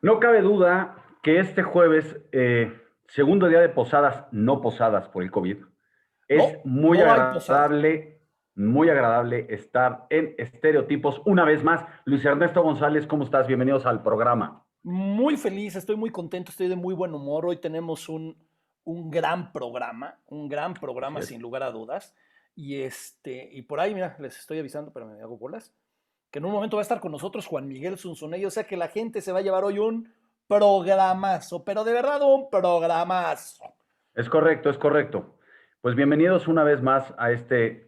No cabe duda que este jueves, segundo día de posadas, no posadas por el COVID, es No, no hay posadas. muy agradable estar en Estereotipos una vez más. Luis Ernesto González, ¿cómo estás? Bienvenidos al programa. Muy feliz, estoy muy contento, estoy de muy buen humor. Hoy tenemos un gran Así programa es. sin lugar a dudas. Y por ahí, mira, les estoy avisando, pero me hago bolas, que en un momento va a estar con nosotros Juan Miguel Zunzunegui. O sea que la gente se va a llevar hoy un programazo, pero de verdad un programazo. Es correcto, es correcto. Pues bienvenidos una vez más a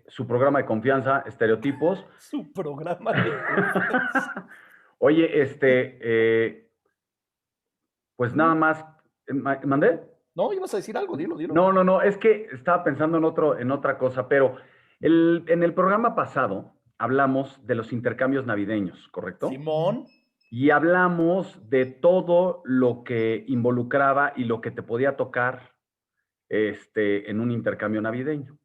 su programa de confianza, Estereotipos. Su programa de confianza. Oye, pues nada más, ¿mandé? No, ibas a decir algo, dilo, dilo. No, no, no, es que estaba pensando en otra cosa, pero en el programa pasado hablamos de los intercambios navideños, ¿correcto? Simón, Y hablamos de todo lo que involucraba y lo que te podía tocar en un intercambio navideño.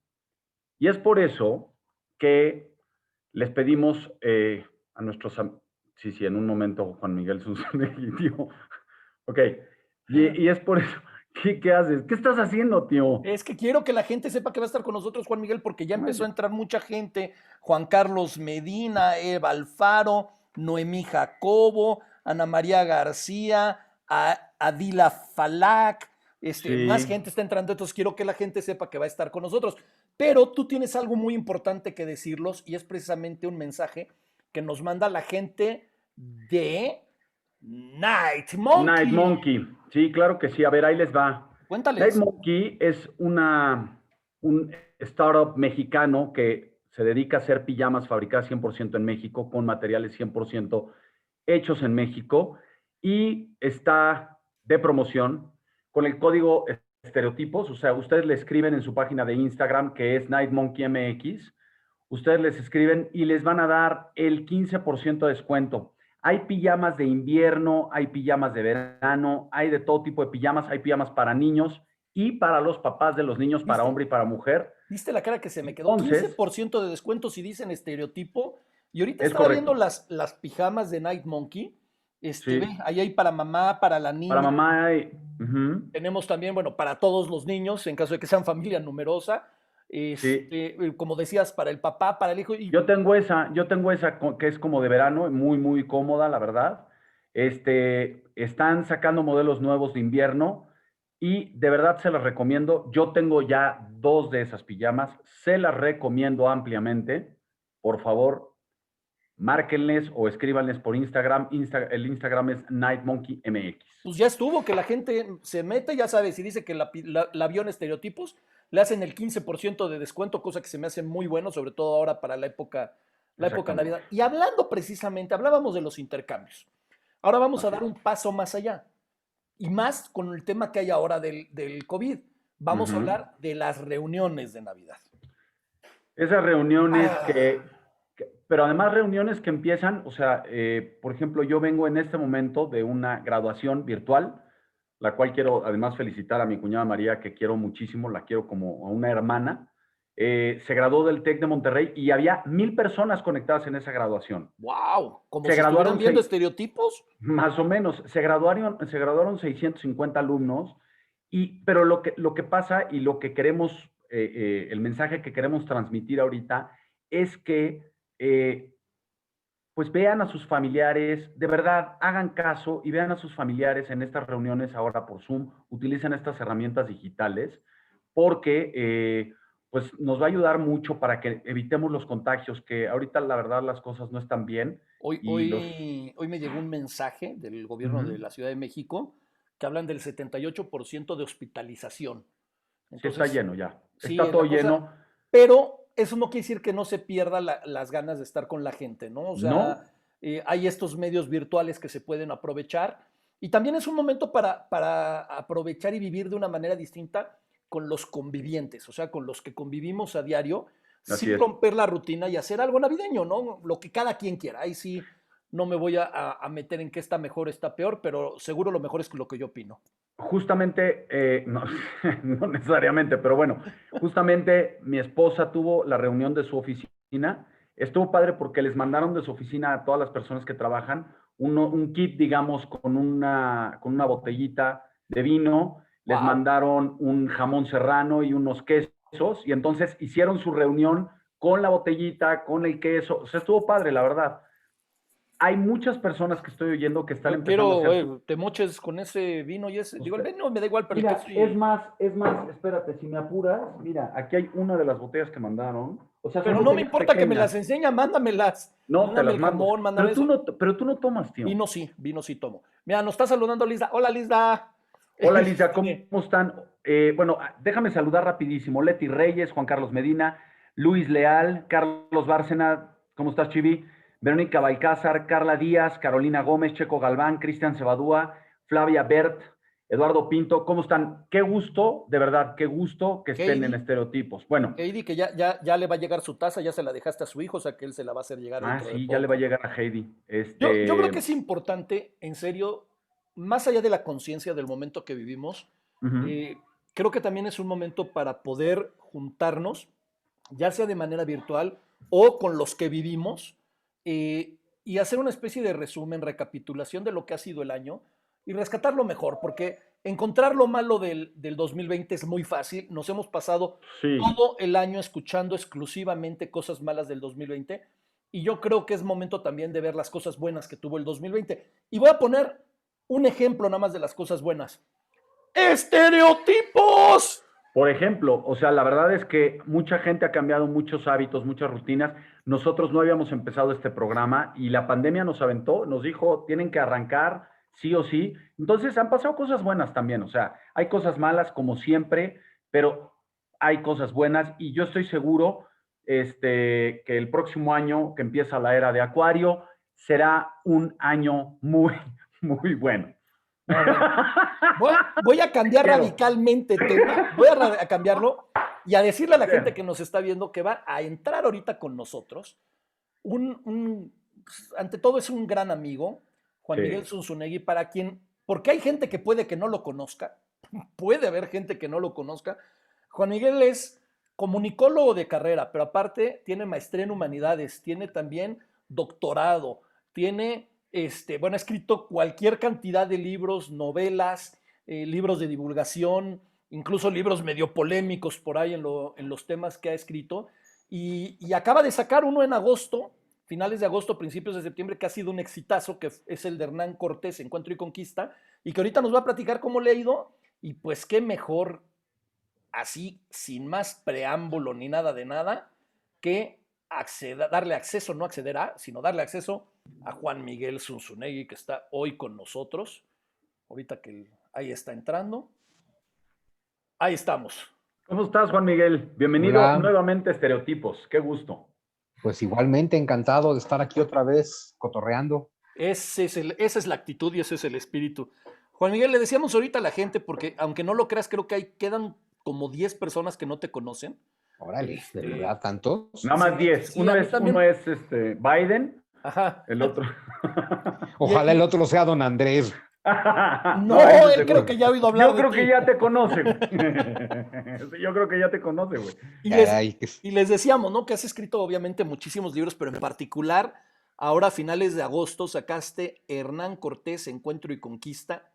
Y es por eso que les pedimos a nuestros sí, sí, en un momento Juan Miguel Zunzunegui, tío. Ok, y es por eso. ¿Qué haces? ¿Qué estás haciendo, tío? es que quiero que la gente sepa que va a estar con nosotros Juan Miguel porque ya Ay, empezó a entrar mucha gente. Juan Carlos Medina, Eva Alfaro, Noemí Jacobo, Ana María García, Adila Falak, más sí, gente está entrando, entonces quiero que la gente sepa que va a estar con nosotros. Pero tú tienes algo muy importante que decirlos y es precisamente un mensaje que nos manda la gente de Night Night Monkey. Monkey. Sí, claro que sí. A ver, ahí les va. Night Cuéntales. Monkey es un startup mexicano que se dedica a hacer pijamas fabricadas 100% en México con materiales 100% hechos en México y está de promoción con el código estereotipos. O sea, ustedes le escriben en su página de Instagram que es Night Monkey MX. Ustedes les escriben y les van a dar el 15% de descuento. Hay pijamas de invierno, hay pijamas de verano, hay de todo tipo de pijamas, hay pijamas para niños y para los papás de los niños, para ¿Viste? hombre y para mujer. ¿Viste la cara que se me quedó? Entonces, 15% de descuento si dicen estereotipo. Y ahorita es estaba viendo correcto. las pijamas de Night Monkey. Ve, Sí, ahí hay para mamá, para la para niña. mamá hay... Ujú, Tenemos también, bueno, para todos los niños, en caso de que sean familia numerosa. sí, Como decías, para el papá, para el hijo. Y yo tengo esa que es como de verano, muy, muy cómoda, la verdad. Están sacando modelos nuevos de invierno y de verdad se las recomiendo. Yo tengo ya dos de esas pijamas, se las recomiendo ampliamente. Por favor, márquenles o escríbanles por Instagram. El Instagram es Night Monkey MX. pues ya estuvo, que la gente se mete, ya sabes, y dice que la avión estereotipos, le hacen el 15% de descuento, cosa que se me hace muy bueno, sobre todo ahora para la época Exactamente. Navidad. Y hablando precisamente, hablábamos de los intercambios. Ahora vamos a Así dar es. un paso más allá. Y más con el tema que hay ahora del COVID. Vamos a Ujú. hablar de las reuniones de Navidad. Esas reuniones Ah, pero además reuniones que empiezan, o sea, por ejemplo, yo vengo en este momento de una graduación virtual, la cual quiero además felicitar a mi cuñada María, que quiero muchísimo, la quiero como a una hermana. Se graduó del TEC de Monterrey y había 1,000 personas conectadas en esa graduación. wow, como Se si estuvieran graduaron viendo estereotipos. más o menos, se graduaron 650 alumnos, pero lo que pasa y lo que queremos, el mensaje que queremos transmitir ahorita es que pues vean a sus familiares, de verdad, hagan caso y vean a sus familiares en estas reuniones ahora por Zoom, utilicen estas herramientas digitales, porque pues nos va a ayudar mucho para que evitemos los contagios, que ahorita la verdad las cosas no están bien Hoy, y los... hoy me llegó un mensaje del gobierno de Ujú. la Ciudad de México que hablan del 78% de hospitalización. Sí, está Entonces, lleno ya. sí, Está es todo la cosa, lleno. pero eso no quiere decir que no se pierda las ganas de estar con la gente, ¿no? O sea, No, hay estos medios virtuales que se pueden aprovechar y también es un momento para aprovechar y vivir de una manera distinta con los convivientes, o sea, con los que convivimos a diario, así sin es. romper la rutina y hacer algo navideño, ¿no? Lo que cada quien quiera. Ahí sí no me voy a meter en qué está mejor, está peor, pero seguro lo mejor es lo que yo opino. Justamente, no, no necesariamente, pero bueno, justamente mi esposa tuvo la reunión de su oficina. Estuvo padre porque les mandaron de su oficina a todas las personas que trabajan un kit, digamos, con una botellita de vino, les Wow. mandaron un jamón serrano y unos quesos, y entonces hicieron su reunión con la botellita, con el queso. O sea, estuvo padre, la verdad. Hay muchas personas que estoy oyendo que están Yo empezando a quiero, hacer su... te moches con ese vino y ese. Digo, el Usted, vino me da igual, pero el queso mira, y. es más, espérate, si me apuras, mira, aquí hay una de las botellas que mandaron. O sea, son Pero no me botellas importa que me las pequeñas. enseña, mándamelas. No, te Mándame las el mando. jamón, mándame eso. Pero tú no tomas, tío. Vino sí tomo. Mira, nos está saludando Lisa. Hola, Lisa. Hola, Alicia, ¿cómo Este, están? Bueno, déjame saludar rapidísimo. Leti Reyes, Juan Carlos Medina, Luis Leal, Carlos Bárcena, ¿cómo estás, Chivi? Verónica Balcázar, Carla Díaz, Carolina Gómez, Checo Galván, Cristian Cebadúa, Flavia Bert, Eduardo Pinto, ¿cómo están? Qué gusto, de verdad, qué gusto que estén en Katie, estereotipos. Bueno, Katie, que ya le va a llegar su taza, ya se la dejaste a su hijo, o sea que él se la va a hacer llegar dentro de sí, ya le va a poco. llegar a Heidi. Yo creo que es importante, en serio, más allá de la conciencia del momento que vivimos, Ujú, eh, creo que también es un momento para poder juntarnos, ya sea de manera virtual o con los que vivimos, y hacer una especie de resumen, recapitulación de lo que ha sido el año y rescatar lo mejor, porque encontrar lo malo del 2020 es muy fácil. Nos hemos pasado sí. todo el año escuchando exclusivamente cosas malas del 2020 y yo creo que es momento también de ver las cosas buenas que tuvo el 2020. Y voy a poner un ejemplo nada más de las cosas buenas. ¡Estereotipos! Por ejemplo, o sea, la verdad es que mucha gente ha cambiado muchos hábitos, muchas rutinas. Nosotros no habíamos empezado este programa y la pandemia nos aventó, nos dijo, tienen que arrancar sí o sí. Entonces han pasado cosas buenas también, o sea, hay cosas malas como siempre, pero hay cosas buenas y yo estoy seguro que el próximo año que empieza la era de Acuario será un año muy, muy bueno. No, bueno. Voy a cambiar Quiero. radicalmente tema, a cambiarlo y a decirle a la gente que nos está viendo que va a entrar ahorita con nosotros. Ante todo es un gran amigo, Juan Miguel Sí, Zunzunegui, para quien, porque hay gente que puede que no lo conozca, puede haber gente que no lo conozca. Juan Miguel es comunicólogo de carrera, pero aparte tiene maestría en humanidades, tiene también doctorado, tiene, bueno, ha escrito cualquier cantidad de libros, novelas, libros de divulgación, incluso libros medio polémicos por ahí en los temas que ha escrito. Y acaba de sacar uno en agosto, finales de agosto, principios de septiembre, que ha sido un exitazo, que es el de Hernán Cortés, Encuentro y Conquista, y que ahorita nos va a platicar cómo le ha ido, y pues qué mejor, así, sin más preámbulo ni nada de nada, que darle acceso, no acceder a, sino darle acceso a Juan Miguel Zunzunegui, que está hoy con nosotros, ahorita que ahí está entrando. Ahí estamos. ¿cómo estás, Juan Miguel? Bienvenido Hola, nuevamente a Estereotipos. Qué gusto. pues igualmente encantado de estar aquí otra vez cotorreando. Esa es la actitud y ese es el espíritu. Juan Miguel, le decíamos ahorita a la gente, porque aunque no lo creas, creo que quedan como 10 personas que no te conocen. Órale, ¿de Este, verdad tantos? Nada sí, más 10. sí, a mí Uno también. es Biden, Ajá. el otro. Y, Ojalá el y- otro sea don Andrés. No, no, ese él creo seguro. que ya ha oído hablar Yo de creo que ti. ya te conoce, güey. Sí, yo creo que ya te conoce, güey. Y les, Caray, y les decíamos, ¿no? Que has escrito obviamente muchísimos libros, pero en particular, ahora a finales de agosto sacaste Hernán Cortés, Encuentro y Conquista,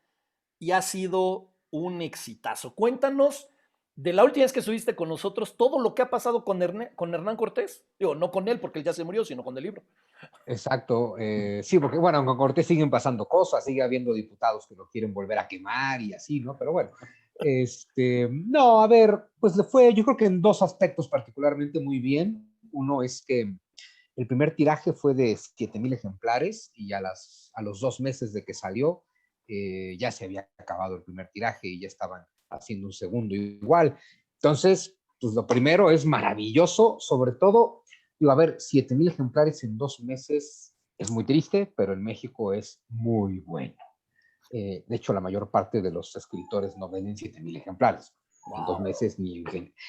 y ha sido un exitazo. Cuéntanos de la última vez que estuviste con nosotros, todo lo que ha pasado con Hernán Cortés. Digo, no con él, porque él ya se murió, sino con el libro. exacto. Sí, porque bueno, con Cortés siguen pasando cosas, sigue habiendo diputados que lo quieren volver a quemar y así, ¿no? Pero bueno, no, a ver, pues le fue, yo creo que en dos aspectos particularmente muy bien. Uno es que el primer tiraje fue de 7,000 ejemplares y a los 2 meses de que salió ya se había acabado el primer tiraje y ya estaban haciendo un segundo igual. Entonces, pues lo primero es maravilloso, sobre todo, digo, a ver, 7,000 ejemplares en 2 meses es muy triste, pero en México es muy bueno. De hecho, la mayor parte de los escritores no venden 7,000 ejemplares. En dos Wow. meses ni...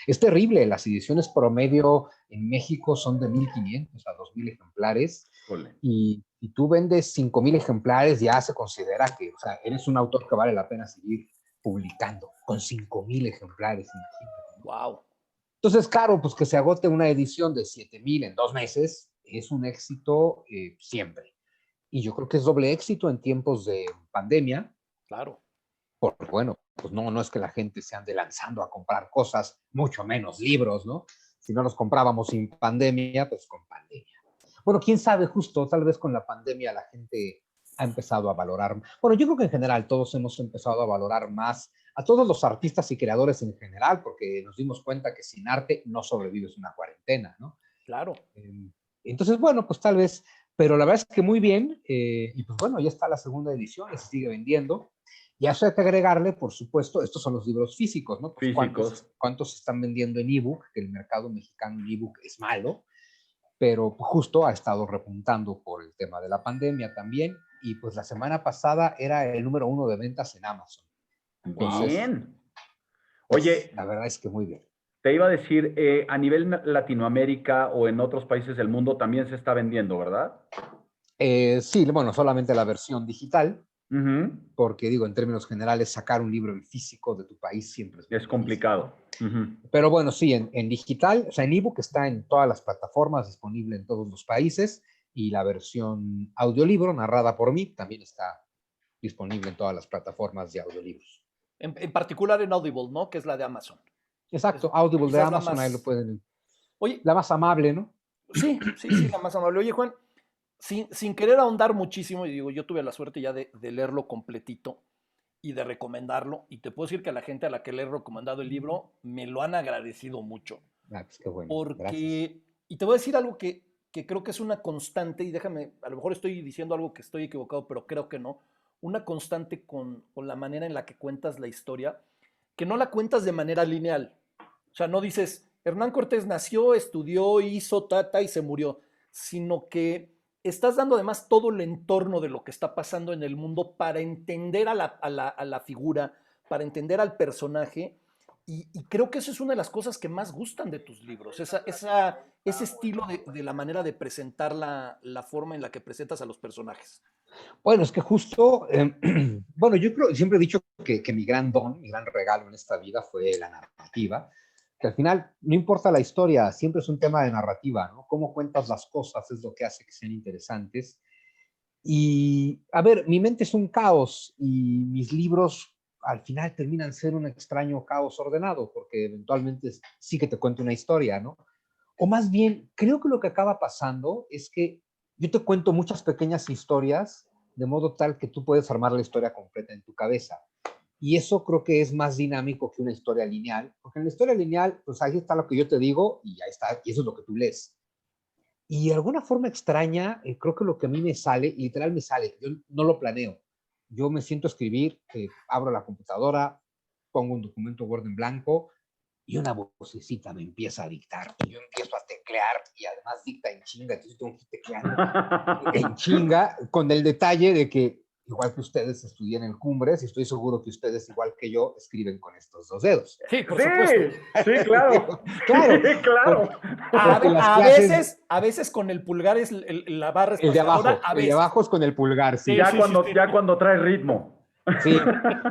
Es terrible, las ediciones promedio en México son de 1,500 a 2,000 ejemplares Híjole. y tú vendes 5,000 ejemplares, ya se considera que, o sea, eres un autor que vale la pena seguir publicando con 5,000 ejemplares. Imagínate. Wow. Entonces, claro, pues que se agote una edición de 7,000 en 2 meses es un éxito siempre. Y yo creo que es doble éxito en tiempos de pandemia, Claro. porque bueno, pues no es que la gente se ande lanzando a comprar cosas, mucho menos libros, ¿no? Si no los comprábamos sin pandemia, pues con pandemia. Bueno, quién sabe, justo, tal vez con la pandemia la gente ha empezado a valorar. Bueno, yo creo que en general todos hemos empezado a valorar más a todos los artistas y creadores en general, porque nos dimos cuenta que sin arte no sobrevives una cuarentena, ¿no? Claro. Entonces, bueno, pues tal vez, pero la verdad es que muy bien, y pues bueno, ya está la segunda edición, y se sigue vendiendo. Y a eso hay que agregarle, por supuesto, estos son los libros físicos, ¿no? Pues Físicos. ¿cuántos se están vendiendo en ebook? Que el mercado mexicano en ebook es malo, pero justo ha estado repuntando por el tema de la pandemia también, y pues la semana pasada era el número 1 de ventas en Amazon. Entonces, Bien. pues Oye, la verdad es que muy bien. te iba a decir, a nivel Latinoamérica o en otros países del mundo también se está vendiendo, ¿verdad? Sí, bueno, solamente la versión digital, Ujú. porque digo, en términos generales, sacar un libro en físico de tu país siempre es muy Es difícil, complicado. ¿no? Ujú. Pero bueno, sí, en digital, o sea, en ebook está en todas las plataformas, disponible en todos los países, y la versión audiolibro narrada por mí también está disponible en todas las plataformas de audiolibros. En particular en Audible, ¿no? Que es la de Amazon. Exacto, Audible de Quizás la Amazon, ahí lo más... pueden, Oye, la más amable, ¿no? sí, sí, sí, la más amable. Oye, Juan, sin querer ahondar muchísimo, y digo, yo tuve la suerte ya de leerlo completito y de recomendarlo, y te puedo decir que a la gente a la que le he recomendado el libro me lo han agradecido mucho, Ah, pues qué bueno, gracias. porque, y te voy a decir algo que creo que es una constante, y déjame, a lo mejor estoy diciendo algo que estoy equivocado, pero creo que no, una constante con la manera en la que cuentas la historia, que no la cuentas de manera lineal. O sea, no dices, Hernán Cortés nació, estudió, hizo tata y se murió, sino que estás dando además todo el entorno de lo que está pasando en el mundo para entender a la figura, para entender al personaje. Y creo que eso es una de las cosas que más gustan de tus libros, ese estilo de la manera de presentar la forma en la que presentas a los personajes. Bueno, es que justo, bueno, yo creo, siempre he dicho que mi gran don, mi gran regalo en esta vida fue la narrativa, que al final no importa la historia, siempre es un tema de narrativa, ¿no? Cómo cuentas las cosas es lo que hace que sean interesantes. Y, a ver, mi mente es un caos y mis libros al final terminan ser un extraño caos ordenado, porque eventualmente sí que te cuento una historia, ¿no? O más bien, creo que lo que acaba pasando es que yo te cuento muchas pequeñas historias de modo tal que tú puedes armar la historia completa en tu cabeza. Y eso creo que es más dinámico que una historia lineal, porque en la historia lineal, pues ahí está lo que yo te digo y ahí está, y eso es lo que tú lees. Y de alguna forma extraña, creo que lo que a mí me sale, literal me sale, yo no lo planeo. Yo me siento a escribir, abro la computadora, pongo un documento Word en blanco y una vocecita me empieza a dictar. Y yo empiezo a teclear y además dicta en chinga, entonces tengo que ir tecleando en chinga, con el detalle de que, igual que ustedes estudian en Cumbres, y estoy seguro que ustedes, igual que yo, escriben con estos dos dedos. Sí, por supuesto. Sí, sí, claro. Claro, Sí, claro. porque las clases, A veces con el pulgar es la barra espaciadora, a el de veces. abajo es con el pulgar, Sí, sí. sí, sí, sí. Ya cuando trae ritmo. Sí,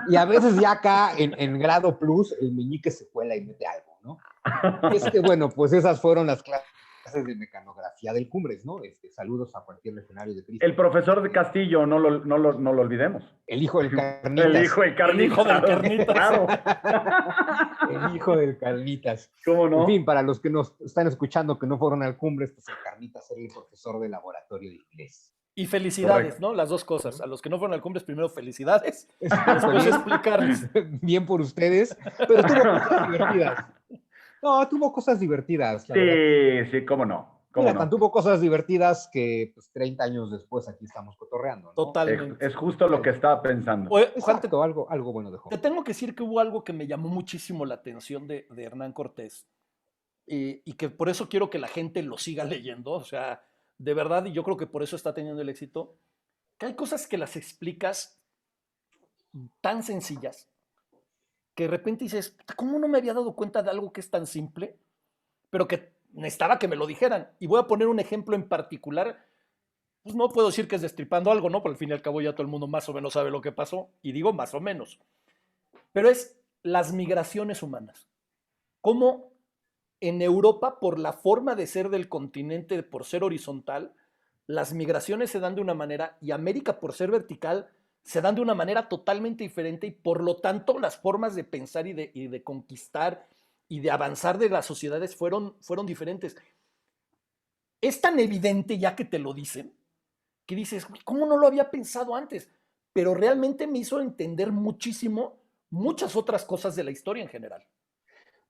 y a veces ya acá en grado plus el meñique se cuela y mete algo, ¿no? Y es que, bueno, pues esas fueron las clases de mecanografía del Cumbres, ¿no? Saludos a cualquier legionario de Cristo El que nos profesor de esté viendo. Castillo, no lo olvidemos. El hijo del El hijo Carnitas. de El hijo del Carnitas, Carnitas. claro. El hijo del Carnitas. ¿Cómo En fin, no? para los que nos están escuchando que no fueron al Cumbres, pues el Carnitas era el profesor de laboratorio de inglés. Y felicidades, Correcto. ¿no? Las dos cosas. A los que no fueron al cumples, primero felicidades y Exacto, después bien. explicarles. Bien por ustedes, pero tuvo cosas divertidas. No, tuvo cosas divertidas, la verdad. Sí, sí, cómo no. ¿Cómo Mira, tan no? tuvo cosas divertidas que pues 30 años después aquí estamos cotorreando, ¿no? Totalmente. Es justo lo que estaba pensando. Oye, Juan, Exacto, algo bueno te dejó. tengo que decir que hubo algo que me llamó muchísimo la atención de Hernán Cortés y que por eso quiero que la gente lo siga leyendo. O sea, de verdad, y yo creo que por eso está teniendo el éxito, que hay cosas que las explicas tan sencillas que de repente dices, ¿cómo no me había dado cuenta de algo que es tan simple? Pero que necesitaba que me lo dijeran. Y voy a poner un ejemplo en particular. Pues no puedo decir que es destripando algo, ¿no? Por al fin y al cabo ya todo el mundo más o menos sabe lo que pasó. Y digo más o menos. Pero es las migraciones humanas. Cómo en Europa, por la forma de ser del continente, por ser horizontal, las migraciones se dan de una manera y América, por ser vertical, se dan de una manera totalmente diferente y por lo tanto las formas de pensar y de conquistar y de avanzar de las sociedades fueron diferentes. Es tan evidente ya que te lo dicen, que dices, ¿cómo no lo había pensado antes? Pero realmente me hizo entender muchísimo muchas otras cosas de la historia en general.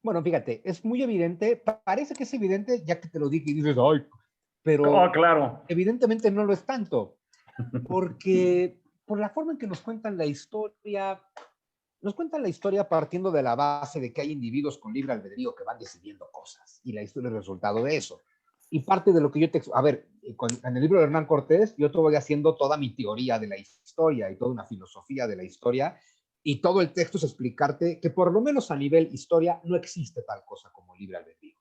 Bueno, fíjate, es muy evidente, parece que es evidente ya que te lo dije y dices, ay, Oh, pero claro. evidentemente no lo es tanto, porque por la forma en que nos cuentan la historia partiendo de la base de que hay individuos con libre albedrío que van decidiendo cosas, y la historia es el resultado de eso. Y parte de lo que yo te... A ver, en el libro de Hernán Cortés, yo te voy haciendo toda mi teoría de la historia y toda una filosofía de la historia, y todo el texto es explicarte que por lo menos a nivel historia no existe tal cosa como libre albedrío.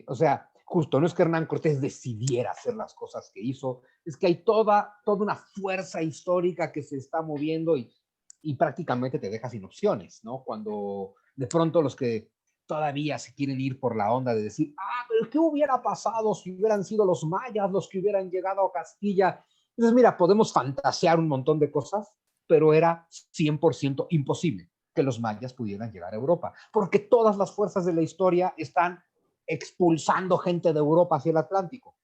O sea, justo, no es que Hernán Cortés decidiera hacer las cosas que hizo, es que hay toda una fuerza histórica que se está moviendo y prácticamente te deja sin opciones, ¿no? Cuando de pronto los que todavía se quieren ir por la onda de decir, pero ¿qué hubiera pasado si hubieran sido los mayas los que hubieran llegado a Castilla? Entonces, mira, podemos fantasear un montón de cosas, pero era 100% imposible que los mayas pudieran llegar a Europa, porque todas las fuerzas de la historia están expulsando gente de Europa hacia el Atlántico.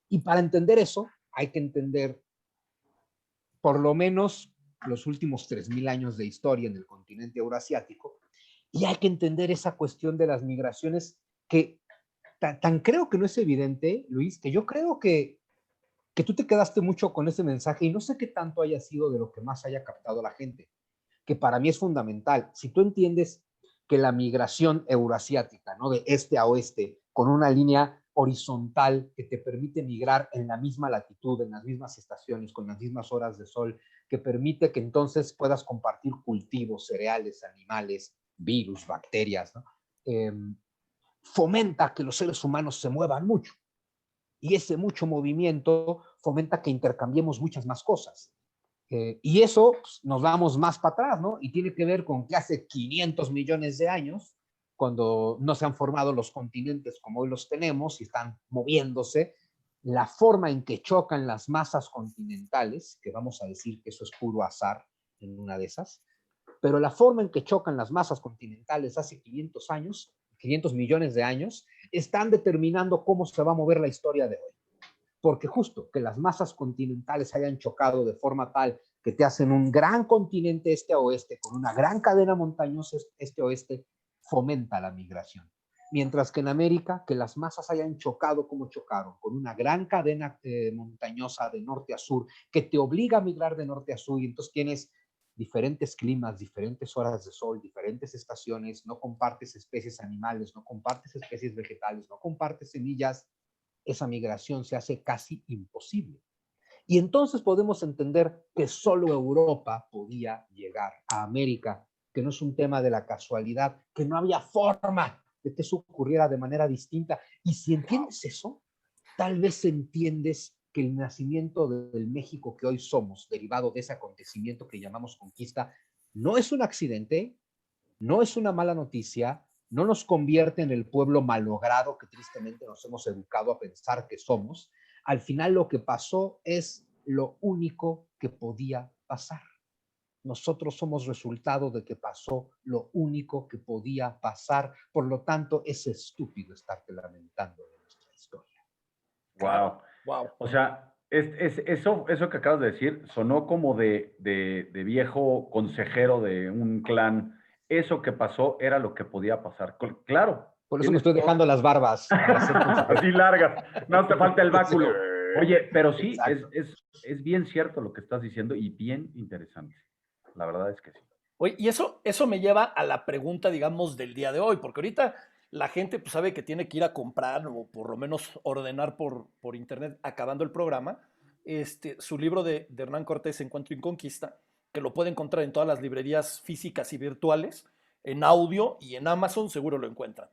Y para entender eso, hay que entender por lo menos los últimos 3.000 años de historia en el continente eurasiático, y hay que entender esa cuestión de las migraciones que tan creo que no es evidente, Luis, que yo creo que tú te quedaste mucho con ese mensaje y no sé qué tanto haya sido de lo que más haya captado la gente, que para mí es fundamental. Si tú entiendes que la migración euroasiática, ¿no? De este a oeste, con una línea horizontal que te permite migrar en la misma latitud, en las mismas estaciones, con las mismas horas de sol, que permite que entonces puedas compartir cultivos, cereales, animales, virus, bacterias, ¿no? Fomenta que los seres humanos se muevan mucho. Y ese mucho movimiento fomenta que intercambiemos muchas más cosas. Y eso pues, nos vamos más para atrás, ¿no? Y tiene que ver con que hace 500 millones de años, cuando no se han formado los continentes como hoy los tenemos y están moviéndose, la forma en que chocan las masas continentales, que vamos a decir que eso es puro azar en una de esas, pero la forma en que chocan las masas continentales hace 500 años, 500 millones de años, están determinando cómo se va a mover la historia de hoy. Porque justo que las masas continentales hayan chocado de forma tal que te hacen un gran continente este a oeste, con una gran cadena montañosa este a oeste, fomenta la migración. Mientras que en América, que las masas hayan chocado como chocaron, con una gran cadena montañosa de norte a sur, que te obliga a migrar de norte a sur, y entonces tienes diferentes climas, diferentes horas de sol, diferentes estaciones, no compartes especies animales, no compartes especies vegetales, no compartes semillas, esa migración se hace casi imposible. Y entonces podemos entender que solo Europa podía llegar a América, que no es un tema de la casualidad, que no había forma de que eso ocurriera de manera distinta. Y si entiendes eso, tal vez entiendes que el nacimiento del México que hoy somos, derivado de ese acontecimiento que llamamos conquista, no es un accidente, no es una mala noticia, no nos convierte en el pueblo malogrado que tristemente nos hemos educado a pensar que somos. Al final lo que pasó es lo único que podía pasar. Nosotros somos resultado de que pasó lo único que podía pasar. Por lo tanto, es estúpido estarte lamentando de nuestra historia. Wow. Wow. O sea, eso que acabas de decir sonó como de viejo consejero de un clan. Eso que pasó era lo que podía pasar. Claro. Por eso me Tienes estoy dejando las barbas para ser consejero. así largas. No te falta el báculo. Oye, pero sí, Exacto. es bien cierto lo que estás diciendo y bien interesante. La verdad es que sí. Oye, y eso me lleva a la pregunta, digamos, del día de hoy, porque ahorita la gente pues, sabe que tiene que ir a comprar o por lo menos ordenar por internet, acabando el programa, su libro de Hernán Cortés, Encuentro y Conquista, que lo puede encontrar en todas las librerías físicas y virtuales, en audio y en Amazon seguro lo encuentran.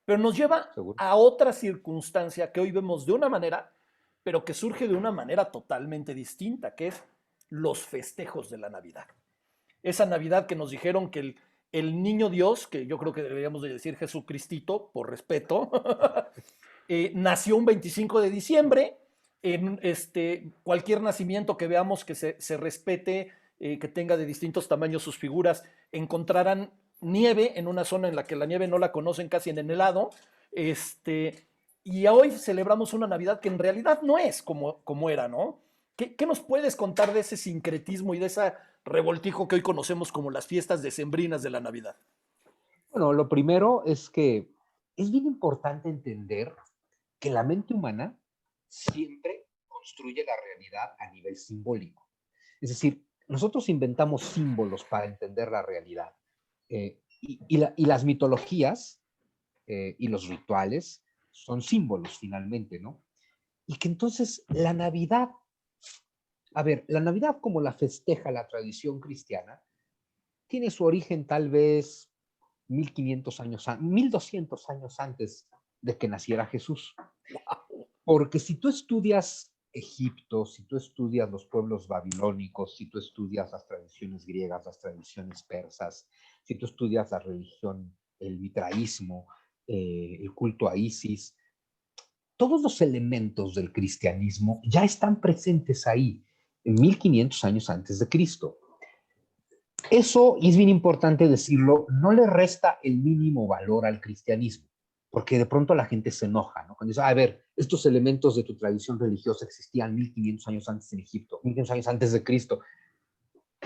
Pero nos lleva Seguro. a otra circunstancia que hoy vemos de una manera, pero que surge de una manera totalmente distinta, que es los festejos de la Navidad. Esa Navidad que nos dijeron que el niño Dios, que yo creo que deberíamos de decir Jesucristito, por respeto, nació un 25 de diciembre, en cualquier nacimiento que veamos que se respete, que tenga de distintos tamaños sus figuras, encontrarán nieve en una zona en la que la nieve no la conocen casi en el helado, y hoy celebramos una Navidad que en realidad no es como era, ¿no? ¿Qué nos puedes contar de ese sincretismo y de ese revoltijo que hoy conocemos como las fiestas decembrinas de la Navidad? Bueno, lo primero es que es bien importante entender que la mente humana siempre construye la realidad a nivel simbólico. Es decir, nosotros inventamos símbolos para entender la realidad. Y las mitologías y los rituales son símbolos finalmente, ¿no? Y que entonces la Navidad, a ver, la Navidad como la festeja la tradición cristiana, tiene su origen tal vez 1500 años, 1200 años antes de que naciera Jesús. Porque si tú estudias Egipto, si tú estudias los pueblos babilónicos, si tú estudias las tradiciones griegas, las tradiciones persas, si tú estudias la religión, el mitraísmo, el culto a Isis, todos los elementos del cristianismo ya están presentes ahí, en 1500 años antes de Cristo. Eso, y es bien importante decirlo, no le resta el mínimo valor al cristianismo, porque de pronto la gente se enoja, ¿no? Cuando dice, a ver, estos elementos de tu tradición religiosa existían 1500 años antes en Egipto, 1500 años antes de Cristo.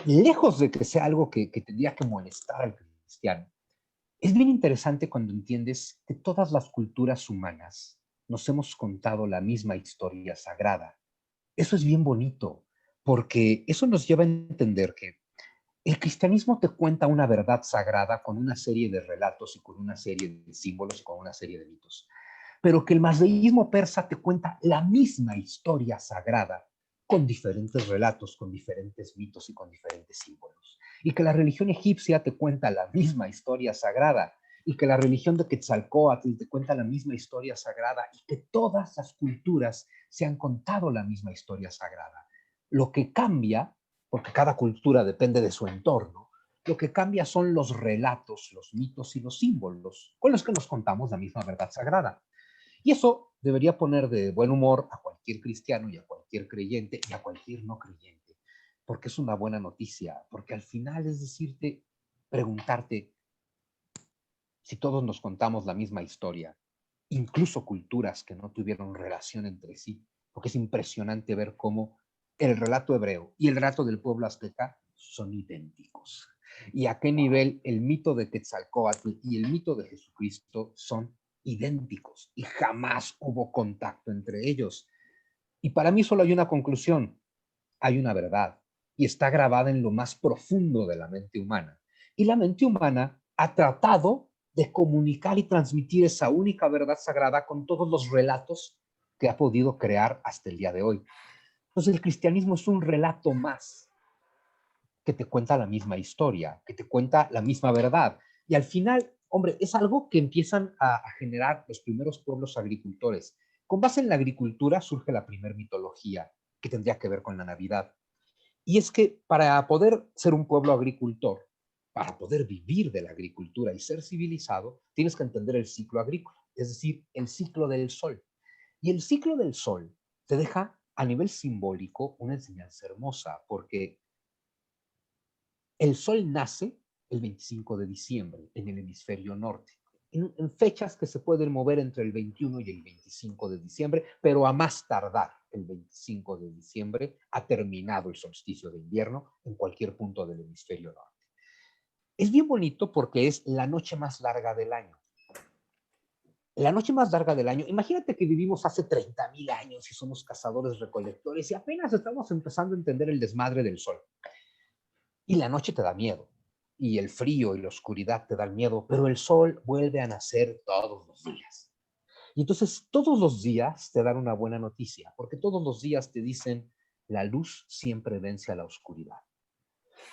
Lejos de que sea algo que tendría que molestar al cristiano, es bien interesante cuando entiendes que todas las culturas humanas nos hemos contado la misma historia sagrada. Eso es bien bonito, porque eso nos lleva a entender que el cristianismo te cuenta una verdad sagrada con una serie de relatos y con una serie de símbolos y con una serie de mitos, pero que el mazdeísmo persa te cuenta la misma historia sagrada con diferentes relatos, con diferentes mitos y con diferentes símbolos. Y que la religión egipcia te cuenta la misma historia sagrada y que la religión de Quetzalcóatl te cuenta la misma historia sagrada y que todas las culturas se han contado la misma historia sagrada. Lo que cambia, porque cada cultura depende de su entorno, lo que cambia son los relatos, los mitos y los símbolos con los que nos contamos la misma verdad sagrada. Y eso debería poner de buen humor a cualquier cristiano y a cualquier creyente y a cualquier no creyente, porque es una buena noticia, porque al final es decirte, preguntarte si todos nos contamos la misma historia, incluso culturas que no tuvieron relación entre sí, porque es impresionante ver cómo el relato hebreo y el relato del pueblo azteca son idénticos. Y a qué nivel el mito de Quetzalcóatl y el mito de Jesucristo son idénticos y jamás hubo contacto entre ellos. Y para mí solo hay una conclusión, hay una verdad y está grabada en lo más profundo de la mente humana. Y la mente humana ha tratado de comunicar y transmitir esa única verdad sagrada con todos los relatos que ha podido crear hasta el día de hoy. Entonces el cristianismo es un relato más que te cuenta la misma historia, que te cuenta la misma verdad. Y al final, hombre, es algo que empiezan a generar los primeros pueblos agricultores. Con base en la agricultura surge la primer mitología que tendría que ver con la Navidad. Y es que para poder ser un pueblo agricultor, para poder vivir de la agricultura y ser civilizado, tienes que entender el ciclo agrícola, es decir, el ciclo del sol. Y el ciclo del sol te deja a nivel simbólico una enseñanza hermosa, porque el sol nace el 25 de diciembre en el hemisferio norte, en fechas que se pueden mover entre el 21 y el 25 de diciembre, pero a más tardar el 25 de diciembre ha terminado el solsticio de invierno en cualquier punto del hemisferio norte. Es bien bonito porque es la noche más larga del año. La noche más larga del año, imagínate que vivimos hace 30,000 años y somos cazadores recolectores y apenas estamos empezando a entender el desmadre del sol. Y la noche te da miedo, y el frío y la oscuridad te dan miedo, pero el sol vuelve a nacer todos los días. Y entonces todos los días te dan una buena noticia, porque todos los días te dicen, la luz siempre vence a la oscuridad.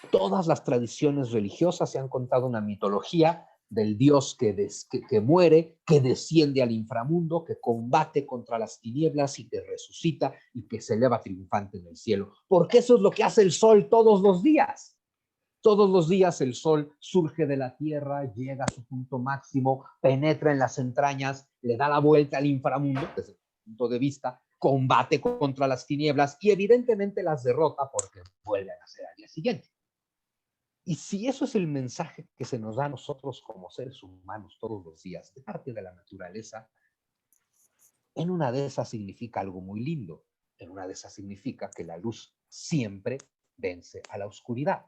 Todas las tradiciones religiosas se han contado una mitología del Dios que muere, que desciende al inframundo, que combate contra las tinieblas y que resucita y que se eleva triunfante en el cielo. Porque eso es lo que hace el sol todos los días. Todos los días el sol surge de la tierra, llega a su punto máximo, penetra en las entrañas, le da la vuelta al inframundo, desde el punto de vista, combate contra las tinieblas y evidentemente las derrota porque vuelven a ser al día siguiente. Y si eso es el mensaje que se nos da a nosotros como seres humanos todos los días, de parte de la naturaleza, en una de esas significa algo muy lindo. En una de esas significa que la luz siempre vence a la oscuridad.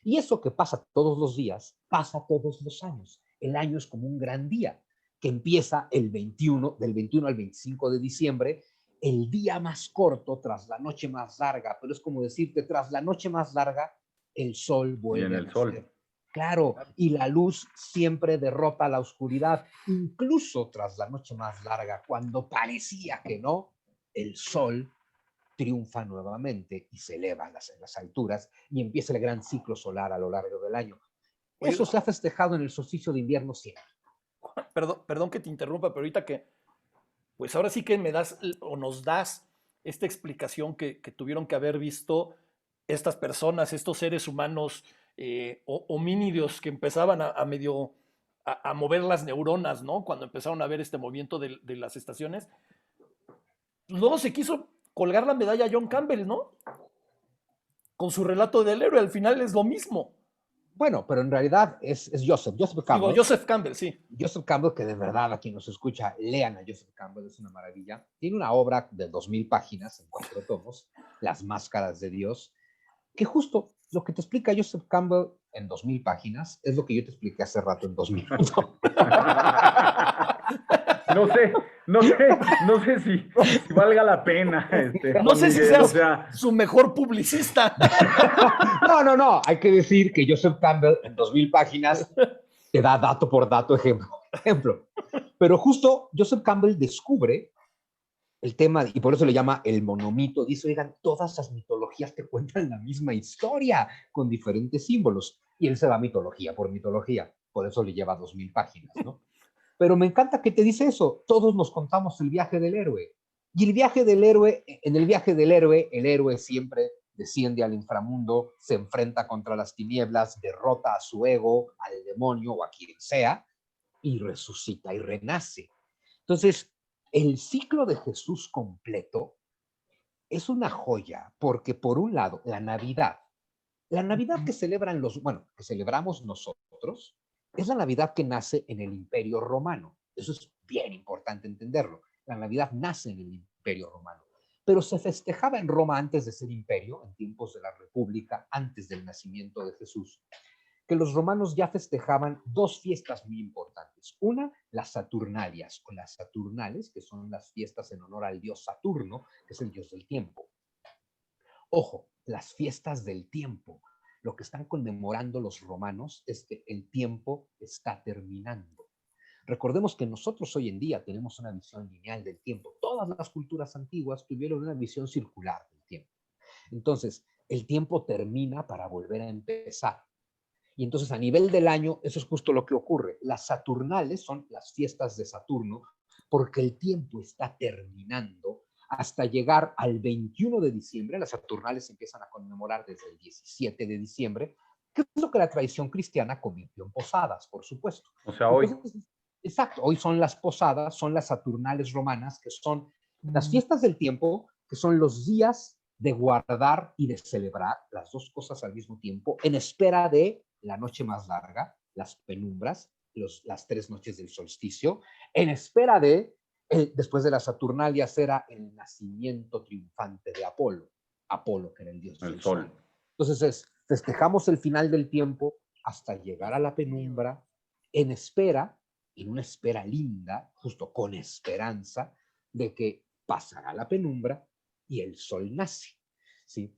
Y eso que pasa todos los días, pasa todos los años. El año es como un gran día que empieza el 21, del 21 al 25 de diciembre, el día más corto tras la noche más larga, pero es como decirte, tras la noche más larga, el sol vuelve a nacer. Claro, y la luz siempre derrota la oscuridad, incluso tras la noche más larga, cuando parecía que no, el sol triunfa nuevamente y se eleva en las alturas y empieza el gran ciclo solar a lo largo del año. Eso se ha festejado en el solsticio de invierno siempre. Perdón que te interrumpa, pero ahorita que, pues ahora sí que me das o nos das esta explicación que tuvieron que haber visto estas personas, estos seres humanos homínidos que empezaban a medio a mover las neuronas, ¿no? Cuando empezaron a ver este movimiento de las estaciones. Luego se quiso colgar la medalla a John Campbell, ¿no? Con su relato del héroe, al final es lo mismo. Bueno, pero en realidad es Joseph Campbell. Digo, Joseph Campbell, sí. Joseph Campbell, que de verdad a quien nos escucha, lean a Joseph Campbell, es una maravilla. Tiene una obra de 2000 páginas en 4 tomos, Las Máscaras de Dios, que justo lo que te explica Joseph Campbell en 2000 páginas es lo que yo te expliqué hace rato en 2 minutos. No sé si valga la pena. No sé si seas su mejor publicista. No. Hay que decir que Joseph Campbell en 2000 páginas te da dato por dato ejemplo. Pero justo Joseph Campbell descubre el tema, y por eso le llama el monomito. Dice, oigan, todas las mitologías te cuentan la misma historia, con diferentes símbolos. Y él se va mitología por mitología. Por eso le lleva 2000 páginas, ¿no? Pero me encanta que te dice eso. Todos nos contamos el viaje del héroe. Y el viaje del héroe, en el viaje del héroe, el héroe siempre desciende al inframundo, se enfrenta contra las tinieblas, derrota a su ego, al demonio o a quien sea, y resucita y renace. Entonces, el ciclo de Jesús completo es una joya, porque por un lado, la Navidad que que celebramos nosotros, es la Navidad que nace en el Imperio Romano. Eso es bien importante entenderlo. La Navidad nace en el Imperio Romano, pero se festejaba en Roma antes de ser imperio, en tiempos de la República, antes del nacimiento de Jesús, que los romanos ya festejaban 2 fiestas muy importantes. Una, las Saturnalias o las Saturnales, que son las fiestas en honor al dios Saturno, que es el dios del tiempo. Ojo, las fiestas del tiempo. Lo que están conmemorando los romanos es que el tiempo está terminando. Recordemos que nosotros hoy en día tenemos una visión lineal del tiempo. Todas las culturas antiguas tuvieron una visión circular del tiempo. Entonces, el tiempo termina para volver a empezar. Y entonces a nivel del año, eso es justo lo que ocurre. Las Saturnales son las fiestas de Saturno porque el tiempo está terminando hasta llegar al 21 de diciembre. Las Saturnales se empiezan a conmemorar desde el 17 de diciembre, que es lo que la tradición cristiana convirtió en posadas, por supuesto. O sea, hoy. Entonces, exacto, hoy son las posadas, son las Saturnales romanas, que son las fiestas del tiempo, que son los días de guardar y de celebrar, las dos cosas al mismo tiempo, en espera de la noche más larga, las penumbras, las 3 noches del solsticio, en espera de, después de las Saturnalias, era el nacimiento triunfante de Apolo, que era el dios del sol. Entonces festejamos el final del tiempo hasta llegar a la penumbra, en una espera linda, justo con esperanza, de que pasará la penumbra y el sol nace, ¿sí?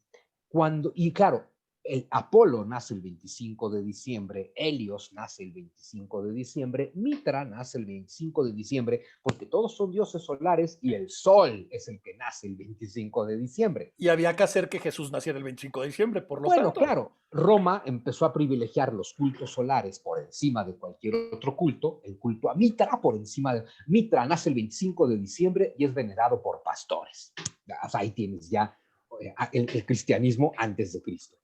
Y claro, el Apolo nace el 25 de diciembre, Helios nace el 25 de diciembre, Mitra nace el 25 de diciembre, porque todos son dioses solares y el sol es el que nace el 25 de diciembre. Y había que hacer que Jesús naciera el 25 de diciembre, por lo tanto. Bueno, claro, Roma empezó a privilegiar los cultos solares por encima de cualquier otro culto, el culto a Mitra por encima de... Mitra nace el 25 de diciembre y es venerado por pastores. O sea, ahí tienes ya el cristianismo antes de Cristo.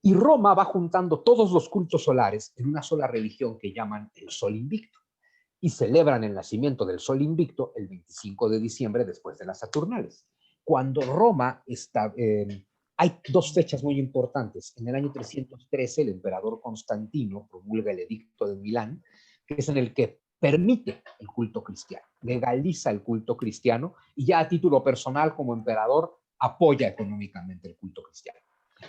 Y Roma va juntando todos los cultos solares en una sola religión que llaman el Sol Invicto. y celebran el nacimiento del Sol Invicto el 25 de diciembre después de las Saturnales. Cuando Roma está... hay dos fechas muy importantes. En el año 313 el emperador Constantino promulga el Edicto de Milán, que es en el que permite el culto cristiano, legaliza el culto cristiano y ya a título personal como emperador apoya económicamente el culto cristiano.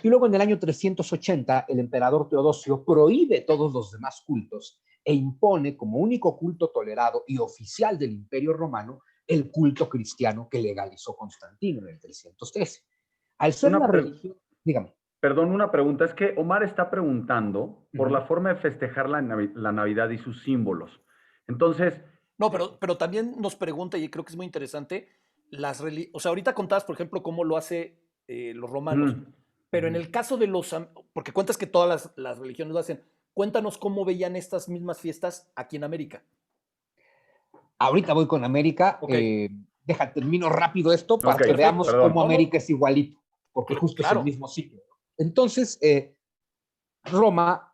Y luego en el año 380 el emperador Teodosio prohíbe todos los demás cultos e impone como único culto tolerado y oficial del Imperio Romano el culto cristiano que legalizó Constantino en el 313. Al ser la religión, dígame. Perdón, una pregunta. Es que Omar está preguntando por la forma de festejar la Navidad y sus símbolos. Entonces... No, pero también nos pregunta, y creo que es muy interesante, o sea, ahorita contabas, por ejemplo, cómo lo hace los romanos, pero en el caso de porque cuentas que todas las religiones lo hacen, cuéntanos cómo veían estas mismas fiestas aquí en América. Ahorita voy con América. Okay. Termino rápido esto para que veamos cómo América es igualito, porque justo es el mismo ciclo. Entonces, Roma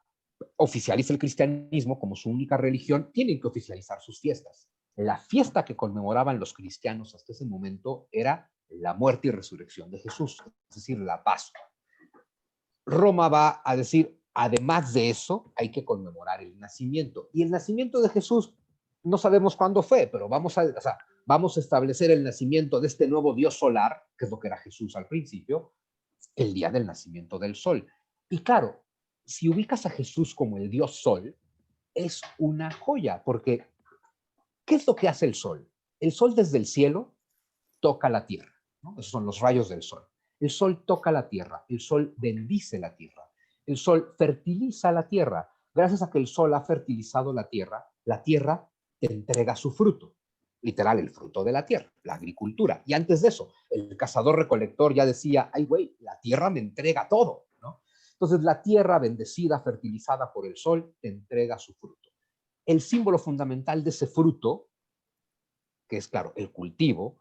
oficializa el cristianismo como su única religión, tienen que oficializar sus fiestas. La fiesta que conmemoraban los cristianos hasta ese momento era la muerte y resurrección de Jesús, es decir, la Pascua. Roma va a decir, además de eso, hay que conmemorar el nacimiento. Y el nacimiento de Jesús, no sabemos cuándo fue, pero vamos a establecer el nacimiento de este nuevo Dios solar, que es lo que era Jesús al principio, el día del nacimiento del sol. Y claro, si ubicas a Jesús como el Dios Sol, es una joya, porque ¿qué es lo que hace el Sol? El Sol desde el cielo toca la tierra, ¿no? Esos son los rayos del Sol. El Sol toca la tierra, el Sol bendice la tierra, el Sol fertiliza la tierra. Gracias a que el Sol ha fertilizado la tierra te entrega su fruto, literal, el fruto de la tierra, la agricultura. Y antes de eso, el cazador-recolector ya decía, ay, güey, la tierra me entrega todo, ¿no? Entonces, la tierra bendecida, fertilizada por el sol, te entrega su fruto. El símbolo fundamental de ese fruto, que es, claro, el cultivo,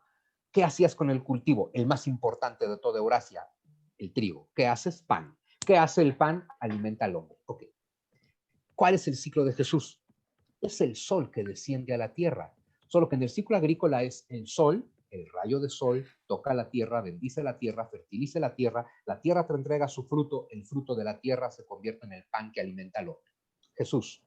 ¿qué hacías con el cultivo? El más importante de toda Eurasia, el trigo. ¿Qué haces? Pan. ¿Qué hace el pan? Alimenta al hombre. Ok. ¿Cuál es el ciclo de Jesús? Es el sol que desciende a la tierra. Solo que en el ciclo agrícola es el sol, el rayo de sol, toca la tierra, bendice la tierra, fertiliza la tierra te entrega su fruto, el fruto de la tierra se convierte en el pan que alimenta al hombre. Jesús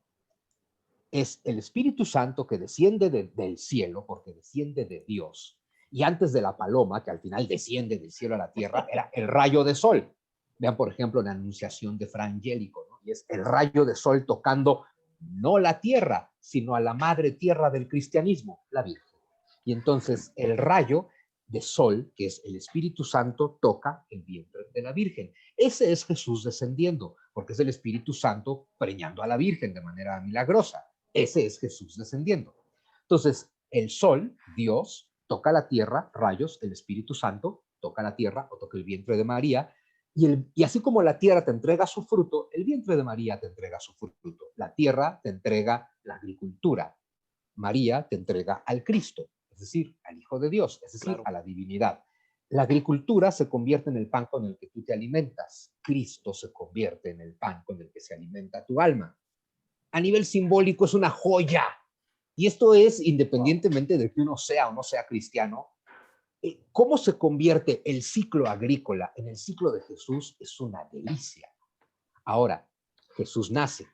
es el Espíritu Santo que desciende del cielo, porque desciende de Dios. Y antes de la paloma, que al final desciende del cielo a la tierra, era el rayo de sol. Vean, por ejemplo, la Anunciación de Fra Angelico, ¿no? Y es el rayo de sol tocando no la tierra, sino a la madre tierra del cristianismo, la Virgen. Y entonces el rayo de sol, que es el Espíritu Santo, toca el vientre de la Virgen. Ese es Jesús descendiendo, porque es el Espíritu Santo preñando a la Virgen de manera milagrosa. Ese es Jesús descendiendo. Entonces, el sol, Dios, toca la tierra, rayos, el Espíritu Santo toca la tierra o toca el vientre de María, y así como la tierra te entrega su fruto, el vientre de María te entrega su fruto. La tierra te entrega la agricultura. María te entrega al Cristo, es decir, al Hijo de Dios, es decir, a la divinidad. La agricultura se convierte en el pan con el que tú te alimentas. Cristo se convierte en el pan con el que se alimenta tu alma. A nivel simbólico es una joya. Y esto es independientemente de que uno sea o no sea cristiano. ¿Cómo se convierte el ciclo agrícola en el ciclo de Jesús? Es una delicia. Ahora, Jesús nace.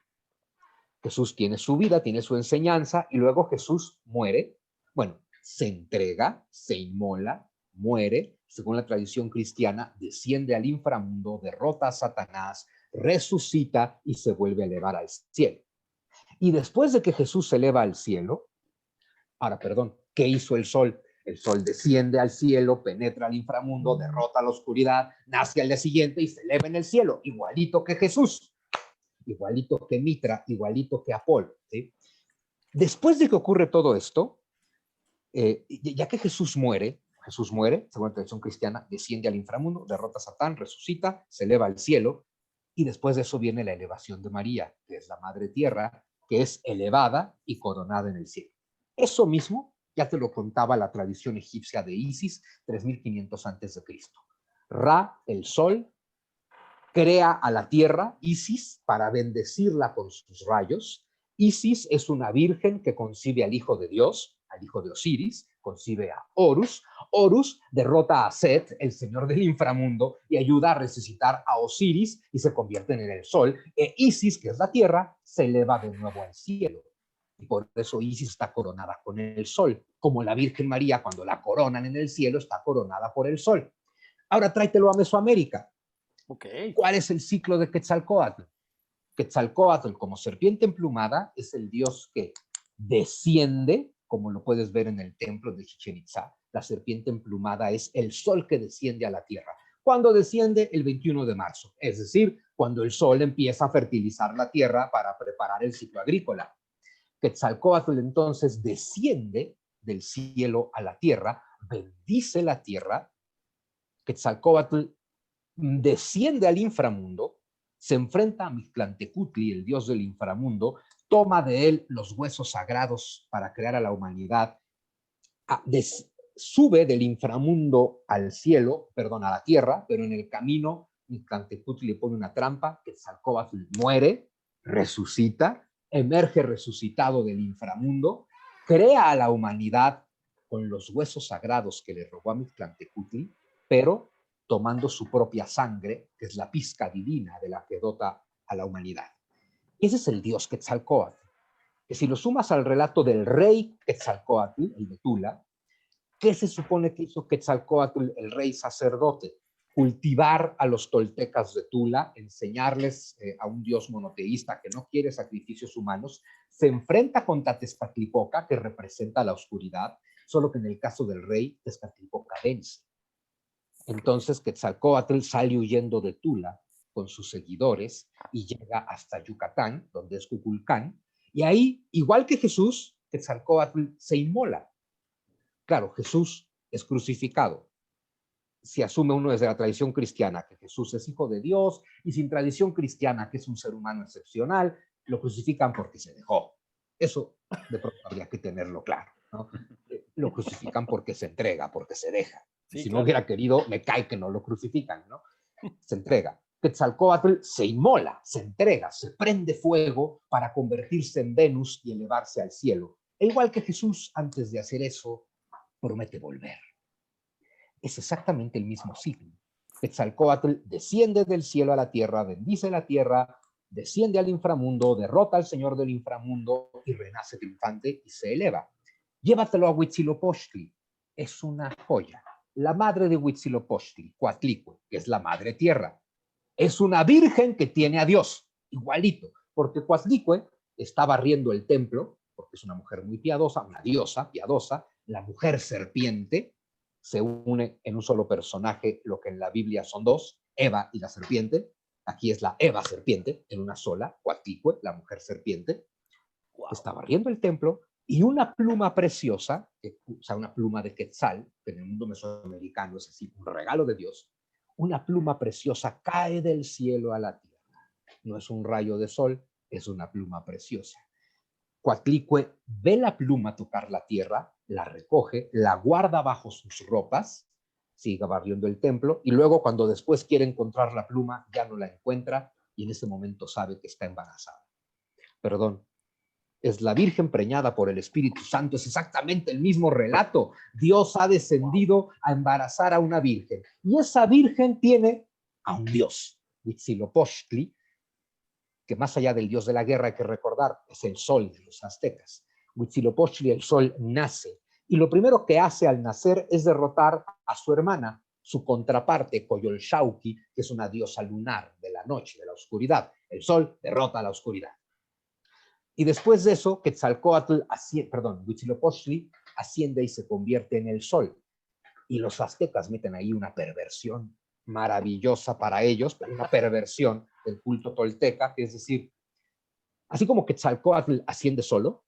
Jesús tiene su vida, tiene su enseñanza, y luego Jesús muere. Bueno, se entrega, se inmola, muere, según la tradición cristiana, desciende al inframundo, derrota a Satanás, resucita y se vuelve a elevar al cielo. Y después de que Jesús se eleva al cielo, ¿qué hizo el sol? El sol desciende al cielo, penetra al inframundo, derrota la oscuridad, nace al día siguiente y se eleva en el cielo, igualito que Jesús, igualito que Mitra, igualito que Apolo, ¿sí? Después de que ocurre todo esto, ya que Jesús muere, según la tradición cristiana, desciende al inframundo, derrota a Satán, resucita, se eleva al cielo, y después de eso viene la elevación de María, que es la Madre Tierra, que es elevada y coronada en el cielo. Eso mismo ya te lo contaba la tradición egipcia de Isis, 3500 a.C. Ra, el sol, crea a la tierra, Isis, para bendecirla con sus rayos, Isis es una virgen que concibe al hijo de Dios, al hijo de Osiris, concibe a Horus. Horus derrota a Set, el señor del inframundo, y ayuda a resucitar a Osiris y se convierten en el sol. E Isis, que es la tierra, se eleva de nuevo al cielo. Y por eso Isis está coronada con el sol, como la Virgen María, cuando la coronan en el cielo, está coronada por el sol. Ahora tráetelo a Mesoamérica. Ok. ¿Cuál es el ciclo de Quetzalcóatl? Quetzalcóatl, como serpiente emplumada, es el dios que desciende, como lo puedes ver en el templo de Chichén Itzá. La serpiente emplumada es el sol que desciende a la tierra. ¿Cuándo desciende? El 21 de marzo, es decir, cuando el sol empieza a fertilizar la tierra para preparar el ciclo agrícola. Quetzalcóatl entonces desciende del cielo a la tierra, bendice la tierra. Quetzalcóatl desciende al inframundo, se enfrenta a Mictlantecutli, el dios del inframundo, toma de él los huesos sagrados para crear a la humanidad, sube del inframundo al cielo, perdón, a la tierra, pero en el camino Mictlantecutli le pone una trampa, Quetzalcóatl muere, resucita, emerge resucitado del inframundo, crea a la humanidad con los huesos sagrados que le robó a Mictlantecutli, pero tomando su propia sangre, que es la pizca divina de la que dota a la humanidad. Ese es el dios Quetzalcóatl, que si lo sumas al relato del rey Quetzalcóatl, el de Tula, ¿qué se supone que hizo Quetzalcóatl, el rey sacerdote? Cultivar a los toltecas de Tula, enseñarles a un dios monoteísta que no quiere sacrificios humanos, se enfrenta con Tezcatlipoca, que representa la oscuridad, solo que en el caso del rey, Tezcatlipoca vence. Entonces Quetzalcóatl sale huyendo de Tula con sus seguidores y llega hasta Yucatán, donde es Cuculcán, y ahí, igual que Jesús, Quetzalcóatl se inmola. Claro, Jesús es crucificado. Si asume uno desde la tradición cristiana que Jesús es hijo de Dios, y sin tradición cristiana que es un ser humano excepcional, lo crucifican porque se dejó. Eso de pronto habría que tenerlo claro, ¿no? Lo crucifican porque se entrega, porque se deja. Sí, Si claro. no hubiera querido, me cae que no lo crucifican, ¿no? Se entrega. Quetzalcóatl se inmola, se entrega, se prende fuego para convertirse en Venus y elevarse al cielo. E igual que Jesús, antes de hacer eso, promete volver. Es exactamente el mismo ciclo. Quetzalcóatl desciende del cielo a la tierra, bendice la tierra, desciende al inframundo, derrota al señor del inframundo y renace triunfante y se eleva. Llévatelo a Huitzilopochtli. Es una joya. La madre de Huitzilopochtli, Coatlicue, que es la madre tierra, es una virgen que tiene a Dios, igualito, porque Coatlicue está barriendo el templo, porque es una mujer muy piadosa, una diosa piadosa, la mujer serpiente, se une en un solo personaje, lo que en la Biblia son dos, Eva y la serpiente. Aquí es la Eva serpiente, en una sola, Coatlicue, la mujer serpiente. Wow. Está barriendo el templo y una pluma preciosa, o sea, una pluma de quetzal, que en el mundo mesoamericano es así, un regalo de Dios, una pluma preciosa cae del cielo a la tierra. No es un rayo de sol, es una pluma preciosa. Coatlicue ve la pluma tocar la tierra, la recoge, la guarda bajo sus ropas, sigue barriendo el templo, y luego cuando después quiere encontrar la pluma, ya no la encuentra, y en ese momento sabe que está embarazada. Perdón, es la Virgen preñada por el Espíritu Santo, es exactamente el mismo relato. Dios ha descendido a embarazar a una virgen, y esa virgen tiene a un dios, Huitzilopochtli, que más allá del dios de la guerra hay que recordar, es el sol de los aztecas. Huitzilopochtli, el sol, nace, y lo primero que hace al nacer es derrotar a su hermana, su contraparte, Coyolxauhqui, que es una diosa lunar de la noche, de la oscuridad. El sol derrota a la oscuridad. Y después de eso, Huitzilopochtli asciende y se convierte en el sol. Y los aztecas meten ahí una perversión maravillosa para ellos, pero una perversión del culto tolteca, que es decir, así como Quetzalcóatl asciende solo,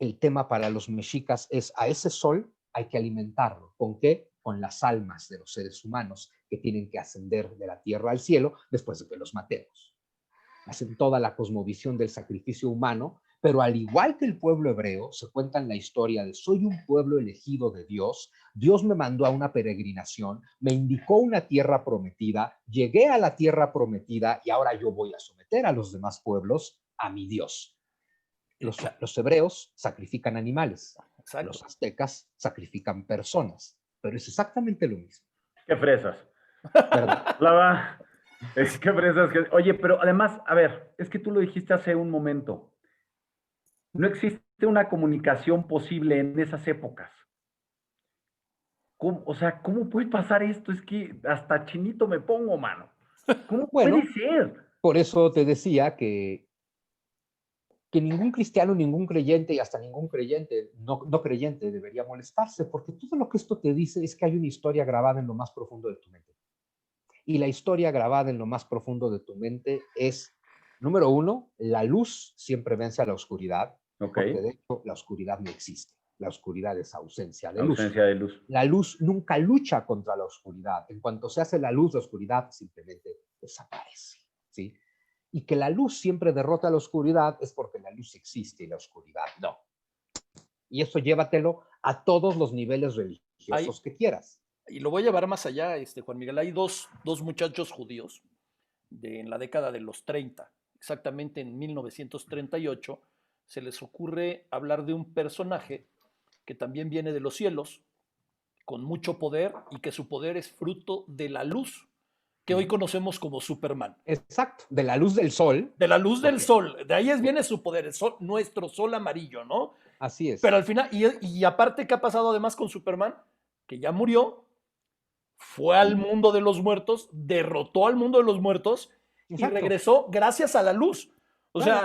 el tema para los mexicas es a ese sol hay que alimentarlo. ¿Con qué? Con las almas de los seres humanos que tienen que ascender de la tierra al cielo después de que los matemos. Hacen toda la cosmovisión del sacrificio humano, pero al igual que el pueblo hebreo, se cuenta en la historia de soy un pueblo elegido de Dios, Dios me mandó a una peregrinación, me indicó una tierra prometida, llegué a la tierra prometida y ahora yo voy a someter a los demás pueblos a mi Dios. Los hebreos sacrifican animales, Exacto. los aztecas sacrifican personas, pero es exactamente lo mismo. Qué fresas. ¿Verdad? La va. Es que fresas. Oye, pero además, a ver, es que tú lo dijiste hace un momento. No existe una comunicación posible en esas épocas. O sea, ¿cómo puede pasar esto? Es que hasta chinito me pongo, mano. ¿Cómo puede Bueno, ser? por eso te decía que ningún cristiano, ningún creyente y hasta ningún creyente, no creyente, debería molestarse, porque todo lo que esto te dice es que hay una historia grabada en lo más profundo de tu mente. Y la historia grabada en lo más profundo de tu mente es, número uno, la luz siempre vence a la oscuridad, Ok, porque de hecho la oscuridad no existe. La oscuridad es ausencia de luz. ausencia de luz. La luz nunca lucha contra la oscuridad. En cuanto se hace la luz simplemente desaparece. ¿Sí? Y que la luz siempre derrota a la oscuridad es porque la luz existe y la oscuridad no. Y eso llévatelo a todos los niveles religiosos que quieras. Y lo voy a llevar más allá, Juan Miguel. Hay dos muchachos judíos en la década de los 30, exactamente en 1938, se les ocurre hablar de un personaje que también viene de los cielos, con mucho poder y que su poder es fruto de la luz, que hoy conocemos como Superman. Exacto, de la luz del sol. De la luz del Porque, sol, de ahí viene su poder, el sol, nuestro sol amarillo, ¿no? así Pero es. al final, y aparte, ¿qué ha pasado además con Superman? Que ya murió, fue al mundo de los muertos, derrotó al mundo de los muertos y Exacto. regresó gracias a la luz. O Claro.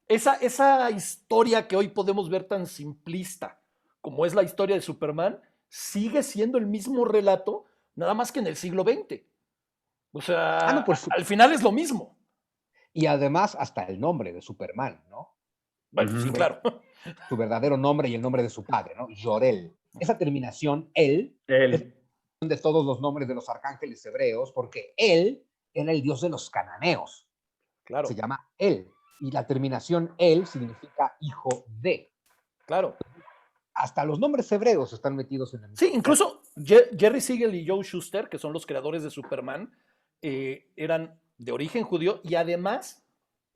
sea, esa historia que hoy podemos ver tan simplista como es la historia de Superman, sigue siendo el mismo relato, nada más que en el siglo XX. O Ah, sea, no, al final es lo mismo. y además hasta el nombre de Superman, ¿no? Bueno, sí, Su, Ujú. ver- claro. su verdadero nombre y el nombre de su padre, ¿no? Jor-El. Esa terminación, él, es Él. de todos los nombres de los arcángeles hebreos, porque él era el dios de los cananeos. Se Claro, llama él. Y la terminación él significa hijo de. claro. Hasta los nombres hebreos están metidos en la Sí, mitología. incluso Jerry Siegel y Joe Shuster, que son los creadores de Superman, eran de origen judío y además,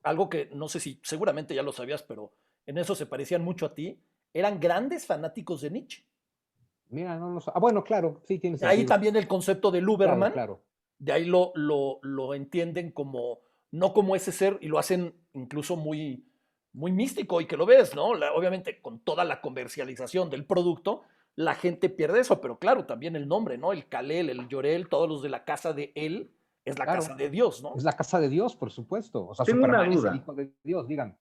algo que no sé si seguramente ya lo sabías, pero en eso se parecían mucho a ti, eran grandes fanáticos de Nietzsche. Mira, no lo sé. Ah, bueno, claro, sí tiene De ahí sentido. también el concepto de Claro, Luberman, claro. de ahí lo entienden como, no como ese ser, y lo hacen incluso muy, muy místico, y que lo ves, ¿no? Obviamente con toda la comercialización del producto, la gente pierde eso, pero claro, también el nombre, ¿no? El Kalel, el Yorel, todos los de la casa de él, es la casa Claro. de Dios, Es ¿no? la casa de Dios, por supuesto. O sea, Tengo una Superman es el duda. hijo de Dios, digan.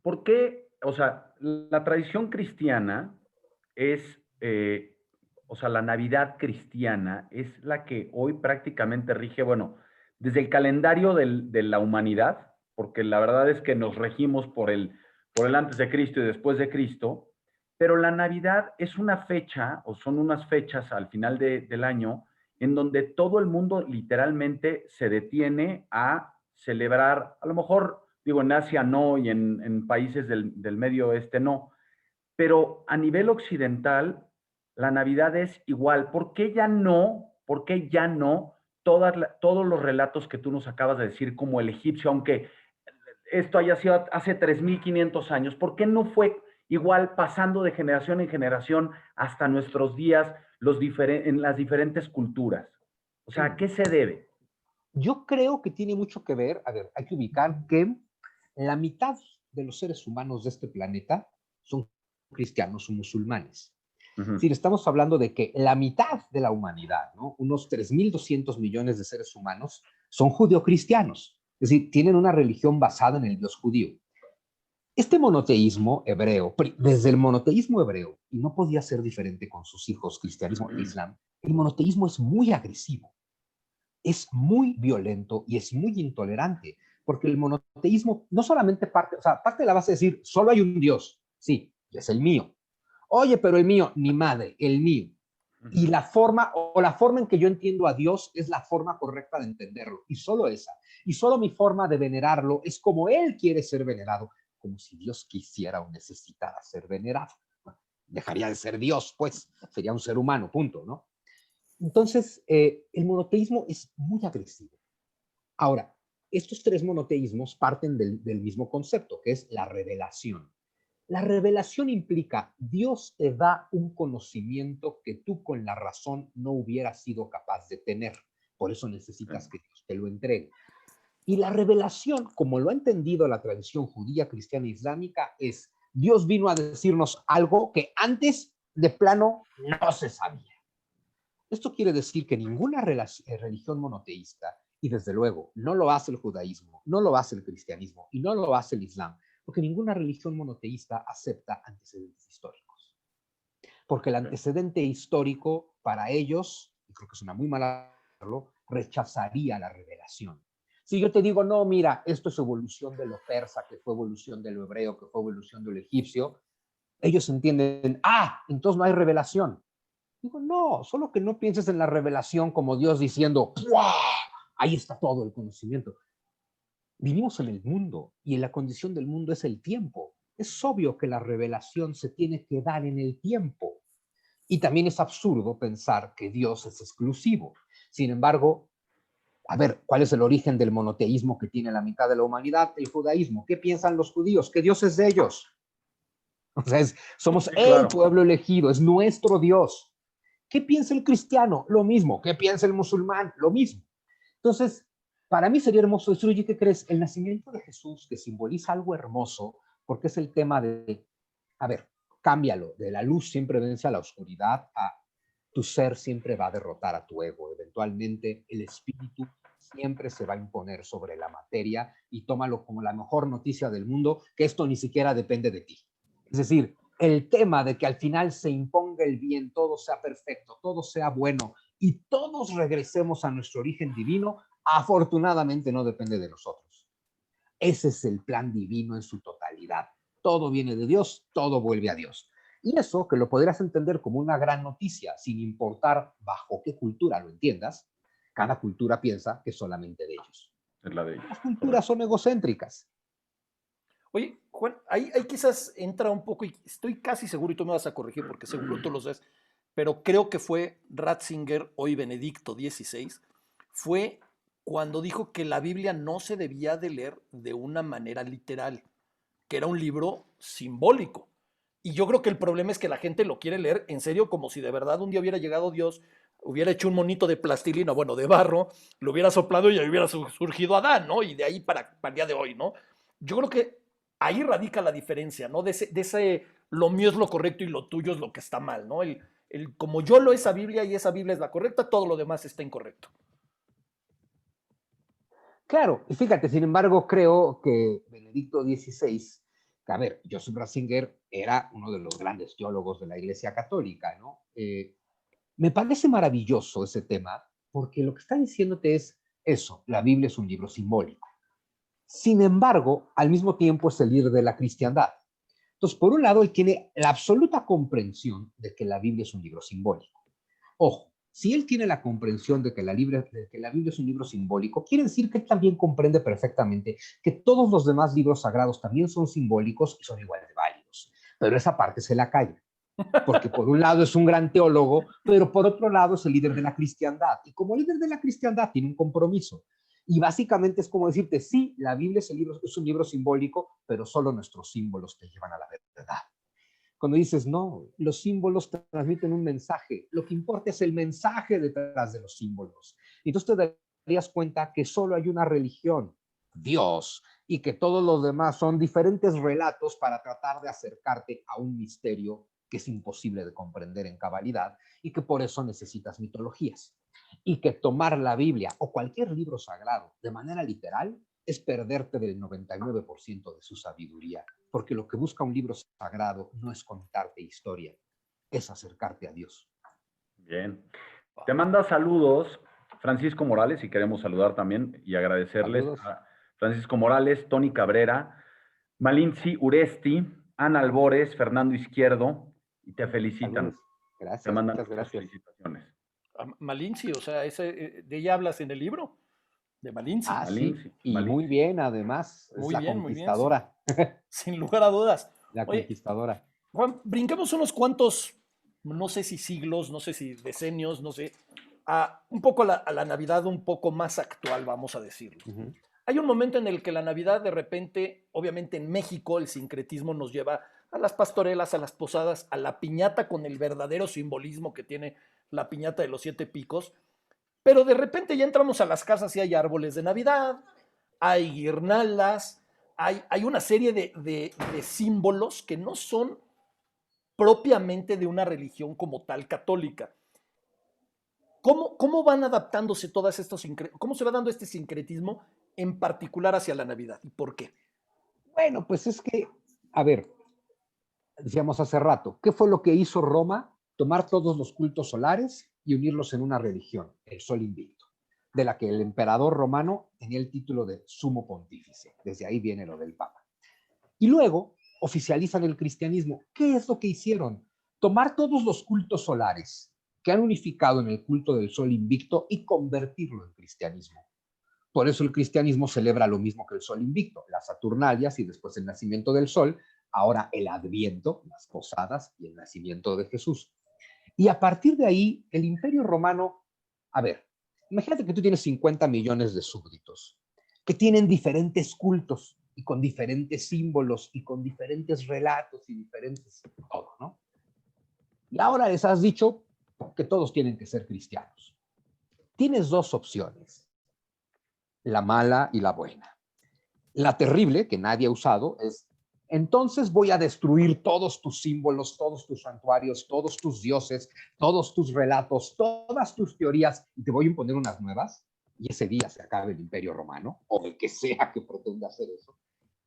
¿Por qué? O sea, la tradición cristiana es, o sea, la Navidad cristiana es la que hoy prácticamente rige, bueno, desde el calendario de la humanidad, porque la verdad es que nos regimos por el antes de Cristo y después de Cristo, pero la Navidad es una fecha, o son unas fechas al final del año, en donde todo el mundo literalmente se detiene a celebrar, a lo mejor, digo, en Asia no y en países del Medio Oeste no, pero a nivel occidental, la Navidad es igual. ¿Por qué ya no? ¿Por qué ya no? Todos los relatos que tú nos acabas de decir, como el egipcio, aunque esto haya sido hace 3.500 años, ¿por qué no fue igual pasando de generación en generación hasta nuestros días en las diferentes culturas? O sea, ¿a Sí. qué se debe? Yo creo que tiene mucho que ver, a ver, hay que ubicar que la mitad de los seres humanos de este planeta son cristianos o musulmanes. Uh Es -huh. decir, estamos hablando de que la mitad de la humanidad, ¿no? Unos 3.200 millones de seres humanos, son judeocristianos. Es decir, tienen una religión basada en el Dios judío. Este monoteísmo hebreo, desde el monoteísmo hebreo, y no podía ser diferente con sus hijos, cristianismo e islam, el monoteísmo es muy agresivo, es muy violento y es muy intolerante, porque el monoteísmo no solamente parte, o sea, parte de la base de decir, solo hay un Dios, sí, y es el mío. Oye, pero el mío, ni madre, el mío. Y la forma en que yo entiendo a Dios es la forma correcta de entenderlo, y solo esa. Y solo mi forma de venerarlo es como Él quiere ser venerado, como si Dios quisiera o necesitara ser venerado. Bueno, dejaría de ser Dios, pues, sería un ser humano, punto, ¿no? Entonces, el monoteísmo es muy agresivo. Ahora, estos tres monoteísmos parten del mismo concepto, que es la revelación. La revelación implica, Dios te da un conocimiento que tú con la razón no hubieras sido capaz de tener. Por eso necesitas que Dios te lo entregue. Y la revelación, como lo ha entendido la tradición judía, cristiana e islámica, es Dios vino a decirnos algo que antes de plano no se sabía. Esto quiere decir que ninguna religión monoteísta, y desde luego no lo hace el judaísmo, no lo hace el cristianismo y no lo hace el islam, porque ninguna religión monoteísta acepta antecedentes históricos. Porque el antecedente histórico para ellos, y creo que es una muy mala, rechazaría la revelación. Si yo te digo, no, mira, esto es evolución de lo persa, que fue evolución de lo hebreo, que fue evolución de lo egipcio, ellos entienden, entonces no hay revelación. Digo, no, solo que no pienses en la revelación como Dios diciendo, ¡wow! Ahí está todo el conocimiento. Vivimos en el mundo y la condición del mundo es el tiempo. Es obvio que la revelación se tiene que dar en el tiempo. Y también es absurdo pensar que Dios es exclusivo. Sin embargo, a ver, ¿cuál es el origen del monoteísmo que tiene la mitad de la humanidad? El judaísmo. ¿Qué piensan los judíos? Que Dios es de ellos. O sea, somos Sí, el claro. pueblo elegido, es nuestro Dios. ¿Qué piensa el cristiano? Lo mismo. ¿Qué piensa el musulmán? Lo mismo. Entonces, para mí sería hermoso decir, oye, ¿qué crees? El nacimiento de Jesús, que simboliza algo hermoso, porque es el tema de, a ver, cámbialo, de la luz siempre vence a la oscuridad, a tu ser siempre va a derrotar a tu ego. Eventualmente, el espíritu siempre se va a imponer sobre la materia y tómalo como la mejor noticia del mundo, que esto ni siquiera depende de ti. Es decir, el tema de que al final se imponga el bien, todo sea perfecto, todo sea bueno y todos regresemos a nuestro origen divino, afortunadamente no depende de nosotros. Ese es el plan divino en su totalidad. Todo viene de Dios, todo vuelve a Dios. Y eso, que lo podrás entender como una gran noticia, sin importar bajo qué cultura lo entiendas, cada cultura piensa que es solamente de ellos. Es la de ellos. Las culturas son egocéntricas. Oye, Juan, ahí quizás entra un poco, y estoy casi seguro, y tú me vas a corregir porque seguro tú lo sabes, pero creo que fue Ratzinger, hoy Benedicto XVI, fue cuando dijo que la Biblia no se debía de leer de una manera literal, que era un libro simbólico. Y yo creo que el problema es que la gente lo quiere leer en serio, como si de verdad un día hubiera llegado Dios, hubiera hecho un monito de plastilina, bueno, de barro, lo hubiera soplado y ahí hubiera surgido Adán, ¿no? Y de ahí para el día de hoy, ¿no? Yo creo que ahí radica la diferencia, ¿no? De ese lo mío es lo correcto y lo tuyo es lo que está mal, ¿no? Como yo lo esa Biblia y esa Biblia es la correcta, todo lo demás está incorrecto. Claro, y fíjate, sin embargo, creo que Benedicto XVI, que, a ver, Joseph Ratzinger era uno de los grandes teólogos de la Iglesia Católica, ¿no? Me parece maravilloso ese tema, porque lo que está diciéndote es eso, la Biblia es un libro simbólico. Sin embargo, al mismo tiempo es el líder de la cristiandad. Entonces, por un lado, él tiene la absoluta comprensión de que la Biblia es un libro simbólico. Ojo, si él tiene la comprensión de que la Biblia es un libro simbólico, quiere decir que él también comprende perfectamente que todos los demás libros sagrados también son simbólicos y son igual de válidos. Pero esa parte se la calla, porque por un lado es un gran teólogo, pero por otro lado es el líder de la cristiandad. Y como líder de la cristiandad tiene un compromiso. Y básicamente es como decirte, sí, la Biblia es un libro simbólico, pero solo nuestros símbolos te llevan a la verdad. Cuando dices, no, los símbolos transmiten un mensaje, lo que importa es el mensaje detrás de los símbolos. Y entonces te darías cuenta que solo hay una religión, Dios, y que todos los demás son diferentes relatos para tratar de acercarte a un misterio que es imposible de comprender en cabalidad y que por eso necesitas mitologías. Y que tomar la Biblia o cualquier libro sagrado de manera literal es perderte del 99% de su sabiduría, porque lo que busca un libro sagrado no es contarte historia, es acercarte a Dios. Bien. Te manda saludos Francisco Morales, y queremos saludar también y agradecerles Saludos. a Francisco Morales, Tony Cabrera, Malinzi Uresti, Ana Albores, Fernando Izquierdo, y te felicitan. Saludos. Gracias, Te mandan muchas muchas gracias. felicitaciones. Malinzi, o sea, ¿de ella hablas en el libro? De Malinzi. Sí, y muy Malinzi. bien, además, es la Muy bien, sin, conquistadora. sin lugar a dudas. La Oye, conquistadora. Juan, brinquemos unos cuantos, no sé si siglos, no sé si decenios, no sé, un poco a la Navidad un poco más actual, vamos a decirlo. Hay un momento en el que la Navidad de repente, obviamente en México, el sincretismo nos lleva a las pastorelas, a las posadas, a la piñata con el verdadero simbolismo que tiene la piñata de los 7 picos, pero de repente ya entramos a las casas y hay árboles de Navidad, hay guirnaldas, hay una serie de símbolos que no son propiamente de una religión como tal católica. ¿Cómo van adaptándose todas estos, cómo se va dando este sincretismo en particular hacia la Navidad y por qué? Bueno, pues es que, a ver, decíamos hace rato, ¿qué fue lo que hizo Roma? Tomar todos los cultos solares y unirlos en una religión, el Sol Invicto, de la que el emperador romano tenía el título de sumo pontífice. Desde ahí viene lo del Papa. Y luego oficializan el cristianismo. ¿Qué es lo que hicieron? Tomar todos los cultos solares que han unificado en el culto del Sol Invicto y convertirlo en cristianismo. Por eso el cristianismo celebra lo mismo que el Sol Invicto, las Saturnalias y después el nacimiento del Sol, ahora el Adviento, las posadas y el nacimiento de Jesús. Y a partir de ahí, el Imperio Romano, a ver, imagínate que tú tienes 50 millones de súbditos que tienen diferentes cultos y con diferentes símbolos y con diferentes relatos y diferentes todo, ¿no? Y ahora les has dicho que todos tienen que ser cristianos. Tienes dos opciones, la mala y la buena. La terrible, que nadie ha usado, es entonces voy a destruir todos tus símbolos, todos tus santuarios, todos tus dioses, todos tus relatos, todas tus teorías, y te voy a imponer unas nuevas, y ese día se acabe el Imperio Romano, o el que sea que pretenda hacer eso.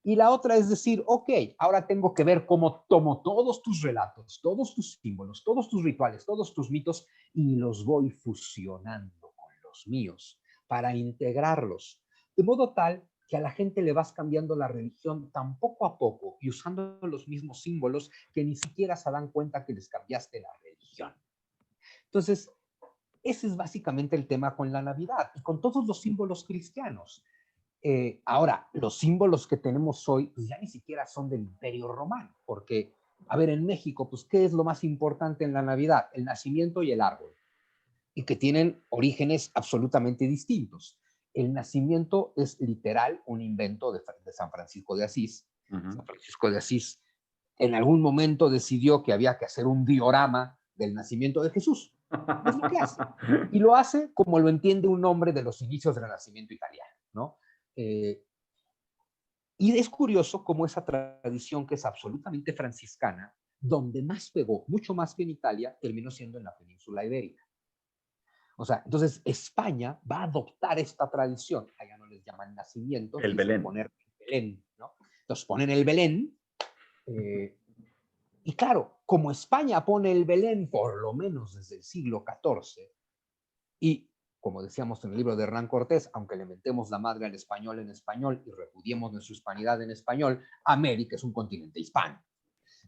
Y la otra es decir, ok, ahora tengo que ver cómo tomo todos tus relatos, todos tus símbolos, todos tus rituales, todos tus mitos, y los voy fusionando con los míos para integrarlos. De modo tal que a la gente le vas cambiando la religión tan poco a poco y usando los mismos símbolos que ni siquiera se dan cuenta que les cambiaste la religión. Entonces, ese es básicamente el tema con la Navidad y con todos los símbolos cristianos. Ahora, los símbolos que tenemos hoy, pues ya ni siquiera son del Imperio Romano, porque, a ver, en México, pues, ¿qué es lo más importante en la Navidad? El nacimiento y el árbol, y que tienen orígenes absolutamente distintos. El nacimiento es literal un invento de San Francisco de Asís. San Francisco de Asís en algún momento decidió que había que hacer un diorama del nacimiento de Jesús. Es lo que hace. Y lo hace como lo entiende un hombre de los inicios del Renacimiento italiano, ¿no? Y es curioso cómo esa tradición que es absolutamente franciscana, donde más pegó, mucho más que en Italia, terminó siendo en la península ibérica. O sea, entonces España va a adoptar esta tradición. Allá no les llaman nacimiento, El dicen Belén. poner el Belén, ¿no? Entonces ponen el Belén, y claro, como España pone el Belén por lo menos desde el siglo XIV, y como decíamos en el libro de Hernán Cortés, aunque le metemos la madre al español en español y repudiemos nuestra hispanidad en español, América es un continente hispano.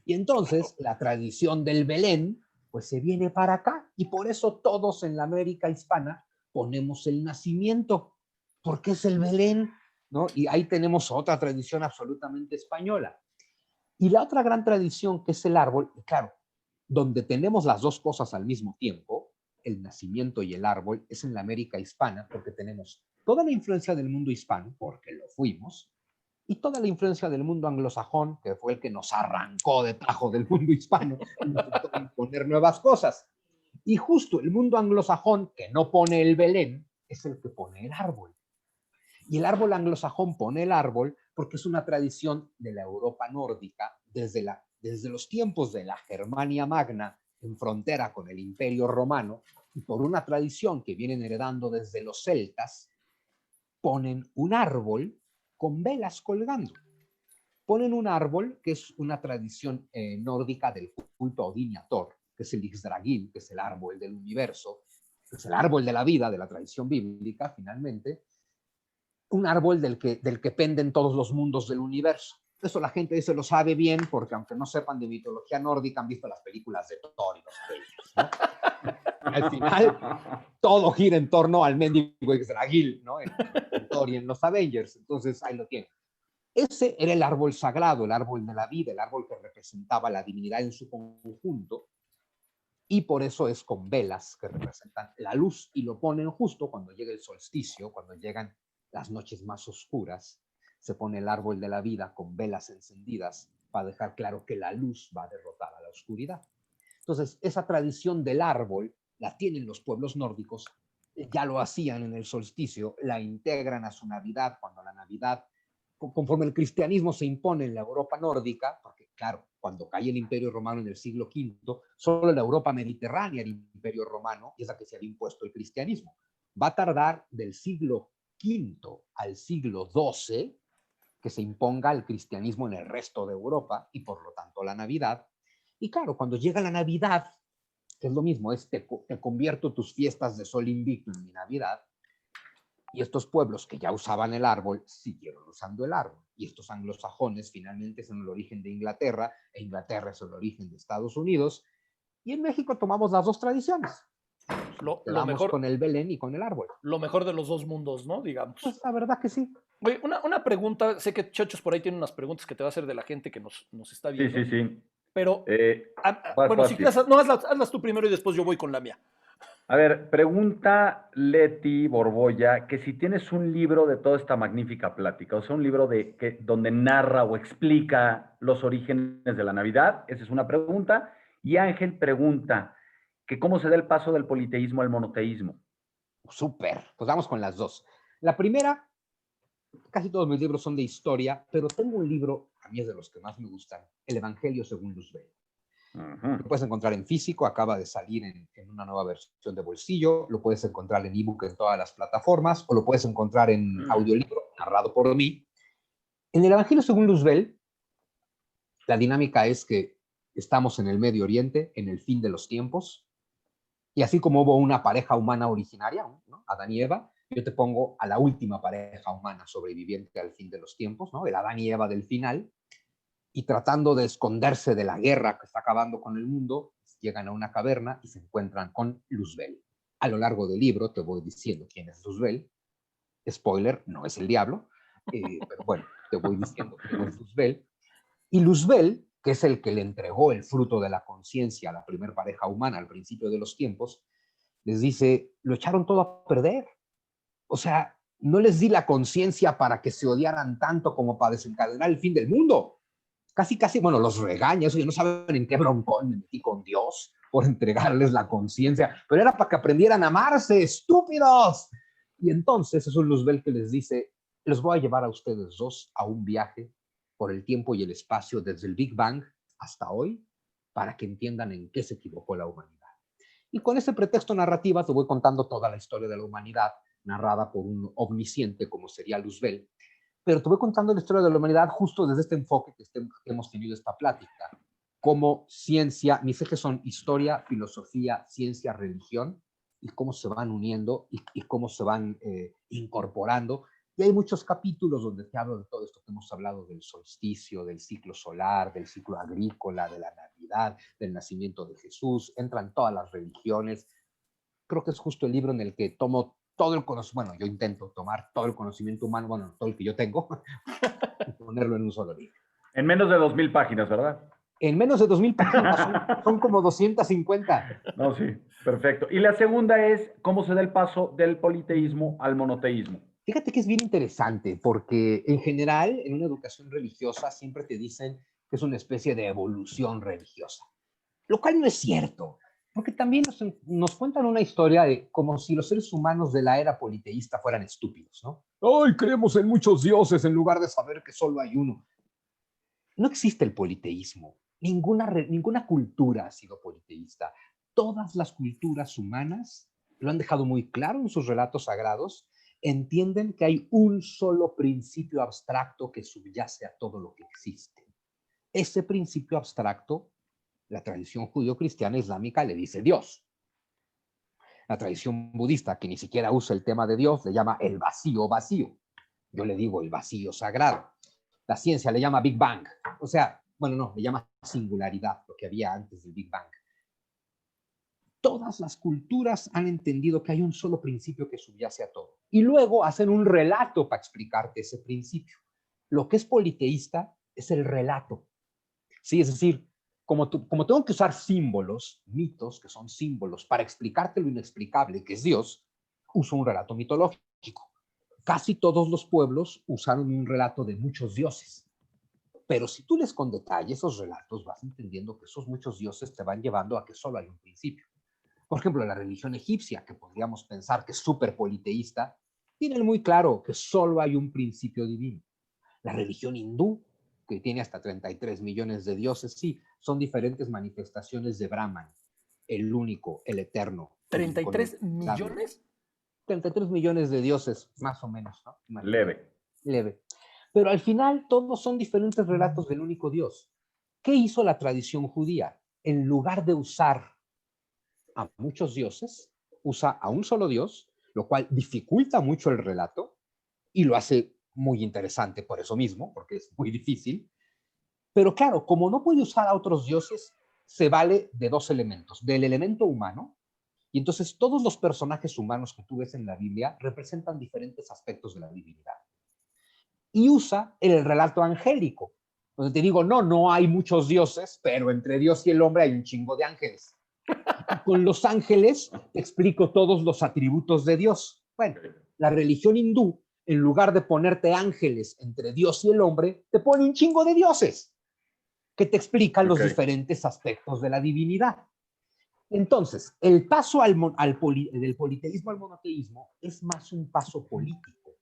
Y entonces la tradición del Belén, pues se viene para acá, y por eso todos en la América hispana ponemos el nacimiento, porque es el Belén, ¿no? Y ahí tenemos otra tradición absolutamente española. Y la otra gran tradición que es el árbol, y claro, donde tenemos las dos cosas al mismo tiempo, el nacimiento y el árbol, es en la América hispana, porque tenemos toda la influencia del mundo hispano, porque lo fuimos, y toda la influencia del mundo anglosajón, que fue el que nos arrancó de tajo del mundo hispano y nos intentó imponer nuevas cosas. Y justo el mundo anglosajón, que no pone el Belén, es el que pone el árbol. Y el árbol anglosajón pone el árbol porque es una tradición de la Europa nórdica desde los tiempos de la Germania Magna en frontera con el Imperio Romano, y por una tradición que vienen heredando desde los celtas, ponen un árbol con velas colgando. Ponen un árbol que es una tradición nórdica del culto a Odín y a Thor, que es el Yggdrasil, que es el árbol del universo, que es el árbol de la vida, de la tradición bíblica, finalmente, un árbol del que penden todos los mundos del universo. Eso la gente se lo sabe bien porque aunque no sepan de mitología nórdica, han visto las películas de Thor y los Avengers, ¿no? Al final, todo gira en torno al mendigo Yggdrasil, ¿no? En Thor y en los Avengers. Entonces, ahí lo tienen. Ese era el árbol sagrado, el árbol de la vida, el árbol que representaba la divinidad en su conjunto, y por eso es con velas que representan la luz, y lo ponen justo cuando llega el solsticio, cuando llegan las noches más oscuras, se pone el árbol de la vida con velas encendidas para dejar claro que la luz va a derrotar a la oscuridad. Entonces, esa tradición del árbol la tienen los pueblos nórdicos, ya lo hacían en el solsticio, la integran a su Navidad, cuando la Navidad, conforme el cristianismo se impone en la Europa nórdica, porque claro, cuando cae el Imperio Romano en el siglo V, solo en la Europa mediterránea el Imperio Romano es la que se había impuesto el cristianismo. Va a tardar del siglo V al siglo XII que se imponga el cristianismo en el resto de Europa y por lo tanto la Navidad. Y claro, cuando llega la Navidad, que es lo mismo, te convierto tus fiestas de sol invicto en mi Navidad, y estos pueblos que ya usaban el árbol siguieron usando el árbol. Y estos anglosajones finalmente son el origen de Inglaterra, e Inglaterra es el origen de Estados Unidos. Y en México tomamos las dos tradiciones. Lo mejor, con el Belén y con el árbol. lo mejor de los dos mundos, ¿no? Digamos. Pues la verdad que sí. Oye, una pregunta, sé que Chochos por ahí tiene unas preguntas que te va a hacer de la gente que nos está Sí, viendo. sí, sí. Pero, bueno, si Fácil. quieres, no, hazlas tú primero y después yo voy con la mía. A ver, pregunta Leti Borbolla que si tienes un libro de toda esta magnífica plática, o sea, un libro donde narra o explica los orígenes de la Navidad, esa es una pregunta. Y Ángel pregunta que cómo se da el paso del politeísmo al monoteísmo. Súper, pues vamos con las dos. La primera, casi todos mis libros son de historia, pero tengo un libro, a mí es de los que más me gustan, El Evangelio según Luzbel. Lo puedes encontrar en físico, acaba de salir en una nueva versión de bolsillo, lo puedes encontrar en ebook en todas las plataformas, o lo puedes encontrar en audiolibro, narrado por mí. En el Evangelio según Luzbel, la dinámica es que estamos en el Medio Oriente, en el fin de los tiempos, y así como hubo una pareja humana originaria, ¿no? Adán y Eva, yo te pongo a la última pareja humana sobreviviente al fin de los tiempos, ¿no? El Adán y Eva del final, y tratando de esconderse de la guerra que está acabando con el mundo, llegan a una caverna y se encuentran con Luzbel. A lo largo del libro te voy diciendo quién es Luzbel. Spoiler, no es el diablo, pero bueno, te voy diciendo quién es Luzbel. Y Luzbel, que es el que le entregó el fruto de la conciencia a la primera pareja humana al principio de los tiempos, les dice, lo echaron todo a perder. O sea, no les di la conciencia para que se odiaran tanto como para desencadenar el fin del mundo. Casi, bueno, los regaña, eso ya no saben en qué broncón me metí con Dios por entregarles la conciencia, pero era para que aprendieran a amarse, estúpidos. Y entonces es un Luzbel que les dice, les voy a llevar a ustedes dos a un viaje por el tiempo y el espacio desde el Big Bang hasta hoy, para que entiendan en qué se equivocó la humanidad. Y con ese pretexto narrativa te voy contando toda la historia de la humanidad, narrada por un omnisciente como sería Luzbel, pero te voy contando la historia de la humanidad justo desde este enfoque que hemos tenido esta plática, como ciencia, mis ejes son historia, filosofía, ciencia, religión, y cómo se van uniendo y cómo se van incorporando. Y hay muchos capítulos donde te hablo de todo esto que hemos hablado, del solsticio, del ciclo solar, del ciclo agrícola, de la Navidad, del nacimiento de Jesús, entran todas las religiones. Creo que es justo el libro en el que tomo todo el conocimiento, bueno, yo intento tomar todo el conocimiento humano, bueno, todo el que yo tengo, y ponerlo en un solo libro. En menos de 2000 páginas, ¿verdad? En menos de 2000 páginas, son como 250. No, sí, perfecto. Y la segunda es, ¿cómo se da el paso del politeísmo al monoteísmo? Fíjate que es bien interesante, porque en general, en una educación religiosa, siempre te dicen que es una especie de evolución religiosa, lo cual no es cierto. Porque también nos cuentan una historia de como si los seres humanos de la era politeísta fueran estúpidos, ¿no? ¡Ay, creemos en muchos dioses en lugar de saber que solo hay uno! No existe el politeísmo. Ninguna cultura ha sido politeísta. Todas las culturas humanas, lo han dejado muy claro en sus relatos sagrados, entienden que hay un solo principio abstracto que subyace a todo lo que existe. Ese principio abstracto, la tradición judío-cristiana islámica le dice Dios. La tradición budista, que ni siquiera usa el tema de Dios, le llama el vacío vacío. Yo le digo el vacío sagrado. La ciencia le llama Big Bang. O sea, bueno, no, le llama singularidad, lo que había antes del Big Bang. Todas las culturas han entendido que hay un solo principio que subyace a todo. Y luego hacen un relato para explicarte ese principio. Lo que es politeísta es el relato. Sí, es decir, como tengo que usar símbolos, mitos, que son símbolos, para explicarte lo inexplicable, que es Dios, uso un relato mitológico. Casi todos los pueblos usaron un relato de muchos dioses. Pero si tú lees con detalle esos relatos, vas entendiendo que esos muchos dioses te van llevando a que solo hay un principio. Por ejemplo, la religión egipcia, que podríamos pensar que es súper politeísta, tiene muy claro que solo hay un principio divino. La religión hindú, que tiene hasta 33 millones de dioses, sí, son diferentes manifestaciones de Brahman, el único, el eterno, el ¿33 inconmensurable. millones? 33 millones de dioses, más o menos, ¿no? Leve. Leve. Pero al final todos son diferentes relatos del único Dios. ¿Qué hizo la tradición judía? En lugar de usar a muchos dioses, usa a un solo Dios, lo cual dificulta mucho el relato y lo hace muy interesante por eso mismo, porque es muy difícil. Pero claro, como no puede usar a otros dioses, se vale de dos elementos, del elemento humano, y entonces todos los personajes humanos que tú ves en la Biblia representan diferentes aspectos de la divinidad. Y usa el relato angélico, donde te digo, no hay muchos dioses, pero entre Dios y el hombre hay un chingo de ángeles. Y con los ángeles te explico todos los atributos de Dios. Bueno, la religión hindú, en lugar de ponerte ángeles entre Dios y el hombre, te pone un chingo de dioses que te explican los diferentes aspectos de la divinidad. Entonces, el paso del politeísmo al monoteísmo es más un paso político.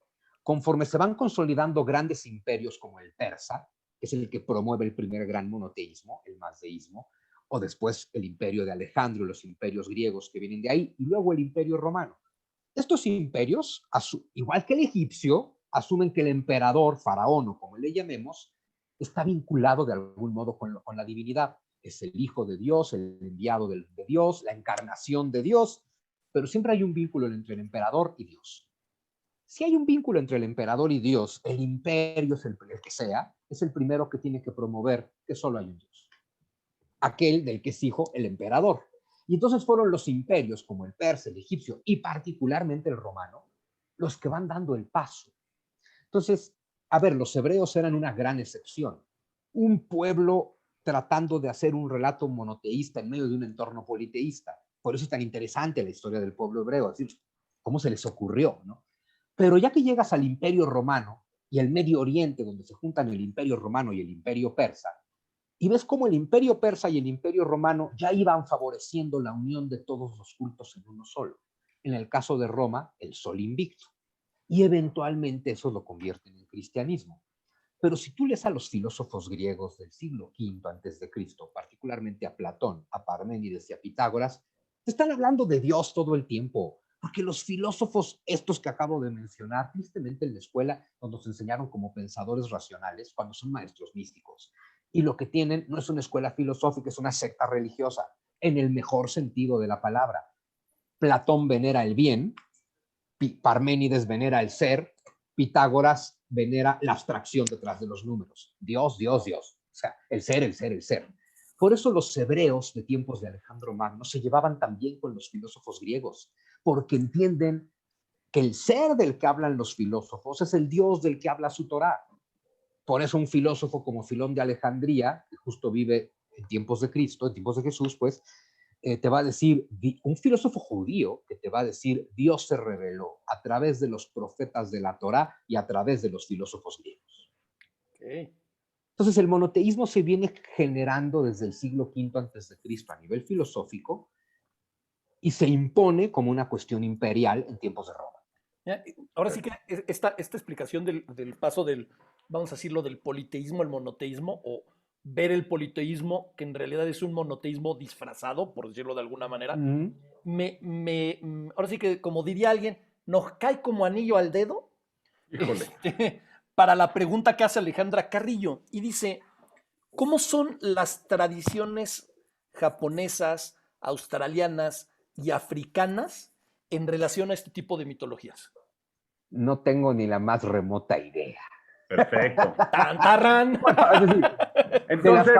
Conforme se van consolidando grandes imperios como el persa, que es el que promueve el primer gran monoteísmo, el mazdeísmo, o después el imperio de Alejandro, los imperios griegos que vienen de ahí, y luego el imperio romano. Estos imperios, igual que el egipcio, asumen que el emperador, faraón o como le llamemos, está vinculado de algún modo con la divinidad. Es el hijo de Dios, el enviado de Dios, la encarnación de Dios, pero siempre hay un vínculo entre el emperador y Dios. Si hay un vínculo entre el emperador y Dios, el imperio es el que sea, es el primero que tiene que promover que solo hay un Dios. Aquel del que es hijo el emperador. Y entonces fueron los imperios como el persa, el egipcio y particularmente el romano los que van dando el paso. Entonces, a ver, los hebreos eran una gran excepción. Un pueblo tratando de hacer un relato monoteísta en medio de un entorno politeísta. Por eso es tan interesante la historia del pueblo hebreo, es decir, cómo se les ocurrió, ¿no? Pero ya que llegas al Imperio Romano y el Medio Oriente, donde se juntan el Imperio Romano y el Imperio Persa, y ves cómo el Imperio Persa y el Imperio Romano ya iban favoreciendo la unión de todos los cultos en uno solo. En el caso de Roma, el Sol Invicto. Y eventualmente eso lo convierten en cristianismo. Pero si tú lees a los filósofos griegos del siglo V antes de Cristo, particularmente a Platón, a Parménides y a Pitágoras, te están hablando de Dios todo el tiempo, porque los filósofos estos que acabo de mencionar, tristemente en la escuela nos enseñaron como pensadores racionales cuando son maestros místicos. Y lo que tienen no es una escuela filosófica, es una secta religiosa, en el mejor sentido de la palabra. Platón venera el bien, Parménides venera el ser, Pitágoras venera la abstracción detrás de los números. Dios, Dios, Dios. O sea, el ser, el ser, el ser. Por eso los hebreos de tiempos de Alejandro Magno se llevaban tan bien con los filósofos griegos, porque entienden que el ser del que hablan los filósofos es el Dios del que habla su Torá. Por eso un filósofo como Filón de Alejandría, que justo vive en tiempos de Cristo, en tiempos de Jesús, pues, te va a decir, un filósofo judío que te va a decir, Dios se reveló a través de los profetas de la Torá y a través de los filósofos griegos. Okay. Entonces el monoteísmo se viene generando desde el siglo V antes de Cristo a nivel filosófico y se impone como una cuestión imperial en tiempos de Roma. Ahora sí que esta explicación del paso del, vamos a decirlo, del politeísmo al monoteísmo, o ver el politeísmo, que en realidad es un monoteísmo disfrazado, por decirlo de alguna manera, ahora sí que, como diría alguien, nos cae como anillo al dedo. Híjole. Para la pregunta que hace Alejandra Carrillo, y dice, ¿cómo son las tradiciones japonesas, australianas y africanas en relación a este tipo de mitologías? No tengo ni la más remota idea. Perfecto. ¡Tan! Entonces,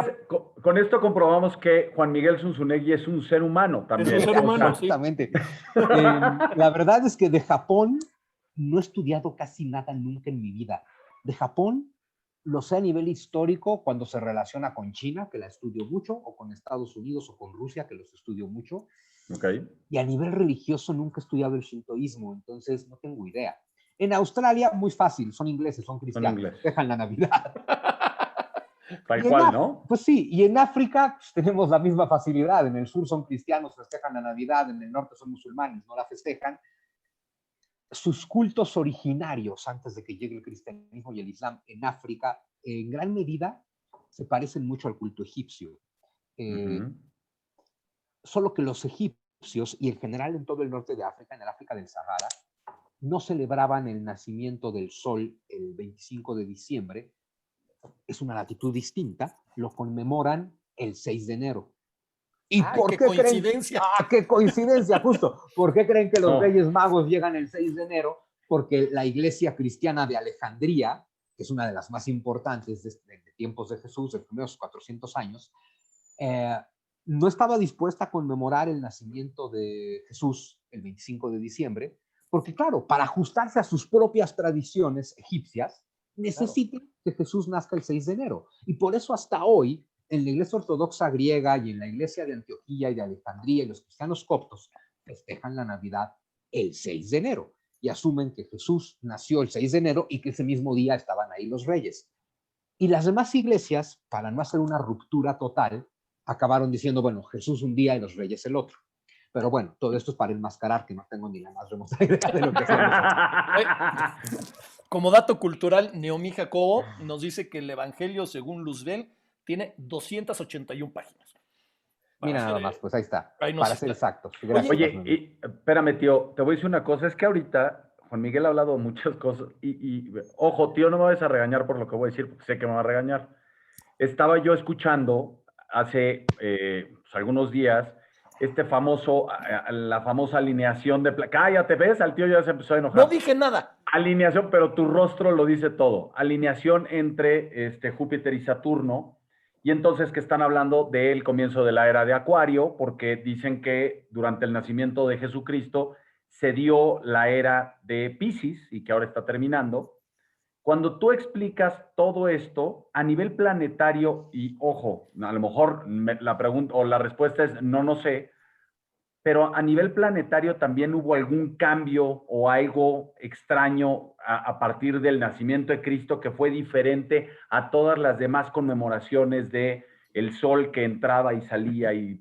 con esto comprobamos que Juan Miguel Zunzunegui es un ser humano también. Es un ser humano, exactamente. Sí. La verdad es que de Japón no he estudiado casi nada nunca en mi vida. De Japón lo sé a nivel histórico cuando se relaciona con China, que la estudio mucho, o con Estados Unidos o con Rusia, que los estudio mucho. Okay. Y a nivel religioso nunca he estudiado el shintoísmo, entonces no tengo idea. En Australia, muy fácil, son ingleses, son cristianos, dejan la Navidad. Tal cual, ¿no? Pues sí, y en África pues, tenemos la misma facilidad. En el sur son cristianos, festejan la Navidad, en el norte son musulmanes, no la festejan. Sus cultos originarios, antes de que llegue el cristianismo y el islam en África, en gran medida se parecen mucho al culto egipcio. Ujú. Solo que los egipcios, y en general en todo el norte de África, en el África del Sahara, no celebraban el nacimiento del sol el 25 de diciembre, es una latitud distinta, lo conmemoran el 6 de enero. ¿Y ¡Ay, por qué qué creen? coincidencia! ¡Ah, qué coincidencia! Justo. ¿Por qué creen que los No. Reyes Magos llegan el 6 de enero? Porque la iglesia cristiana de Alejandría, que es una de las más importantes de tiempos de Jesús, de los primeros 400 años, eh, no estaba dispuesta a conmemorar el nacimiento de Jesús el 25 de diciembre, porque claro, para ajustarse a sus propias tradiciones egipcias, necesitan que Jesús nazca el 6 de enero. Y por eso hasta hoy, en la iglesia ortodoxa griega y en la iglesia de Antioquía y de Alejandría y los cristianos coptos, festejan la Navidad el 6 de enero y asumen que Jesús nació el 6 de enero y que ese mismo día estaban ahí los reyes. Y las demás iglesias, para no hacer una ruptura total, acabaron diciendo, bueno, Jesús un día y los reyes el otro. Pero bueno, todo esto es para enmascarar que no tengo ni la más remota idea de lo que hacían. Como dato cultural, Neomí Jacobo nos dice que el Evangelio, según Luzbel, tiene 281 páginas. Para Mira hacer, nada más, pues ahí está, ahí nos para ser está. exactos. Gracias, Oye, Oye, Manuel. espérame, tío, te voy a decir una cosa. Es que ahorita Juan Miguel ha hablado de muchas cosas. Ojo, tío, no me vayas a regañar por lo que voy a decir, porque sé que me va a regañar. Estaba yo escuchando hace pues, algunos días la famosa alineación de... Cállate, ¿ves? Al tío ya se empezó a no enojar. dije nada. Alineación, pero tu rostro lo dice todo. Alineación entre Júpiter y Saturno. Y entonces que están hablando del comienzo de la era de Acuario, porque dicen que durante el nacimiento de Jesucristo se dio la era de Piscis y que ahora está terminando. Cuando tú explicas todo esto a nivel planetario, y ojo, a lo mejor la pregunta o la respuesta es no, no sé, pero a nivel planetario también hubo algún cambio o algo extraño a partir del nacimiento de Cristo que fue diferente a todas las demás conmemoraciones de el sol que entraba y salía y...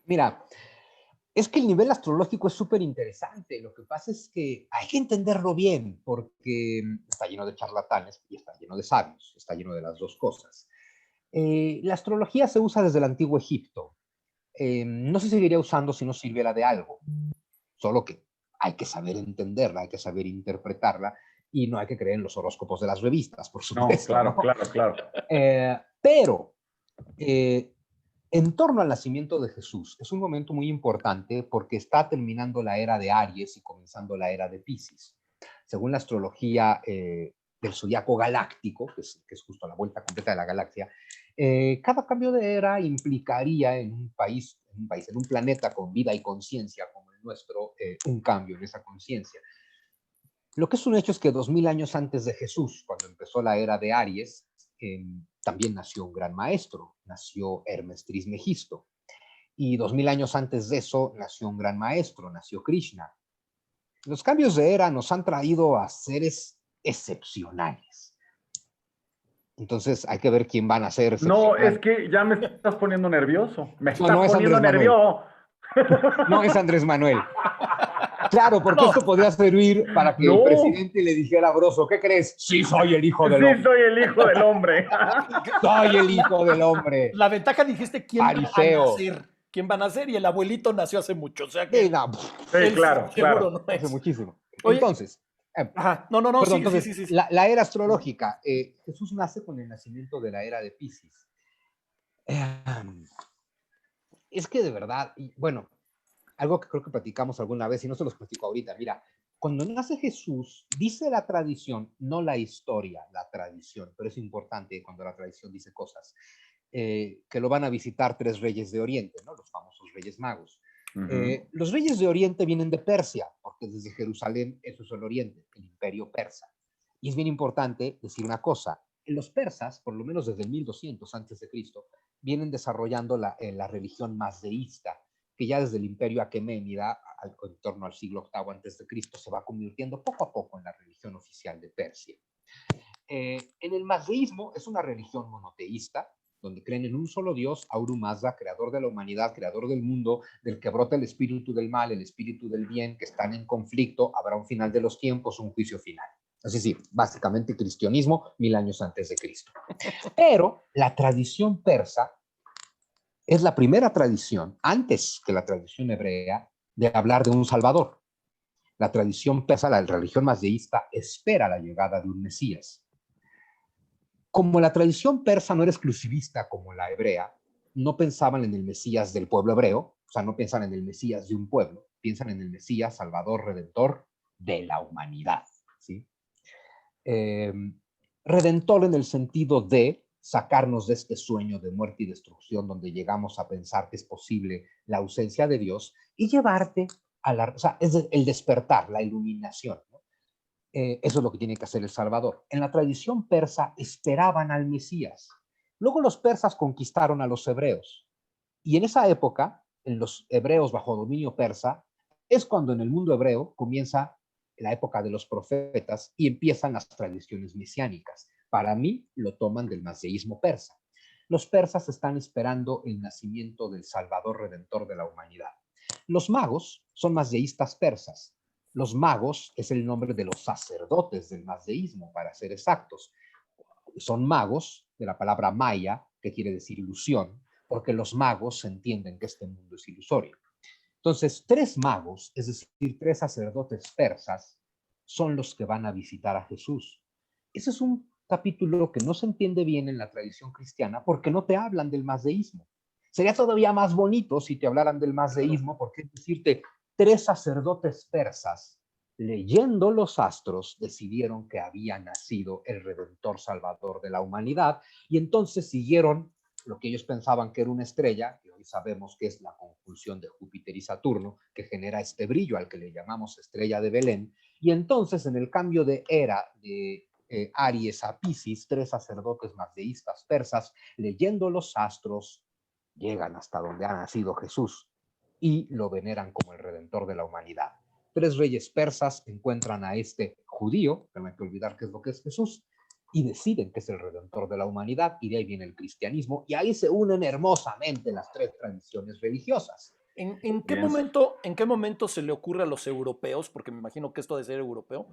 Mira, es que el nivel astrológico es súper interesante. Lo que pasa es que hay que entenderlo bien, porque está lleno de charlatanes y está lleno de sabios, está lleno de las dos cosas. La astrología se usa desde el antiguo Egipto. No se seguiría usando si no sirviera de algo, solo que hay que saber entenderla, hay que saber interpretarla y no hay que creer en los horóscopos de las revistas, por No, supuesto, claro, ¿no? claro, claro. Pero en torno al nacimiento de Jesús es un momento muy importante porque está terminando la era de Aries y comenzando la era de Piscis. Según la astrología del zodiaco galáctico, que es justo la vuelta completa de la galaxia, cada cambio de era implicaría en un país, en un planeta con vida y conciencia como el nuestro, un cambio en esa conciencia. Lo que es un hecho es que 2000 años antes de Jesús, cuando empezó la era de Aries, también nació un gran maestro, nació Hermes Trismegisto. Y 2000 años antes de eso nació un gran maestro, nació Krishna. Los cambios de era nos han traído a seres excepcionales. Entonces hay que ver quién van a ser No, es excepcional. que ya me estás poniendo nervioso. Me No, estás no es poniendo Andrés Manuel. nervioso. No es Andrés Manuel. Claro, porque No, esto podría servir para que el No, presidente le dijera a Broso, ¿qué crees? Sí, soy el hijo del sí hombre. soy el hijo del hombre. Soy el hijo del hombre. la ventaja dijiste quién va a Fariseo. nacer. ¿Quién va a nacer? Y el abuelito nació hace mucho. O sea Sí, que no, Sí, él claro, seguro claro. no hace es. muchísimo. Oye, Entonces, ajá, no, perdón, sí, sí, entonces, sí, sí. la era astrológica, Jesús nace con el nacimiento de la era de Piscis. Es que de verdad, y bueno, algo que creo que platicamos alguna vez y no se los platico ahorita, mira, cuando nace Jesús, dice la tradición, no la historia, la tradición, pero es importante cuando la tradición dice cosas, que lo van a visitar tres reyes de Oriente, ¿no? Los famosos reyes magos. Ujú. Los reyes de Oriente vienen de Persia, porque desde Jerusalén eso es el Oriente, el imperio persa. Y es bien importante decir una cosa, los persas, por lo menos desde el 1200 antes de Cristo, vienen desarrollando la religión mazdeísta, que ya desde el imperio aqueménida, en torno al siglo VIII antes de Cristo, se va convirtiendo poco a poco en la religión oficial de Persia. En el mazdeísmo es una religión monoteísta, donde creen en un solo Dios, Ahura Mazda, creador de la humanidad, creador del mundo, del que brota el espíritu del mal, el espíritu del bien, que están en conflicto, habrá un final de los tiempos, un juicio final. Es decir, básicamente cristianismo 1000 años antes de Cristo. Pero la tradición persa es la primera tradición, antes que la tradición hebrea, de hablar de un Salvador. La tradición persa, la religión mazdeísta, espera la llegada de un Mesías. Como la tradición persa no era exclusivista como la hebrea, no pensaban en el Mesías del pueblo hebreo, o sea, no piensan en el Mesías de un pueblo, piensan en el Mesías, Salvador, Redentor de la humanidad, ¿sí? Redentor en el sentido de sacarnos de este sueño de muerte y destrucción donde llegamos a pensar que es posible la ausencia de Dios y llevarte a la... O sea, es el despertar, la iluminación, ¿no? Eso es lo que tiene que hacer el Salvador. En la tradición persa esperaban al Mesías. Luego los persas conquistaron a los hebreos. Y en esa época, en los hebreos bajo dominio persa, es cuando en el mundo hebreo comienza la época de los profetas y empiezan las tradiciones mesiánicas. Para mí, lo toman del mazdeísmo persa. Los persas están esperando el nacimiento del Salvador Redentor de la humanidad. Los magos son mazdeístas persas. Los magos es el nombre de los sacerdotes del mazdeísmo, para ser exactos. Son magos, de la palabra maya, que quiere decir ilusión, porque los magos entienden que este mundo es ilusorio. Entonces, 3 magos, es decir, 3 sacerdotes persas, son los que van a visitar a Jesús. Ese es un capítulo que no se entiende bien en la tradición cristiana porque no te hablan del mazdeísmo. Sería todavía más bonito si te hablaran del mazdeísmo, porque es decirte, 3 sacerdotes persas, leyendo los astros, decidieron que había nacido el Redentor Salvador de la humanidad y entonces siguieron lo que ellos pensaban que era una estrella, que hoy sabemos que es la conjunción de Júpiter y Saturno, que genera este brillo al que le llamamos estrella de Belén, y entonces en el cambio de era de Aries a Piscis, 3 sacerdotes mazdeístas persas, leyendo los astros, llegan hasta donde ha nacido Jesús y lo veneran como el Redentor de la humanidad. 3 reyes persas encuentran a este judío, no hay que olvidar qué es lo que es Jesús, y deciden que es el Redentor de la humanidad, y de ahí viene el cristianismo, y ahí se unen hermosamente las 3 tradiciones religiosas. ¿En qué momento se le ocurre a los europeos, porque me imagino que esto de ser europeo,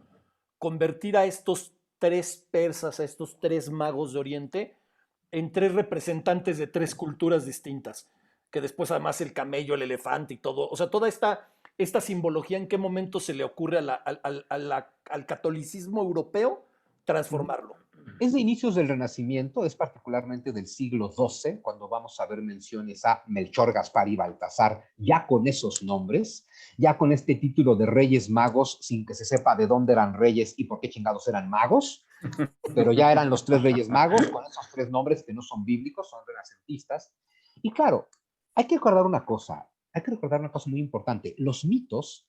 convertir a estos 3 persas, a estos 3 magos de Oriente, en 3 representantes de 3 culturas distintas? Que después además el camello, el elefante y todo, o sea, toda esta simbología, ¿en qué momento se le ocurre al catolicismo europeo transformarlo? Es de inicios del Renacimiento, es particularmente del siglo XII, cuando vamos a ver menciones a Melchor, Gaspar y Baltasar, ya con esos nombres, ya con este título de reyes magos, sin que se sepa de dónde eran reyes y por qué chingados eran magos, pero ya eran los 3 reyes magos, con esos 3 nombres que no son bíblicos, son renacentistas. Y claro, hay que recordar una cosa muy importante, los mitos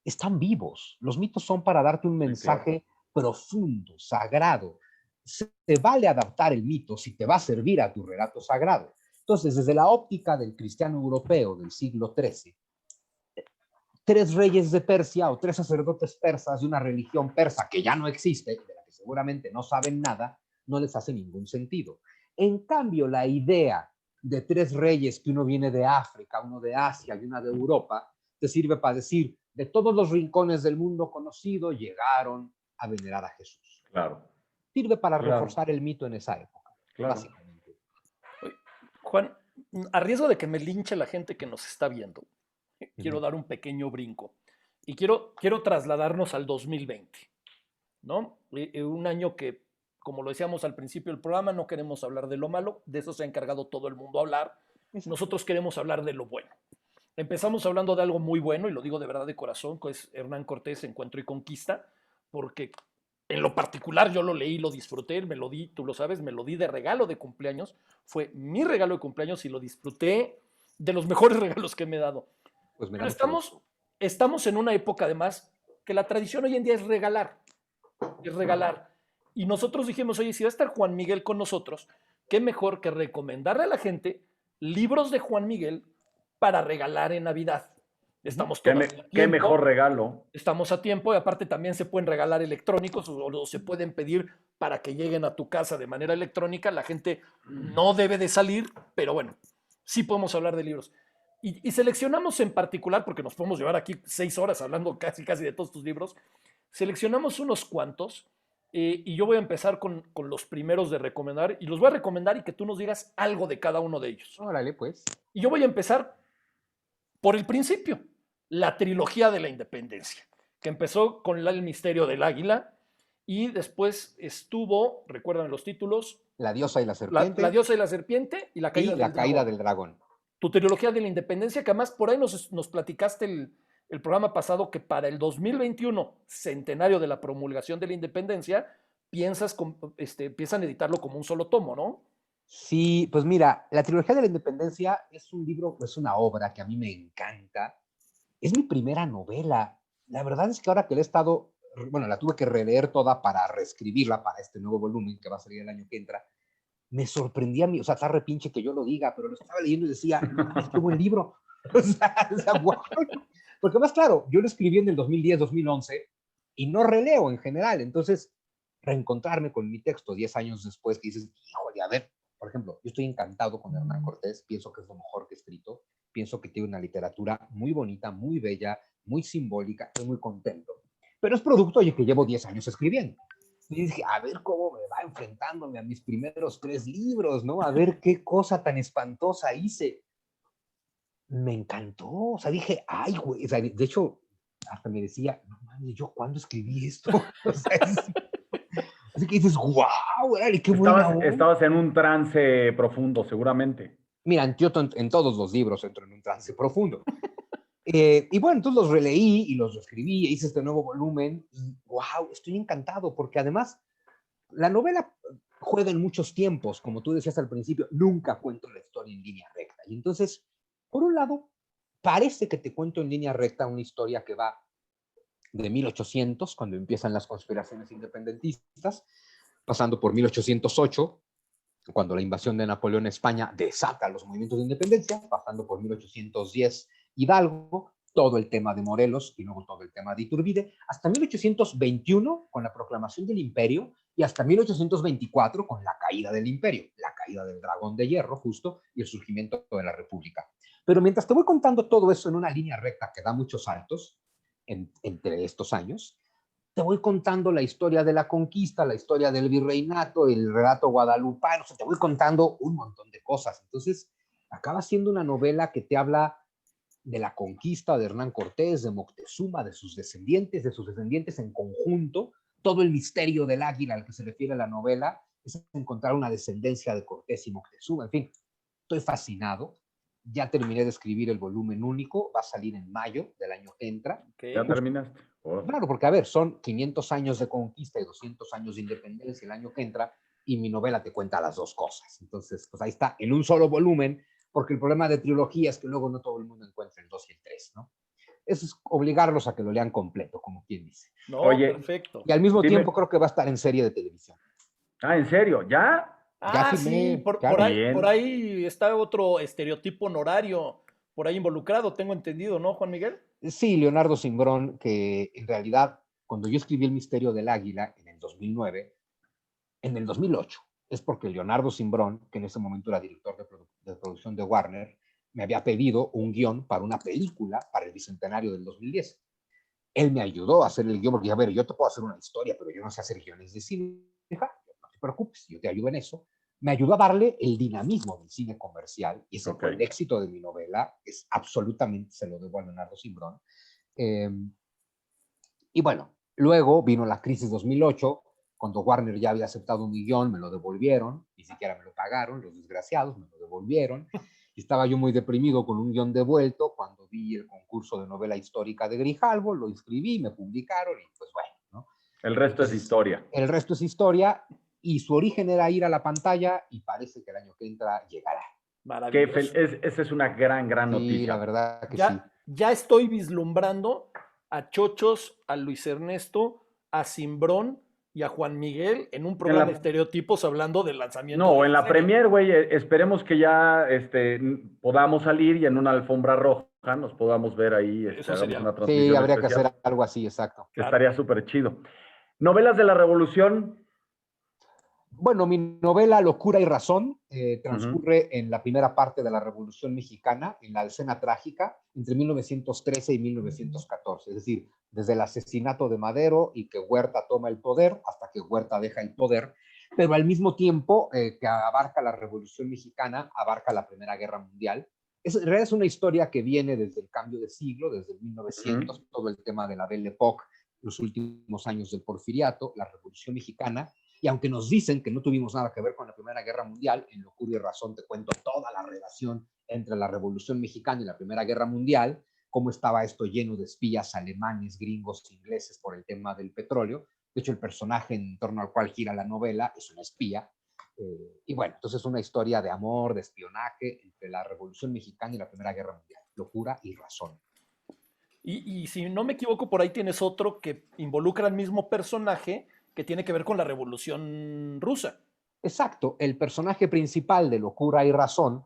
están vivos, los mitos son para darte un mensaje profundo, sagrado. Se vale adaptar el mito si te va a servir a tu relato sagrado. Entonces, desde la óptica del cristiano europeo del siglo XIII, 3 reyes de Persia o 3 sacerdotes persas de una religión persa que ya no existe, de la que seguramente no saben nada, no les hace ningún sentido. En cambio, la idea de 3 reyes, que uno viene de África, uno de Asia y una de Europa, te sirve para decir, de todos los rincones del mundo conocido, llegaron a venerar a Jesús. Claro. Sirve para reforzar el mito en esa época, básicamente. Juan, a riesgo de que me linche la gente que nos está viendo, quiero dar un pequeño brinco y quiero trasladarnos al 2020, ¿no? Un año que, como lo decíamos al principio del programa, no queremos hablar de lo malo, de eso se ha encargado todo el mundo a hablar. Nosotros queremos hablar de lo bueno. Empezamos hablando de algo muy bueno, y lo digo de verdad de corazón, que es Hernán Cortés, Encuentro y Conquista, porque en lo particular yo lo leí, lo disfruté, me lo di, tú lo sabes, me lo di de regalo de cumpleaños, fue mi regalo de cumpleaños y lo disfruté de los mejores regalos que me he dado. Pues pero estamos en una época además que la tradición hoy en día es regalar, es regalar. Y nosotros dijimos, oye, si va a estar Juan Miguel con nosotros, qué mejor que recomendarle a la gente libros de Juan Miguel para regalar en Navidad. Estamos Qué, todavía a qué tiempo. mejor regalo. Estamos a tiempo y aparte también se pueden regalar electrónicos o se pueden pedir para que lleguen a tu casa de manera electrónica. La gente no debe de salir, pero bueno, sí podemos hablar de libros. Y seleccionamos en particular, porque nos podemos llevar aquí 6 horas hablando casi de todos tus libros, seleccionamos unos cuantos y yo voy a empezar con los primeros de recomendar y los voy a recomendar y que tú nos digas algo de cada uno de ellos. Órale, pues. Y yo voy a empezar por el principio, la trilogía de la independencia, que empezó con El misterio del águila y después estuvo, recuerdan los títulos, La diosa y la serpiente. La diosa y la serpiente y La caída, y la caída del dragón. Tu trilogía de la independencia, que además por ahí nos platicaste el programa pasado que para el 2021, centenario de la promulgación de la independencia, piensan editarlo como un solo tomo, ¿no? Sí, pues mira, la trilogía de la independencia es un libro, es una obra que a mí me encanta. Es mi primera novela. La verdad es que ahora que la he estado, bueno, la tuve que releer toda para reescribirla para este nuevo volumen que va a salir el año que entra. Me sorprendía a mí, o sea, está repinche que yo lo diga, pero lo estaba leyendo y decía, no, qué buen libro. O sea, wow. Porque más claro, yo lo escribí en el 2010, 2011 y no releo en general. Entonces, reencontrarme con mi texto 10 años después, que dices, híjole, a ver, por ejemplo, yo estoy encantado con Hernán Cortés, pienso que es lo mejor que he escrito, pienso que tiene una literatura muy bonita, muy bella, muy simbólica, estoy muy contento. Pero es producto de que llevo 10 años escribiendo. Y dije, a ver cómo me va enfrentándome a mis primeros 3 libros, ¿no? A ver qué cosa tan espantosa hice. Me encantó, o sea, dije, ay, güey, o sea, de hecho, hasta me decía, no mames, ¿yo cuándo escribí esto? O sea, así que dices, wow, qué buena onda. Estabas en un trance profundo, seguramente. Mira, yo en todos los libros entro en un trance profundo. Y bueno, entonces los releí y los reescribí, hice este nuevo volumen y wow, estoy encantado porque además la novela juega en muchos tiempos, como tú decías al principio, nunca cuento la historia en línea recta. Y entonces, por un lado, parece que te cuento en línea recta una historia que va de 1800, cuando empiezan las conspiraciones independentistas, pasando por 1808, cuando la invasión de Napoleón a España desata los movimientos de independencia, pasando por 1810 Hidalgo, todo el tema de Morelos y luego todo el tema de Iturbide, hasta 1821 con la proclamación del imperio y hasta 1824 con la caída del imperio, la caída del dragón de hierro justo y el surgimiento de la república. Pero mientras te voy contando todo eso en una línea recta que da muchos saltos entre estos años, te voy contando la historia de la conquista, la historia del virreinato, el relato guadalupano, o sea, te voy contando un montón de cosas. Entonces, acaba siendo una novela que te habla de la conquista de Hernán Cortés, de Moctezuma, de sus descendientes en conjunto. Todo el misterio del águila al que se refiere la novela es encontrar una descendencia de Cortés y Moctezuma. En fin, estoy fascinado. Ya terminé de escribir el volumen único, va a salir en mayo del año que entra. Okay. ¿Ya terminaste? Claro, porque a ver, son 500 años de conquista y 200 años de independencia el año que entra, y mi novela te cuenta las dos cosas. Entonces, pues ahí está, en un solo volumen, porque el problema de trilogía es que luego no todo el mundo encuentra el 2 y el 3, ¿no? Eso es obligarlos a que lo lean completo, como quien dice. No, oye, perfecto. Y al mismo tiempo creo que va a estar en serie de televisión. Ah, ¿en serio? ¿Ya? Ya firmé, sí, por ahí está otro estereotipo honorario por ahí involucrado, tengo entendido, ¿no, Juan Miguel? Sí, Leonardo Simbrón, que en realidad, cuando yo escribí El misterio del águila en el 2009, en el 2008, es porque Leonardo Simbrón, que en ese momento era director de producción de Warner, me había pedido un guión para una película para el bicentenario del 2010. Él me ayudó a hacer el guión, porque a ver, yo te puedo hacer una historia, pero yo no sé hacer guiones de cine. No te preocupes, yo te ayudo en eso. Me ayudó a darle el dinamismo del cine comercial, y ese fue el éxito de mi novela. Es absolutamente, se lo debo a Leonardo Simbrón. Y bueno, luego vino la crisis 2008, cuando Warner ya había aceptado un guión, me lo devolvieron, ni siquiera me lo pagaron, los desgraciados me lo devolvieron. Y estaba yo muy deprimido con un guión devuelto cuando vi el concurso de novela histórica de Grijalvo, lo inscribí, me publicaron y pues bueno, ¿no? El resto es historia. El resto es historia, y su origen era ir a la pantalla, y parece que el año que entra llegará. Maravilloso. Esa es una gran noticia. Sí, la verdad que ya, sí. Ya estoy vislumbrando a Chochos, a Luis Ernesto, a Simbrón y a Juan Miguel en un programa de estereotipos hablando del lanzamiento. No, en la premier, güey, esperemos que ya podamos salir y en una alfombra roja nos podamos ver ahí, Eso hagamos sería, una Sí, transmisión habría que especial, hacer algo así, exacto. que claro. estaría súper chido. Novelas de la Revolución. Bueno, mi novela Locura y Razón Ujú. transcurre en la primera parte de la Revolución Mexicana, en la escena trágica, entre 1913 y 1914. Es decir, desde el asesinato de Madero y que Huerta toma el poder hasta que Huerta deja el poder, pero al mismo tiempo que abarca la Revolución Mexicana, abarca la Primera Guerra Mundial. En realidad es una historia que viene desde el cambio de siglo, desde el 1900, Ujú. todo el tema de la Belle Époque, los últimos años del Porfiriato, la Revolución Mexicana. Y aunque nos dicen que no tuvimos nada que ver con la Primera Guerra Mundial, en Locura y Razón te cuento toda la relación entre la Revolución Mexicana y la Primera Guerra Mundial, cómo estaba esto lleno de espías alemanes, gringos, ingleses por el tema del petróleo. De hecho, el personaje en torno al cual gira la novela es un espía. Y bueno, entonces es una historia de amor, de espionaje entre la Revolución Mexicana y la Primera Guerra Mundial. Locura y Razón. Y si no me equivoco, por ahí tienes otro que involucra al mismo personaje que tiene que ver con la Revolución Rusa. Exacto, el personaje principal de Locura y Razón,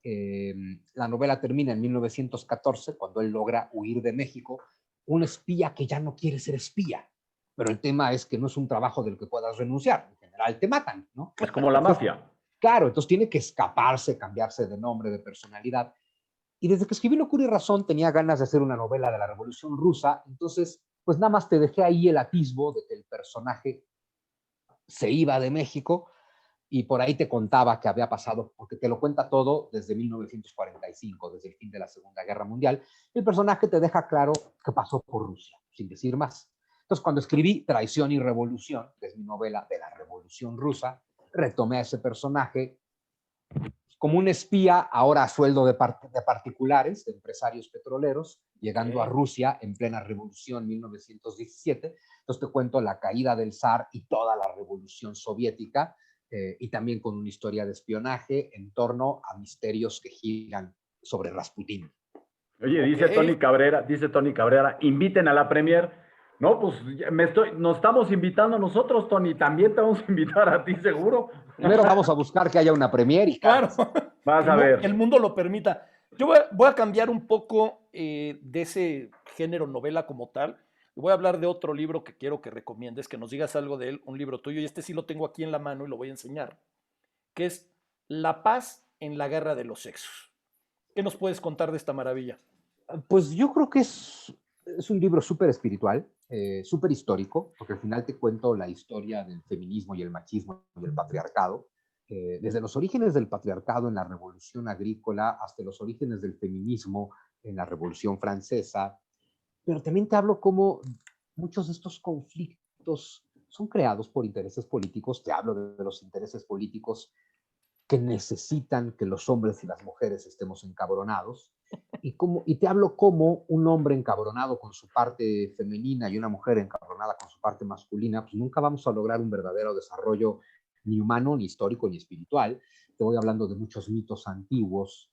la novela termina en 1914, cuando él logra huir de México, un espía que ya no quiere ser espía, pero el tema es que no es un trabajo del que puedas renunciar, en general te matan, ¿no? Es como la Entonces, mafia. claro, entonces tiene que escaparse, cambiarse de nombre, de personalidad, y desde que escribí Locura y Razón tenía ganas de hacer una novela de la Revolución Rusa, entonces pues nada más te dejé ahí el atisbo de que el personaje se iba de México, y por ahí te contaba que había pasado, porque te lo cuenta todo desde 1945, desde el fin de la Segunda Guerra Mundial. El personaje te deja claro que pasó por Rusia, sin decir más. Entonces, cuando escribí Traición y Revolución, que es mi novela de la Revolución Rusa, retomé a ese personaje como un espía, ahora a sueldo de particulares, de empresarios petroleros, llegando a Okay. Rusia en plena revolución 1917. Entonces te cuento la caída del zar y toda la revolución soviética, y también con una historia de espionaje en torno a misterios que giran sobre Rasputín. Oye, Ok. Dice Tony Cabrera, inviten a la premier. No, pues nos estamos invitando nosotros, Tony. También te vamos a invitar a ti, seguro. Primero vamos a buscar que haya una premier y Claro, cálmese. Vas a que el ver. mundo lo permita. Yo voy a cambiar un poco de ese género novela como tal. Y voy a hablar de otro libro que quiero que recomiendes, que nos digas algo de él, un libro tuyo, y este sí lo tengo aquí en la mano y lo voy a enseñar, que es La paz en la guerra de los sexos. ¿Qué nos puedes contar de esta maravilla? Pues yo creo que es un libro súper espiritual, súper histórico, porque al final te cuento la historia del feminismo y el machismo y el patriarcado, desde los orígenes del patriarcado en la Revolución Agrícola hasta los orígenes del feminismo en la Revolución Francesa, pero también te hablo cómo muchos de estos conflictos son creados por intereses políticos, te hablo de los intereses políticos que necesitan que los hombres y las mujeres estemos encabronados. Y te hablo como un hombre encabronado con su parte femenina y una mujer encabronada con su parte masculina, pues nunca vamos a lograr un verdadero desarrollo ni humano, ni histórico, ni espiritual. Te voy hablando de muchos mitos antiguos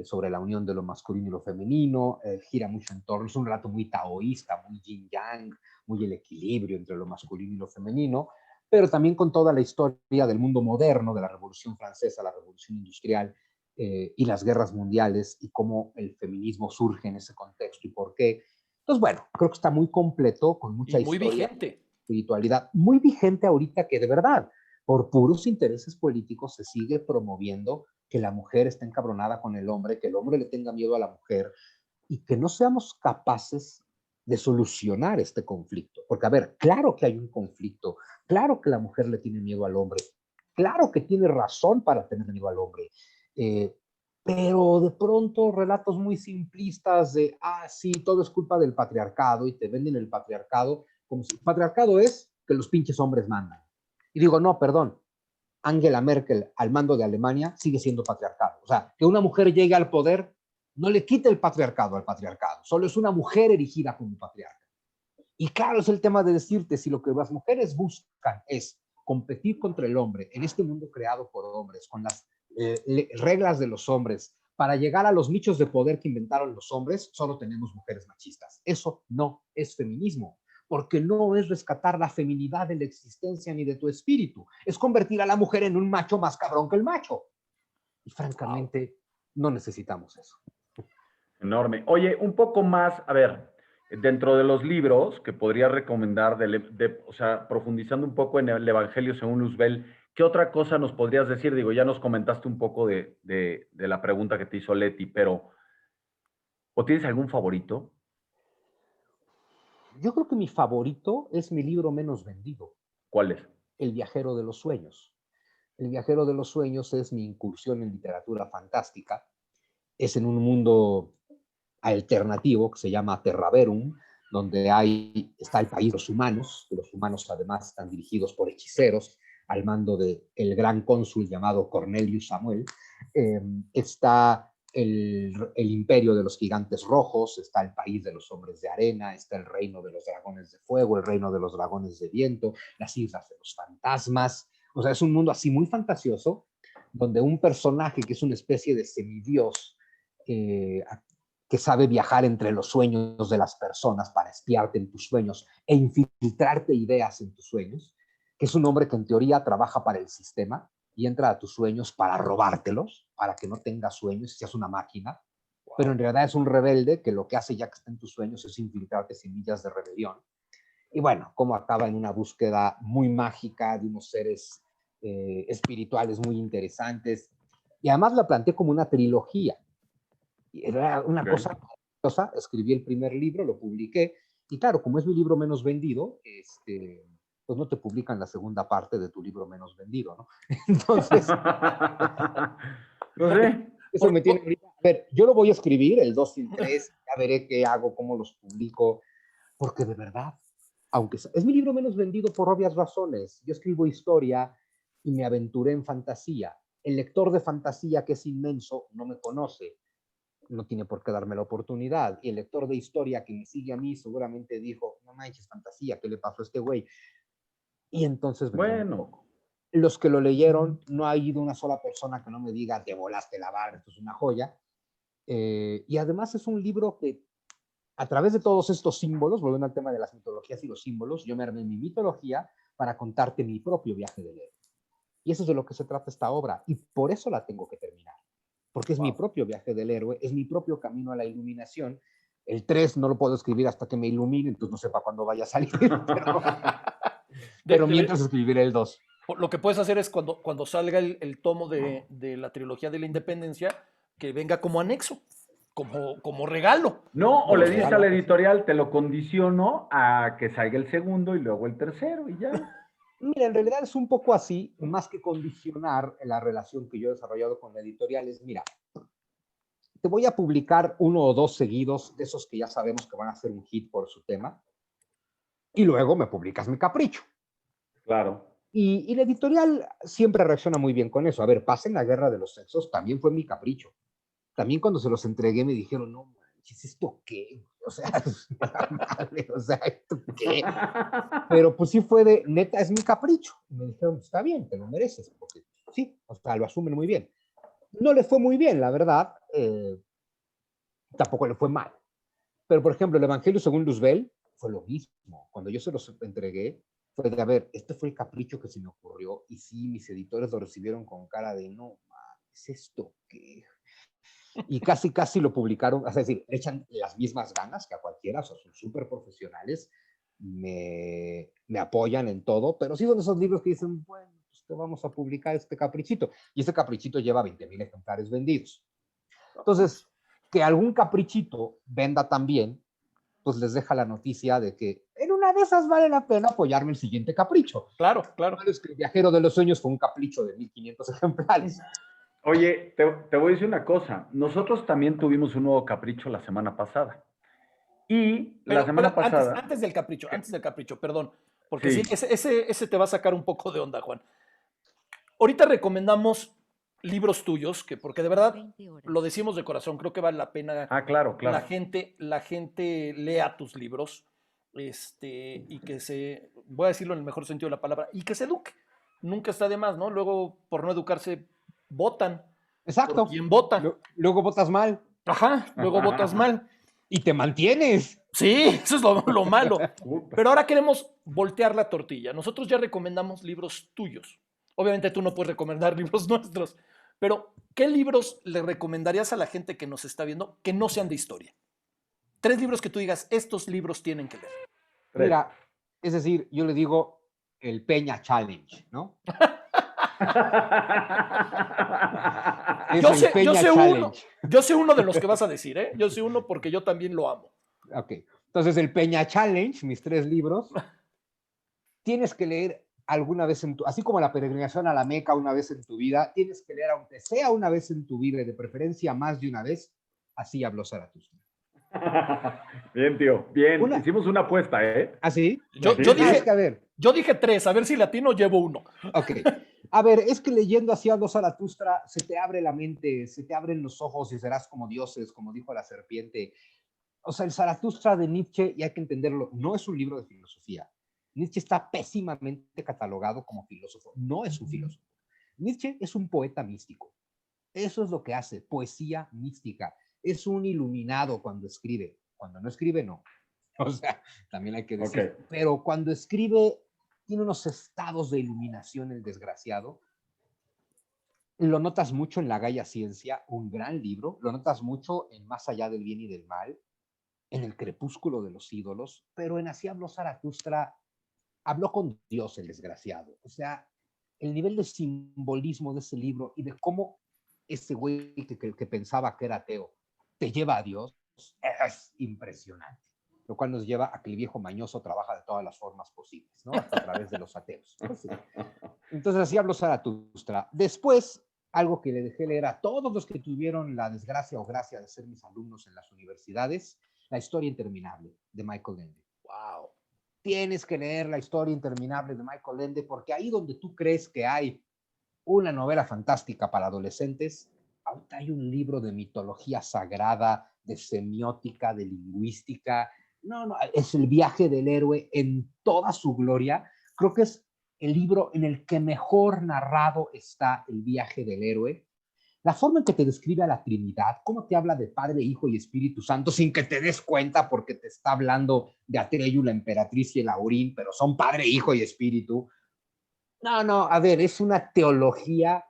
sobre la unión de lo masculino y lo femenino, gira mucho en torno, es un relato muy taoísta, muy yin-yang, muy el equilibrio entre lo masculino y lo femenino, pero también con toda la historia del mundo moderno, de la Revolución Francesa, la Revolución Industrial y las guerras mundiales y cómo el feminismo surge en ese contexto y por qué. Entonces, bueno, creo que está muy completo, con Y mucha muy historia, vigente. espiritualidad, muy vigente ahorita que de verdad, por puros intereses políticos, se sigue promoviendo que la mujer esté encabronada con el hombre, que el hombre le tenga miedo a la mujer y que no seamos capaces de solucionar este conflicto. Porque, a ver, claro que hay un conflicto, claro que la mujer le tiene miedo al hombre, claro que tiene razón para tener miedo al hombre, eh, pero de pronto relatos muy simplistas de, sí, todo es culpa del patriarcado y te venden el patriarcado como si el patriarcado es que los pinches hombres mandan. Y digo, no, perdón, Angela Merkel al mando de Alemania sigue siendo patriarcado. O sea, que una mujer llegue al poder no le quita el patriarcado al patriarcado, solo es una mujer erigida como patriarca. Y claro, es el tema de decirte, si lo que las mujeres buscan es competir contra el hombre en este mundo creado por hombres, con las reglas de los hombres, para llegar a los nichos de poder que inventaron los hombres, solo tenemos mujeres machistas. Eso no es feminismo, porque no es rescatar la feminidad de la existencia ni de tu espíritu, es convertir a la mujer en un macho más cabrón que el macho. Y Wow. francamente, no necesitamos eso. Enorme. Oye, un poco más, a ver, dentro de los libros que podría recomendar, o sea, profundizando un poco en el Evangelio según Luzbel, ¿qué otra cosa nos podrías decir? Digo, ya nos comentaste un poco de la pregunta que te hizo Leti, pero ¿o tienes algún favorito? Yo creo que mi favorito es mi libro menos vendido, ¿Cuál es? El viajero de los sueños. El viajero de los sueños es mi incursión en literatura fantástica. Es en un mundo alternativo que se llama Terraverum, donde está el país de los humanos, que los humanos además están dirigidos por hechiceros, al mando del gran cónsul llamado Cornelius Samuel. Está el imperio de los gigantes rojos, está el país de los hombres de arena, está el reino de los dragones de fuego, el reino de los dragones de viento, las islas de los fantasmas. O sea, es un mundo así muy fantasioso, donde un personaje que es una especie de semidios, que sabe viajar entre los sueños de las personas para espiarte en tus sueños e infiltrarte ideas en tus sueños, que es un hombre que en teoría trabaja para el sistema y entra a tus sueños para robártelos, para que no tengas sueños y seas una máquina, pero en realidad es un rebelde que lo que hace ya que está en tus sueños es infiltrarte semillas de rebelión. Y bueno, cómo acaba en una búsqueda muy mágica de unos seres espirituales muy interesantes. Y además la planteé como una trilogía. Era una cosa maravillosa. Escribí el primer libro, lo publiqué, y claro, como es mi libro menos vendido, pues no te publican la segunda parte de tu libro menos vendido, ¿no? Entonces, No sé. eso me tiene ahorita. A ver, yo lo voy a escribir, el 2 y el 3, ya veré qué hago, cómo los publico, porque de verdad, aunque es mi libro menos vendido por obvias razones, yo escribo historia y me aventuré en fantasía. El lector de fantasía, que es inmenso, no me conoce, no tiene por qué darme la oportunidad. Y el lector de historia que me sigue a mí seguramente dijo, no manches, fantasía, ¿qué le pasó a este güey? Y entonces Bueno. los que lo leyeron, no ha ido una sola persona que no me diga, te volaste la barra, esto es una joya. Y además es un libro que, a través de todos estos símbolos, volviendo al tema de las mitologías y los símbolos, yo me armé mi mitología para contarte mi propio viaje del héroe. Y eso es de lo que se trata esta obra. Y por eso la tengo que terminar. Porque es mi propio viaje del héroe, es mi propio camino a la iluminación. El 3 no lo puedo escribir hasta que me ilumine, entonces no sé para cuándo vaya a salir. Pero mientras escribiré el 2. Lo que puedes hacer es cuando salga el tomo de la trilogía de la independencia, que venga como anexo, como regalo. No, o le dices a la editorial, te lo condiciono a que salga el segundo y luego el tercero y ya. Mira, en realidad es un poco así, más que condicionar la relación que yo he desarrollado con la editorial, es, mira, te voy a publicar 1 o 2 seguidos de esos que ya sabemos que van a ser un hit por su tema, y luego me publicas mi capricho. Claro. Y la editorial siempre reacciona muy bien con eso. A ver, Paz en la Guerra de los Sexos también fue mi capricho. También cuando se los entregué me dijeron, no manches, ¿esto qué? O sea, madre, o sea, ¿esto qué? Pero pues sí fue de, neta, es mi capricho. Y me dijeron, está bien, te lo mereces, porque sí, o sea, lo asumen muy bien. No le fue muy bien, la verdad, tampoco le fue mal. Pero, por ejemplo, el Evangelio según Luzbel fue lo mismo. Cuando yo se los entregué, fue de, a ver, este fue el capricho que se me ocurrió, y sí, mis editores lo recibieron con cara de, no, ¿es esto qué? Y casi lo publicaron, es decir, echan las mismas ganas que a cualquiera, o sea, son súper profesionales, me apoyan en todo, pero sí son esos libros que dicen, bueno, pues te vamos a publicar este caprichito, y este caprichito lleva 20,000 ejemplares vendidos. Entonces, que algún caprichito venda también, pues les deja la noticia de que en una de esas vale la pena apoyarme el siguiente capricho. Claro, claro. Es que el Viajero de los Sueños fue un capricho de 1,500 ejemplares. Oye, te voy a decir una cosa. Nosotros también tuvimos un nuevo capricho la semana pasada. Y la semana pasada... Antes del capricho, perdón. Porque sí, ese te va a sacar un poco de onda, Juan. Ahorita recomendamos libros tuyos, porque de verdad lo decimos de corazón, creo que vale la pena claro. la gente lea tus libros, y que voy a decirlo en el mejor sentido de la palabra, y que se eduque. Nunca está de más, ¿no? Luego, por no educarse, votan. Exacto. ¿Por quién vota? Luego votas mal. Ajá, luego votas mal. Y te mantienes. Sí, eso es lo malo. Pero ahora queremos voltear la tortilla. Nosotros ya recomendamos libros tuyos. Obviamente tú no puedes recomendar libros nuestros, Pero, ¿qué libros le recomendarías a la gente que nos está viendo que no sean de historia? 3 libros que tú digas, estos libros tienen que leer. Tres. Mira, es decir, yo le digo el Peña Challenge, ¿no? Es Yo el sé, Peña uno, Challenge. yo sé uno de los que vas a decir, ¿eh? Yo sé uno porque yo también lo amo. Ok. Entonces, el Peña Challenge, mis 3 libros, tienes que leer alguna vez así como la peregrinación a la Meca una vez en tu vida, tienes que leer, aunque sea una vez en tu vida, y de preferencia más de una vez, Así habló Zaratustra. Bien, tío, bien. Una, Hicimos una apuesta, ¿eh? ¿Ah, sí? Yo, Sí, yo, sí. Es dije, que a ver, yo dije 3, a ver si latino llevo uno. ok. A ver, es que leyendo Así habló Zaratustra se te abre la mente, se te abren los ojos y serás como dioses, como dijo la serpiente. O sea, el Zaratustra de Nietzsche, y hay que entenderlo, no es un libro de filosofía. Nietzsche está pésimamente catalogado como filósofo. No es un filósofo. Nietzsche es un poeta místico. Eso es lo que hace, poesía mística. Es un iluminado cuando escribe. Cuando no escribe, no. O sea, también hay que decir. Ok. Pero cuando escribe, tiene unos estados de iluminación el desgraciado. Lo notas mucho en La Gaia Ciencia, un gran libro. Lo notas mucho en Más allá del bien y del mal, en El crepúsculo de los ídolos. Pero en Así habló Zaratustra, habló con Dios el desgraciado. O sea, el nivel de simbolismo de ese libro y de cómo ese güey que pensaba que era ateo te lleva a Dios es impresionante. Lo cual nos lleva a que el viejo mañoso trabaja de todas las formas posibles, ¿no? Hasta a través de los ateos. Entonces, Así habló Zaratustra. Después, algo que le dejé leer a todos los que tuvieron la desgracia o gracia de ser mis alumnos en las universidades, La historia interminable, de Michael Ende. Wow. Tienes que leer La historia interminable de Michael Ende, porque ahí donde tú crees que hay una novela fantástica para adolescentes, ahorita hay un libro de mitología sagrada, de semiótica, de lingüística. No, es el viaje del héroe en toda su gloria. Creo que es el libro en el que mejor narrado está el viaje del héroe. La forma en que te describe a la Trinidad, cómo te habla de Padre, Hijo y Espíritu Santo sin que te des cuenta porque te está hablando de Atreyu, la emperatriz y el Aurín, pero son Padre, Hijo y Espíritu. No, a ver, es una teología,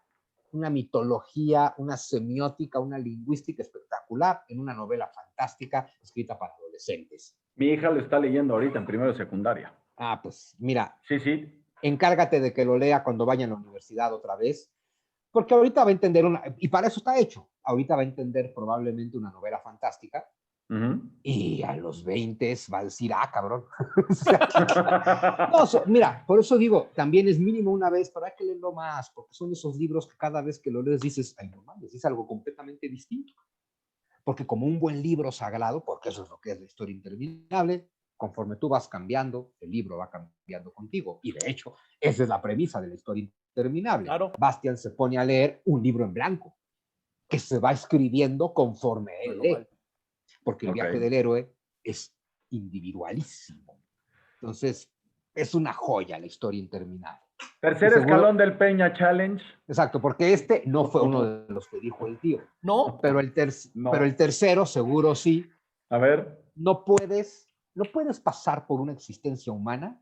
una mitología, una semiótica, una lingüística espectacular en una novela fantástica escrita para adolescentes. Mi hija lo está leyendo ahorita en primero de secundaria. Ah, pues mira, Sí, sí. encárgate de que lo lea cuando vaya a la universidad otra vez, porque ahorita va a entender y para eso está hecho, ahorita va a entender probablemente una novela fantástica, y a los 20 va a decir, ah, cabrón. O sea, no, mira, por eso digo, también es mínimo una vez, pero hay que leerlo más, porque son esos libros que cada vez que lo lees dices, ay, no mames, dice algo completamente distinto. Porque como un buen libro sagrado, porque eso es lo que es La historia interminable, conforme tú vas cambiando, el libro va cambiando contigo. Y de hecho, esa es la premisa de La historia interminable. Claro. Bastian se pone a leer un libro en blanco, que se va escribiendo conforme él lee. Porque el viaje del héroe es individualísimo. Entonces, es una joya La historia interminable. Tercer escalón del Peña Challenge. Exacto, porque este no fue uno de los que dijo el tío. No. Pero el tercero, seguro sí. A ver. No puedes pasar por una existencia humana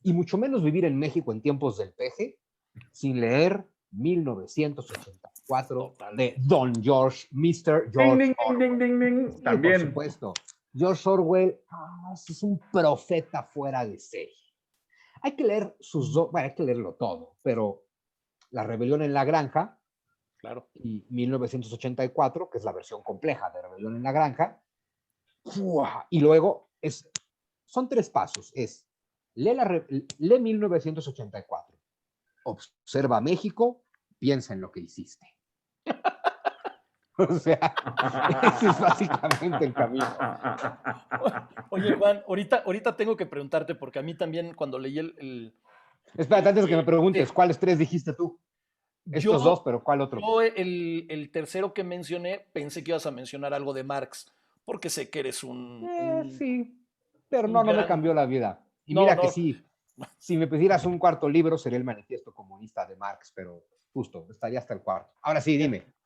y mucho menos vivir en México en tiempos del peje sin leer 1984 de Don George, Mr. George ding, Orwell. Ding, ding, ding. Sí, también. por supuesto. George Orwell es un profeta fuera de serie. Hay que leer hay que leerlo todo, pero La rebelión en la granja, claro, y 1984, que es la versión compleja de Rebelión en la granja, y luego son 3 pasos, lee 1984, observa México, piensa en lo que hiciste. O sea, ese es básicamente el camino. Oye, Juan, ahorita tengo que preguntarte, porque a mí también cuando leí Espérate, antes de que me preguntes, ¿cuáles 3 dijiste tú? Estos 2, pero ¿cuál otro? Yo el tercero que mencioné, pensé que ibas a mencionar algo de Marx, porque sé que eres sí, pero no me cambió la vida. Y no, mira no. que sí, si me pidieras un cuarto libro, sería el Manifiesto Comunista de Marx, pero justo, estaría hasta el cuarto. Ahora sí, dime.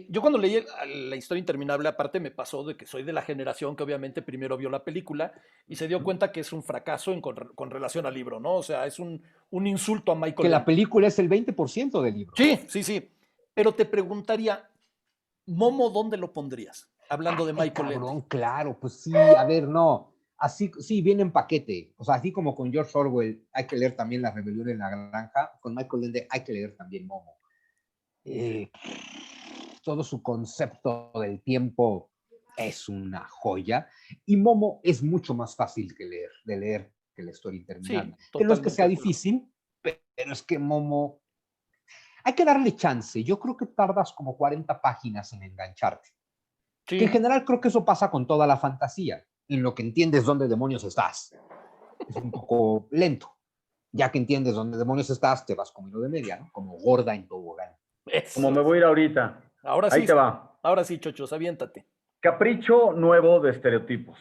Yo cuando leí La historia interminable, aparte me pasó de que soy de la generación que obviamente primero vio la película y se dio cuenta que es un fracaso con relación al libro, ¿no? O sea, es un insulto a Michael Que Ende. la película es el 20% del libro. Sí, sí, sí. Pero te preguntaría, Momo, ¿dónde lo pondrías? Hablando de Michael Ende. Cabrón, claro, pues sí, a ver, no. Así, sí, viene en paquete. O sea, así como con George Orwell hay que leer también La rebelión en la granja, con Michael Ende hay que leer también Momo. Todo su concepto del tiempo es una joya y Momo es mucho más fácil de leer que la historia interminable. Sí, Que no es que totalmente sea de acuerdo. difícil, pero es que Momo hay que darle chance. Yo creo que tardas como 40 páginas en engancharte. Que en Sí, general creo que eso pasa con toda la fantasía. En lo que entiendes dónde demonios estás. Es un poco lento. Ya que entiendes dónde demonios estás, te vas como hilo de media, ¿no? Como gorda en tobogán. Como eso. me voy a ir ahorita. Ahí te va. Ahora sí, chochos, aviéntate. Capricho nuevo de estereotipos.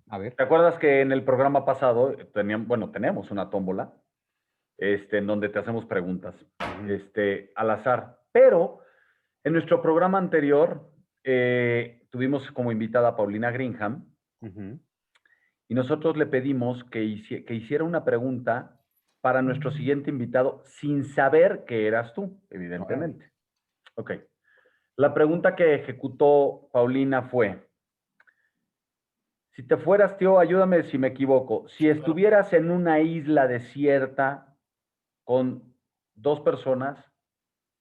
A ver. ¿Te acuerdas que en el programa pasado tenemos una tómbola en donde te hacemos preguntas al azar? Pero en nuestro programa anterior tuvimos como invitada a Paulina Greenham y nosotros le pedimos que hiciera una pregunta para nuestro siguiente invitado sin saber que eras tú, evidentemente. Ok. La pregunta que ejecutó Paulina fue, si te fueras, tío, ayúdame si me equivoco, si Claro. estuvieras en una isla desierta con dos personas,